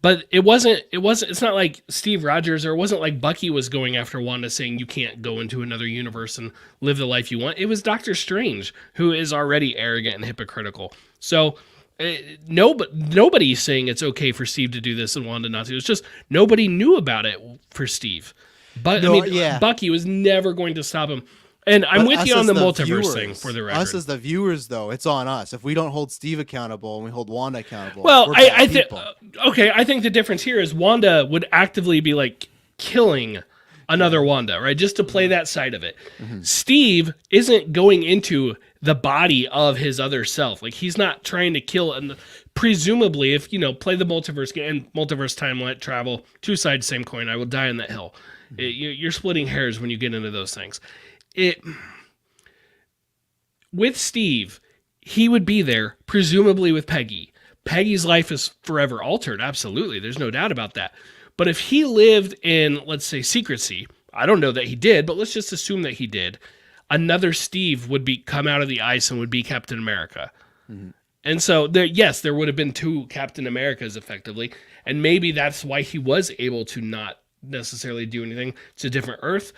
But it's not like Steve Rogers, or it wasn't like Bucky was going after Wanda saying you can't go into another universe and live the life you want. It was Doctor Strange, who is already arrogant and hypocritical. So nobody's saying it's okay for Steve to do this and Wanda not to. It's just nobody knew about it for Steve. But No, I mean, yeah. Bucky was never going to stop him. And I'm But with us you on as the the multiverse viewers, thing, for the record. Us as the viewers, though, it's on us. If we don't hold Steve accountable and we hold Wanda accountable, Well, we're I bad think people. I think the difference here is Wanda would actively be like killing another Wanda, right? Just to play that side of it. Steve isn't going into the body of his other self. Like, he's not trying to kill. And presumably, if play the multiverse game and multiverse timeline travel, two sides same coin. I will die on that hill. You're splitting hairs when you get into those things. With Steve, he would be there, presumably with Peggy. Peggy's life is forever altered, absolutely. There's no doubt about that. But if he lived in, let's say, secrecy, I don't know that he did, but let's just assume that he did, another Steve would come out of the ice and would be Captain America. Mm-hmm. And so, there would have been two Captain Americas, effectively. And maybe that's why he was able to not necessarily do anything. It's a different Earth.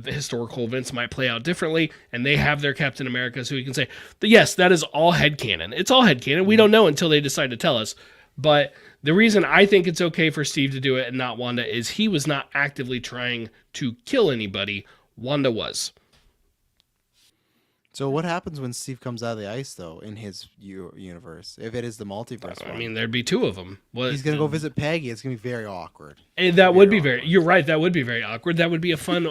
Historical events might play out differently, and they have their Captain America, so we can say, yes, that is all headcanon. It's all headcanon. We don't know until they decide to tell us. But the reason I think it's okay for Steve to do it and not Wanda is he was not actively trying to kill anybody. Wanda was. So what happens when Steve comes out of the ice, though, in his universe? If it is the multiverse I one? mean, there's two of them. He's going to go visit Peggy. It's going to be very awkward. And that would be very, you're right, that would be very awkward. That would be a fun,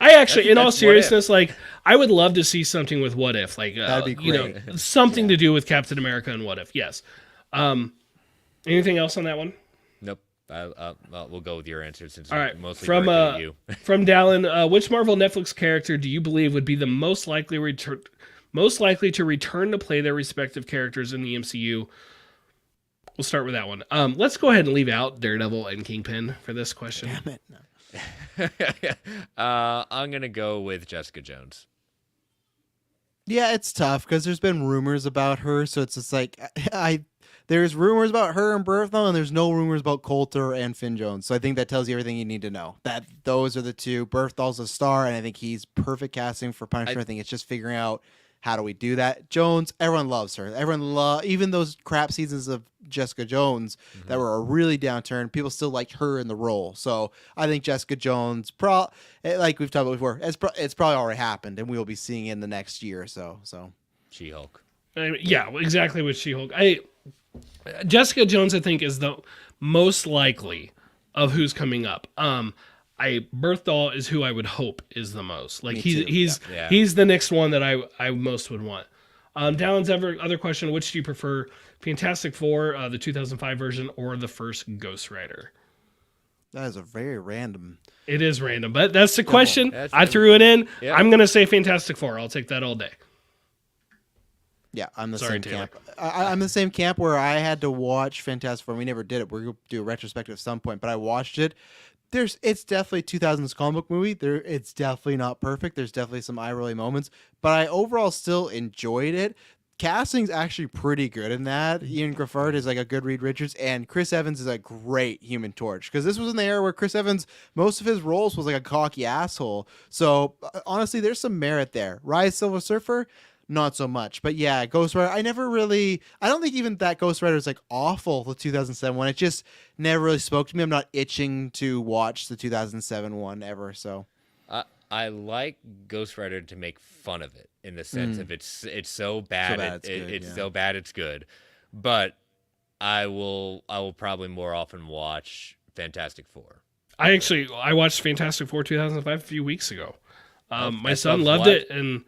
I actually, in all seriousness, like, I would love to see something with What If, like, That'd be great. something to do with Captain America and What If, yes. Anything else on that one? Nope. We'll go with your answer since all right. mostly From directed at you. From Dallin, which Marvel Netflix character do you believe would be the most likely to return to play their respective characters in the MCU? We'll start with that one. Let's go ahead and leave out Daredevil and Kingpin for this question. Damn it. No. I'm gonna go with Jessica Jones. Yeah, it's tough because there's been rumors about her, so it's just like there's rumors about her and Bertha, and there's no rumors about Coulter and Finn Jones. So I think that tells you everything you need to know. That those are the two. Bertha's a star, and I think he's perfect casting for Punisher. I think it's just figuring out how do we do that. Jones, everyone loves her. Even those crap seasons of Jessica Jones that were a really downturn, people still liked her in the role. So I think Jessica Jones, like we've talked about before, it's probably already happened, and we'll be seeing it in the next year or so. She-Hulk. Yeah, exactly with She-Hulk. Jessica Jones, I think, is the most likely of who's coming up. Berthold is who I would hope is the most. Like he's the next one that I most would want. Dallin's other question: which do you prefer, Fantastic Four, the 2005 version, or the first Ghost Rider? That is a very random. It is random, but that's the question. I threw it in. Yeah. I'm gonna say Fantastic Four. I'll take that all day. Yeah, I'm the same camp. I'm the same camp where I had to watch Fantastic Four. We never did it. We're going to do a retrospective at some point, but I watched it. It's definitely 2000s comic book movie. It's definitely not perfect. There's definitely some eye-rolling moments, but I overall still enjoyed it. Casting's actually pretty good in that. Ian Griffard is like a good Reed Richards, and Chris Evans is a great Human Torch. Because this was in the era where Chris Evans, most of his roles was like a cocky asshole. So honestly, there's some merit there. Rise Silver Surfer, not so much. But yeah, Ghost Rider, I don't think even that Ghost Rider is like awful, the 2007 one. It just never really spoke to me. I'm not itching to watch the 2007 one ever. So I like Ghost Rider to make fun of it in the sense of it's so bad, it's so bad it's good. But I will probably more often watch Fantastic Four. I watched Fantastic Four 2005 a few weeks ago. My son loved it, and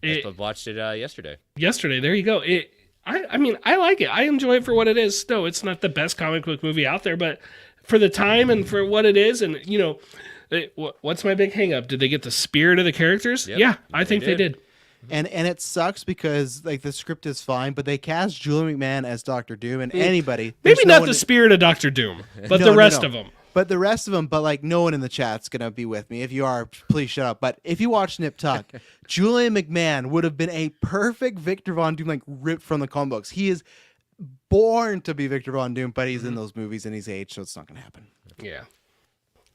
I watched it yesterday. Yesterday, there you go. I mean, I like it. I enjoy it for what it is. No, it's not the best comic book movie out there, but for the time and for what it is, and what's my big hang up? Did they get the spirit of the characters? Yep, yeah, I think they did. And it sucks because like the script is fine, but they cast Julie McMahon as Dr. Doom, and anybody maybe not the spirit of Dr. Doom, but the rest of them. But the rest of them, but like no one in the chat's gonna be with me. If you are, please shut up. But if you watch Nip Tuck, Julian McMahon would have been a perfect Victor Von Doom, like ripped from the comic books. He is born to be Victor Von Doom, but he's in those movies and he's aged, so it's not going to happen. Yeah.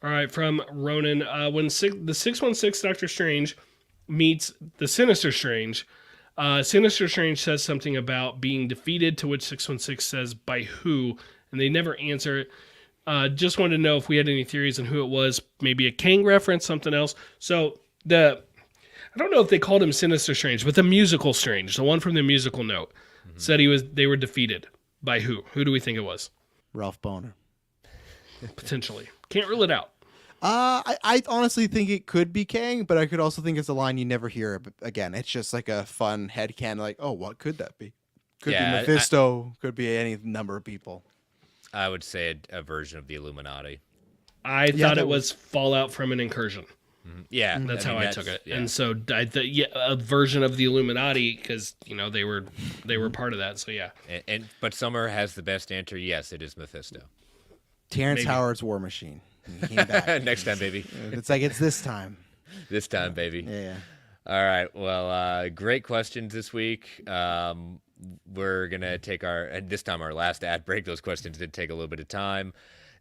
All right, from Ronan, when the 616 Doctor Strange meets the Sinister Strange, Sinister Strange says something about being defeated, to which 616 says, by who? And they never answer it. Just wanted to know if we had any theories on who it was. Maybe a Kang reference, something else. So I don't know if they called him Sinister Strange, but the musical Strange, the one from the musical note, said they were defeated. By who? Who do we think it was? Ralph Boner. Potentially. Can't rule it out. I honestly think it could be Kang, but I could also think it's a line you never hear again. It's just like a fun headcanon, like, oh, what could that be? Could be Mephisto, could be any number of people. I would say a version of the Illuminati. I thought it was Fallout from an incursion. Yeah, That's how I took it. Yeah. And so a version of the Illuminati, because they were part of that. So yeah. But Summer has the best answer. Yes, it is Mephisto. Terrence Howard's War Machine. He came back. Next time, baby. It's like it's this time. This time, baby. Yeah. All right. Well, great questions this week. We're gonna take this time our last ad break. Those questions did take a little bit of time,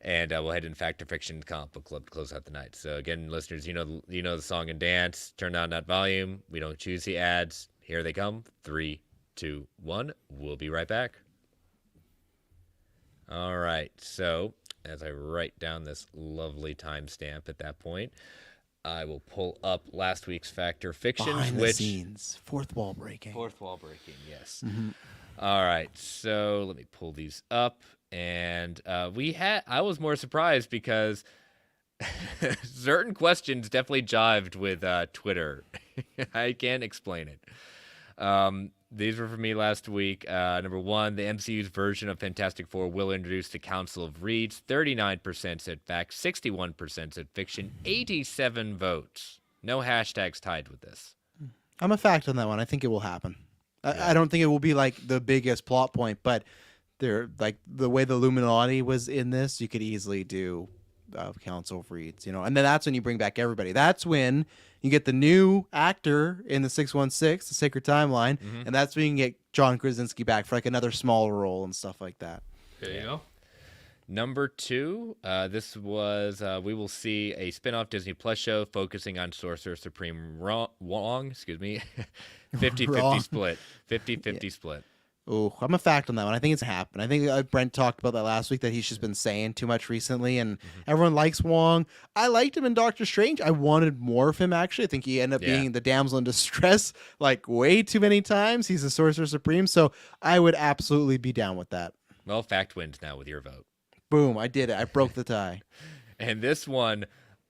and we'll head in Fact or Fiction Comic Book Club to close out the night. So again, listeners, you know the song and dance. Turn down that volume. We don't choose the ads. Here they come. 3, 2, 1. We'll be right back. All right. So as I write down this lovely timestamp at that point, I will pull up last week's Fact or Fiction. Behind the scenes. Fourth wall breaking. Fourth wall breaking, yes. All right, so let me pull these up. And I was more surprised because certain questions definitely jived with Twitter. I can't explain it. These were for me last week. Number 1, the MCU's version of Fantastic Four will introduce the Council of Reeds. 39% said fact, 61% said fiction, 87 votes. No hashtags tied with this. I'm a fact on that one. I think it will happen. I don't think it will be like the biggest plot point, but they're like the way the Illuminati was in this, you could easily do Council of Reeds, and then that's when you bring back everybody. That's when you get the new actor in the 616, the Sacred Timeline, and that's when you can get John Krasinski back for like another small role and stuff like that. There you go. Number 2, this was we will see a spin-off Disney Plus show focusing on Sorcerer Supreme Wong, 50-50 split. 50-50 split. Oh, I'm a fact on that one. I think it's happened. I think Brent talked about that last week, that he's just been saying too much recently, and everyone likes Wong. I liked him in Doctor Strange. I wanted more of him, actually. I think he ended up being the damsel in distress like way too many times. He's the Sorcerer Supreme, so I would absolutely be down with that. Well, fact wins now with your vote. Boom, I did it. I broke the tie. And this one,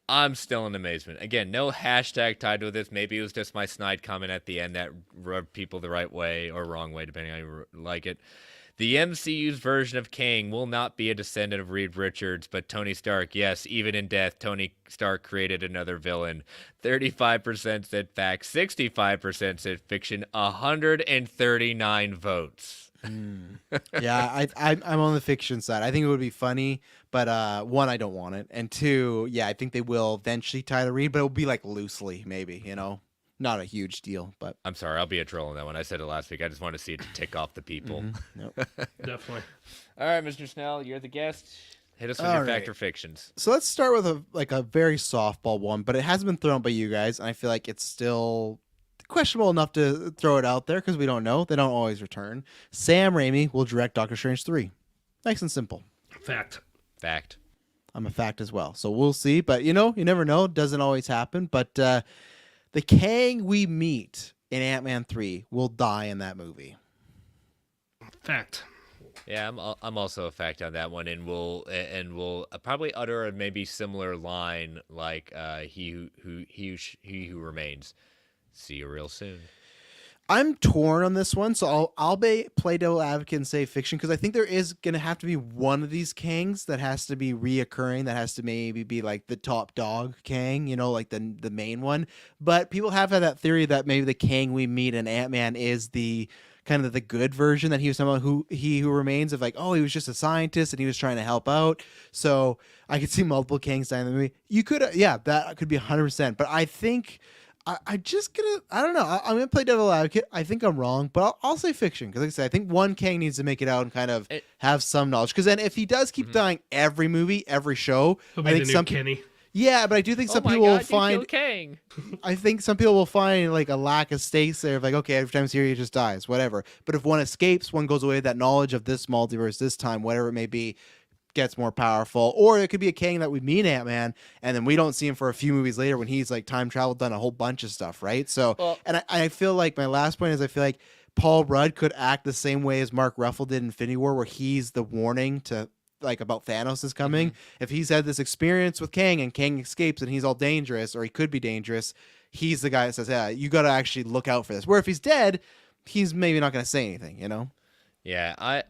I'm still in amazement. Again, no hashtag tied with this. Maybe it was just my snide comment at the end that rubbed people the right way or wrong way, depending on how you like it. The MCU's version of Kang will not be a descendant of Reed Richards, but Tony Stark. Yes, even in death, Tony Stark created another villain. 35% said fact, 65% said fiction, 139 votes. Yeah, I'm on the fiction side. I think it would be funny, but 1, I don't want it, and 2, I think they will eventually tie the Reed, but it will be like loosely, maybe, not a huge deal. But I'm sorry, I'll be a troll on that one. I said it last week. I just want to see it tick off the people. Nope. Definitely. All right, Mr. Snell, you're the guest. Hit us with your fact or fictions. So let's start with a very softball one, but it hasn't been thrown by you guys, and I feel like it's still questionable enough to throw it out there because we don't know. They don't always return. Sam Raimi will direct Doctor Strange 3. Nice and simple. Fact. I'm a fact as well. So we'll see. But, you never know. It doesn't always happen. But the Kang we meet in Ant-Man 3 will die in that movie. Fact. Yeah, I'm also a fact on that one, and we'll probably utter a maybe similar line like he who remains. See you real soon. I'm torn on this one, so I'll play devil advocate and say fiction, because I think there is going to have to be one of these Kangs that has to be reoccurring, that has to maybe be like the top dog Kang, like the main one. But people have had that theory that maybe the Kang we meet in Ant-Man is the kind of the good version, that he was someone who remains of like, oh, he was just a scientist and he was trying to help out. So I could see multiple Kangs dying in the movie. You could, that could be 100%. But I think I just gonna I don't know. I'm gonna play devil advocate. I think I'm wrong, but I'll say fiction because, like I said, I think one Kang needs to make it out and kind of It, have some knowledge. Because then, if he does keep Mhm. dying every movie, every show, He'll I be think the new some Kenny. yeah, but I do think Oh some my people will God! You find. killed Kang. I think some people will find like a lack of stakes there. Of like, okay, every time he's here, he just dies, whatever. But if one escapes, one goes away. That knowledge of this multiverse, this time, whatever it may be, gets more powerful. Or it could be a Kang that we meet Ant-Man, and then we don't see him for a few movies later when he's like time traveled, done a whole bunch of stuff, right? So, Well, and I feel like my last point is I feel like Paul Rudd could act the same way as Mark Ruffalo did in Infinity War, where he's the warning to like about Thanos is coming. If he's had this experience with Kang and Kang escapes and he's all dangerous, or he could be dangerous, he's the guy that says, yeah, you got to actually look out for this. Where if he's dead, he's maybe not going to say anything, you know? yeah,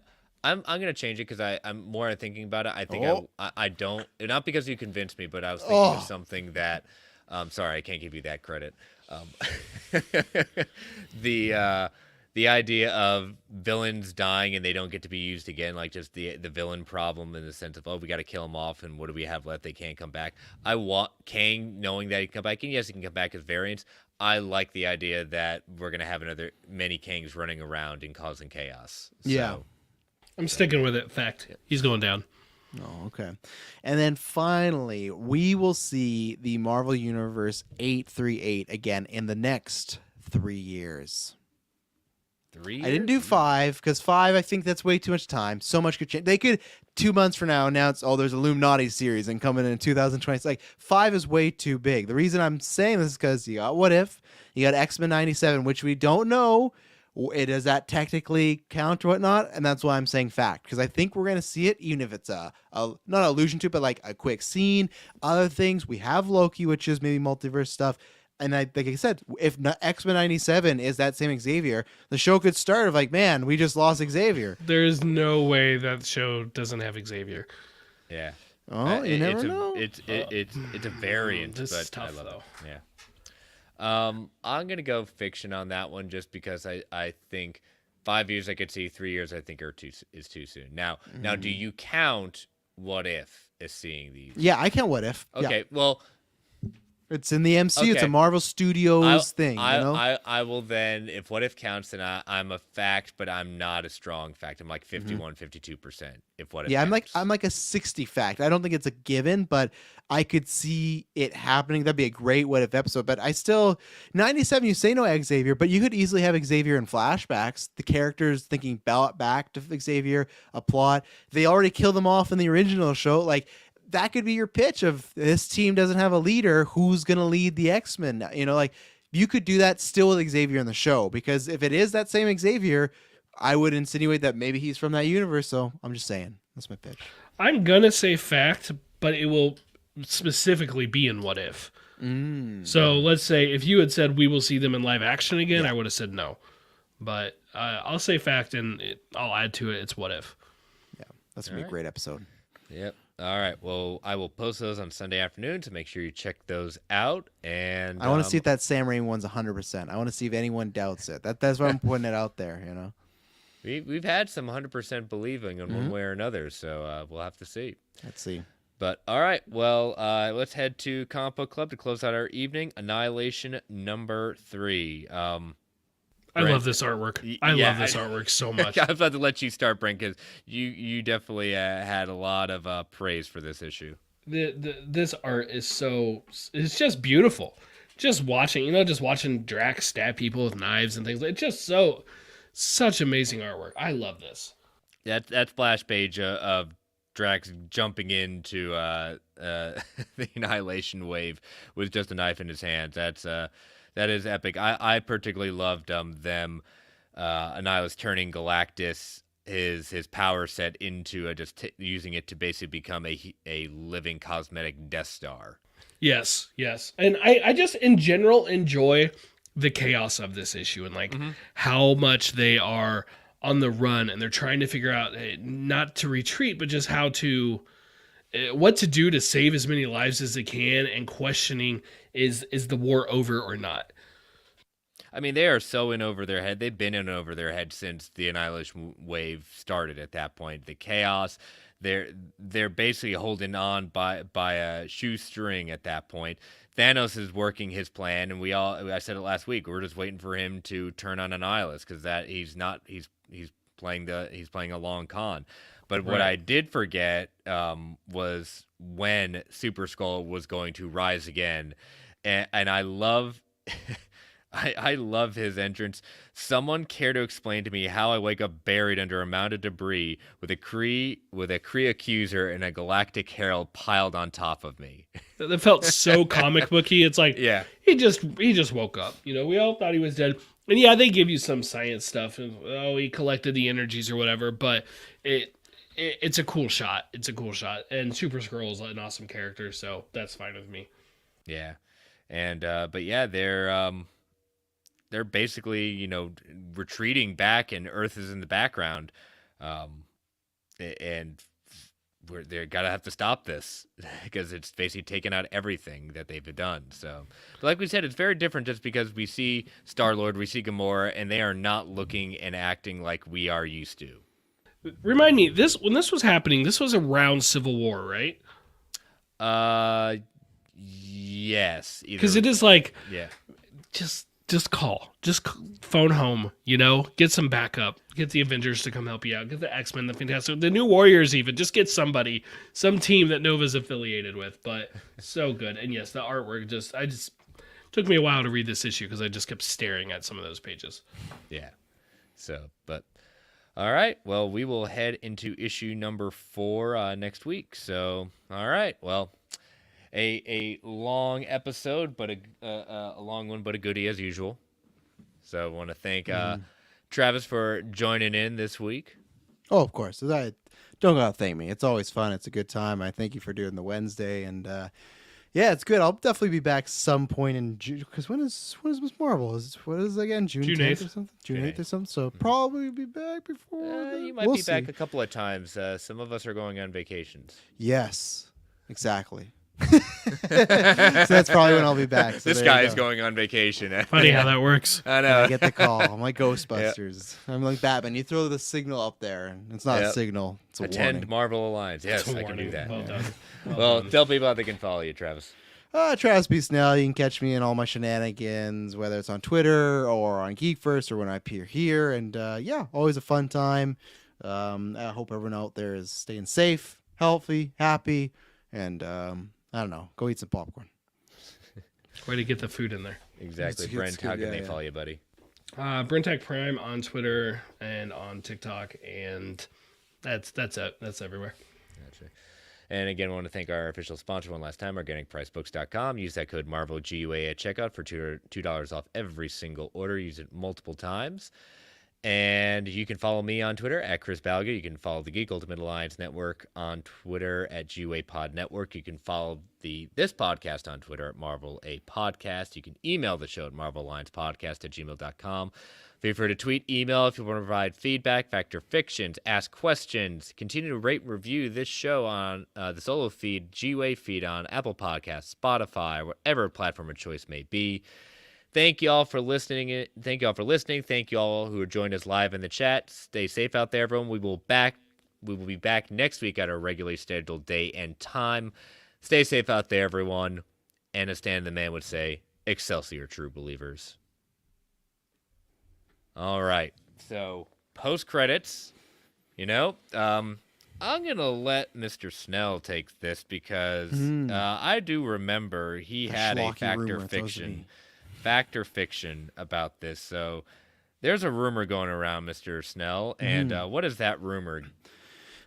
I'm gonna change it because I'm more thinking about it. I think Oh. I don't, not because you convinced me, but I was thinking of Oh, something that sorry, I can't give you that credit. Um, the idea of villains dying and they don't get to be used again, like just the villain problem in the sense of, oh, we got to kill them off, and what do we have left? They can't come back. I want Kang knowing that he can come back, and yes, he can come back as variants. I like the idea that we're gonna have another many Kangs running around and causing chaos. Yeah. So, I'm sticking with it. Fact. He's going down. oh, okay. And then finally, we will see the Marvel Universe 838 again in the next 3 years. 3 I didn't years? do 5 because 5, I think that's way too much time. So much could change. They could 2 months from now announce, oh, there's Illuminati series and coming in 2020. It's like 5 is way too big. The reason I'm saying this is because you got What If, you got X-Men 97, which we don't know. Does that technically count or whatnot? And that's why I'm saying fact, because I think we're going to see it, even if it's a not an allusion to, but like a quick scene. Other things, we have Loki, which is maybe multiverse stuff. And like I said, if X-Men 97 is that same Xavier, the show could start of like, man, we just lost Xavier. There is no way that show doesn't have Xavier. Yeah. Oh, you never it's know. It's a variant, This but is tough, I love though. it. Yeah. I'm gonna go fiction on that one just because I think 5 years I could see, 3 years I think is too soon. Now do you count What If as seeing these? Yeah, I can't What If. Yeah. Okay, well, It's in the MCU. It's a Okay. Marvel Studios thing, I, you know? I will then, if What If counts, then I'm a fact, but I'm not a strong fact. I'm like 51, 52%. If What If Yeah, counts. I'm like a 60 fact. I don't think it's a given, but I could see it happening. That'd be a great What If episode. But I still 97. You say no Xavier, but you could easily have Xavier in flashbacks. The characters thinking back to Xavier, a plot. They already killed them off in the original show. Like that could be your pitch of this team doesn't have a leader. Who's gonna lead the X-Men? You know, like you could do that still with Xavier in the show, because if it is that same Xavier, I would insinuate that maybe he's from that universe. So I'm just saying that's my pitch. I'm gonna say fact, but it will specifically be in What If. So let's say if you had said we will see them in live action again, I would have said no. But I'll say fact, and I'll add to it. It's What If. Yeah, that's gonna be a great episode. Yep. All right. Well, I will post those on Sunday afternoon to make sure you check those out. And I want to see if that Sam Raimi one's 100%. I want to see if anyone doubts it. That's why I'm putting it out there. You know. we've had some 100% believing in one way or another, so we'll have to see. Let's see. But all right, well, let's head to Comic Book Club to close out our evening. Annihilation number 3. I Brent, love this artwork. I love this artwork so much. I was about to let you start, Brent, because you definitely had a lot of praise for this issue. This art is it's just beautiful. Just watching Drax stab people with knives and things. It's just such amazing artwork. I love this. That splash page of Drax jumping into the Annihilation wave with just a knife in his hands. That is epic. I particularly loved them Annihilus turning Galactus his power set into using it to basically become a living cosmetic Death Star. Yes. And I just in general enjoy the chaos of this issue and like how much they are on the run and they're trying to figure out not to retreat, but just how to what to do to save as many lives as they can, and questioning is the war over or not. I mean, they are so in over their head. They've been in over their head since the Annihilation wave started. At that point, the chaos, they're basically holding on by a shoestring. At that point, Thanos is working his plan, and I said it last week. We're just waiting for him to turn on Annihilus because that he's playing a long con. But what I did forget was when Super Skull was going to rise again, and I love. I love his entrance. Someone care to explain to me how I wake up buried under a mound of debris with a Kree accuser and a Galactic Herald piled on top of me? That felt so comic booky. It's like, Yeah. he just woke up. You know, we all thought he was dead. And yeah, they give you some science stuff. And, he collected the energies or whatever. But it's a cool shot. It's a cool shot. And Super Skrull is an awesome character, so that's fine with me. Yeah, and but yeah, they're basically, you know, retreating back, and Earth is in the background, and they're gotta have to stop this because it's basically taken out everything that they've done. So, but like we said, it's very different just because we see Star-Lord, we see Gamora, and they are not looking and acting like we are used to. Remind me, when this was happening, this was around Civil War, right? Yes, because it is like, yeah, just call, phone home, you know, get some backup, get the Avengers to come help you out, get the X-Men, the Fantastic, the New Warriors, even just get some team that Nova's affiliated with. But so good. And yes, the artwork just took me a while to read this issue because I just kept staring at some of those pages. Yeah. So, but all right, well, we will head into issue number 4 next week. So, all right, well, a long episode, but a long one, but a goodie as usual. So I want to thank Travis for joining in this week. Oh, of course. Don't gotta thank me. It's always fun. It's a good time. I thank you for doing the Wednesday, and yeah, it's good. I'll definitely be back some point in June. Because when is Miss Marvel? What is it again? June 10th or something? June 8th or something. So probably be back before. You might be back a couple of times. Some of us are going on vacations. Yes, exactly. So that's probably when I'll be back. So this guy is going on vacation. Funny how that works. I know. I get the call. I'm like Ghostbusters. Yep. I'm like Batman. You throw the signal up there, and it's not a signal. It's a Attend warning. Marvel Alliance. Yes, I can do that. Well done. Well, tell people how they can follow you, Travis. Travis B. Snell. You can catch me in all my shenanigans, whether it's on Twitter or on Geek First or when I appear here. And yeah, always a fun time. I hope everyone out there is staying safe, healthy, happy, and I don't know. Go eat some popcorn. Way to get the food in there. Exactly. Brent, how can they follow you, buddy? Brentech Prime on Twitter and on TikTok, and that's it. That's everywhere. Gotcha. And again, I want to thank our official sponsor one last time, OrganicPriceBooks.com. Use that code MarvelGUA at checkout for $2 off every single order. Use it multiple times. And you can follow me on Twitter at Chris Balga. You can follow the Geek Ultimate Alliance Network on Twitter at GUA Pod Network. You can follow this podcast on Twitter at Marvel A Podcast. You can email the show at marvelalliancepodcast@gmail.com. Feel free to tweet, email if you want to provide feedback, factor fictions, ask questions. Continue to rate and review this show on the solo feed, GUA feed on Apple Podcasts, Spotify, whatever platform of choice may be. Thank you all for listening. Thank you all who have joined us live in the chat. Stay safe out there, everyone. We will be back next week at our regularly scheduled day and time. Stay safe out there, everyone. And as Stan the Man would say, Excelsior, true believers. All right. So, post credits, I'm going to let Mr. Snell take this because I do remember he had a factor fiction about this. So there's a rumor going around, Mr. Snell. And what is that rumor?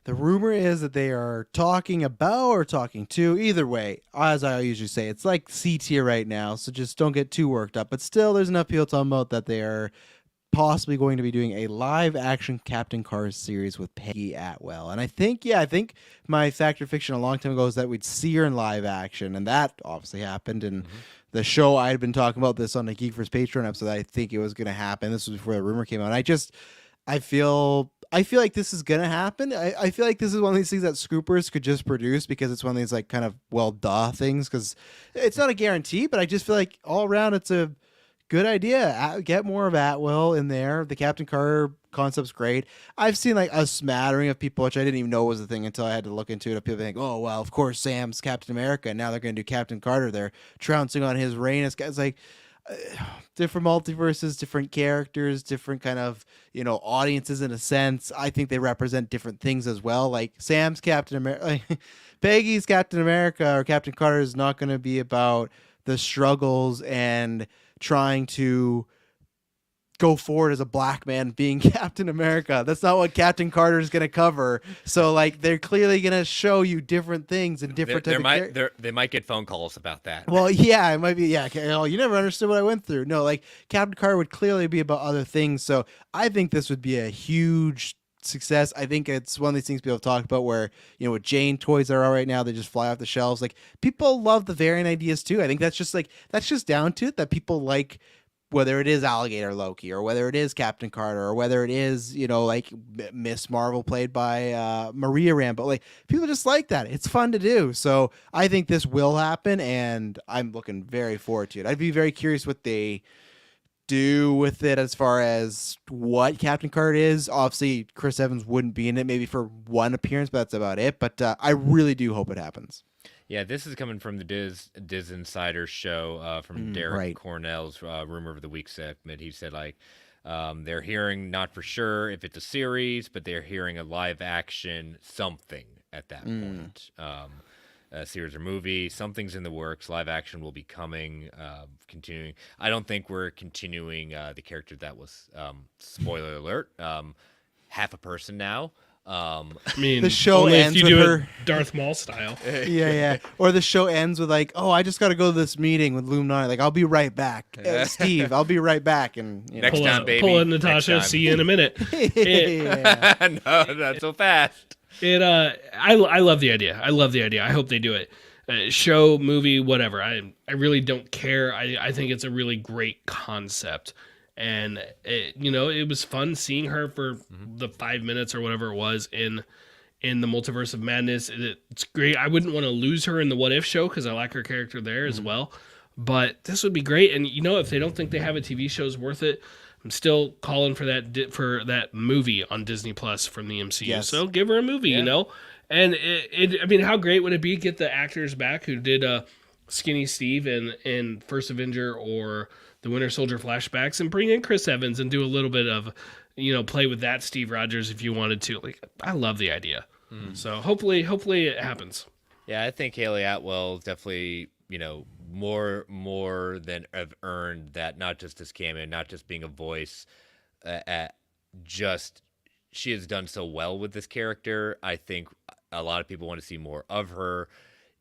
The rumor is that they are talking about or talking to, either way, as I usually say, it's like C tier right now. So just don't get too worked up. But still, there's enough people talking about that they are possibly going to be doing a live action Captain Cars series with Peggy Atwell. And I think my factor fiction a long time ago is that we'd see her in live action. And that obviously happened. And the show, I had been talking about this on the Geek First Patreon episode. I think it was going to happen. This was before the rumor came out. I feel like this is going to happen. I feel like this is one of these things that Scoopers could just produce because it's one of these like kind of duh things because it's not a guarantee, but I just feel like all around it's a good idea. Get more of Atwell in there. The Captain Carter concept's great. I've seen like a smattering of people, which I didn't even know was a thing until I had to look into it. Of people think, oh well, of course Sam's Captain America, and now they're going to do Captain Carter. They're trouncing on his reign. It's like different multiverses, different characters, different kind of audiences in a sense. I think they represent different things as well. Like Sam's Captain America, like, Peggy's Captain America or Captain Carter is not going to be about the struggles and trying to go forward as a black man being Captain America. That's not what Captain Carter is going to cover. So like they're clearly going to show you different things and different they might get phone calls about that. Well, yeah, it might be. Yeah, oh, you never understood what I went through. No, like Captain Carter would clearly be about other things. So I think this would be a huge success. I think it's one of these things people have talked about where, with Jane toys that are out right now, they just fly off the shelves. Like people love the variant ideas too. I think that's just down to it that people like, whether it is Alligator Loki or whether it is Captain Carter or whether it is, like Miss Marvel played by Maria Rambeau. Like people just like that. It's fun to do. So I think this will happen and I'm looking very forward to it. I'd be very curious what they do with it as far as what Captain Carter is. Obviously, Chris Evans wouldn't be in it maybe for one appearance, but that's about it. But I really do hope it happens. Yeah, this is coming from the Diz Insider show from Derek Cornell's Rumor of the Week segment. He said, like, they're hearing not for sure if it's a series, but they're hearing a live action something at that point. A series or movie, something's in the works. Live action will be coming, continuing. I don't think we're continuing the character that was, spoiler alert, half a person now. I mean, the show ends if you with do her it Darth Maul style. yeah. Or the show ends with like, oh, I just got to go to this meeting with Illuminati. Like, I'll be right back, Steve. I'll be right back. And next time, baby. Pull in Natasha. See you in a minute. No, not so fast. I love the idea. I hope they do it. Show, movie, whatever. I really don't care. I think it's a really great concept. And it was fun seeing her for the 5 minutes or whatever it was in the Multiverse of Madness. It's great. I wouldn't want to lose her in the What If show because I like her character there as well. But this would be great. And if they don't think they have a TV show is worth it, I'm still calling for that movie on Disney Plus from the MCU. Yes. So give her a movie, And I mean, how great would it be to get the actors back who did Skinny Steve in First Avenger or the Winter Soldier flashbacks and bring in Chris Evans and do a little bit of, play with that Steve Rogers if you wanted to. Like, I love the idea. So hopefully it happens. Yeah, I think Haley Atwell definitely, more than have earned that, not just as cameo, not just being a voice, she has done so well with this character. I think a lot of people want to see more of her.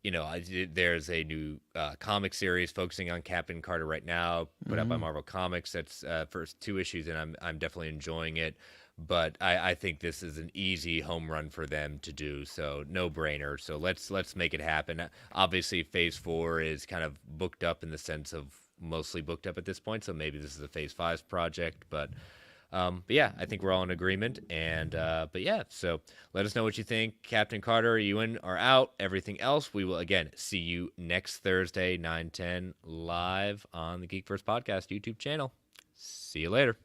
There's a new comic series focusing on Captain Carter right now, put out by Marvel Comics. That's first 2 issues, and I'm definitely enjoying it. But I think this is an easy home run for them to do, so no brainer. So let's make it happen. Obviously, Phase 4 is kind of booked up in the sense of mostly booked up at this point, so maybe this is a Phase 5 project, but yeah, I think we're all in agreement. And but yeah, so let us know what you think. Captain Carter, are you in or out? Everything else, we will again see you next Thursday, 9:10, live on the Geekverse Podcast YouTube channel. See you later.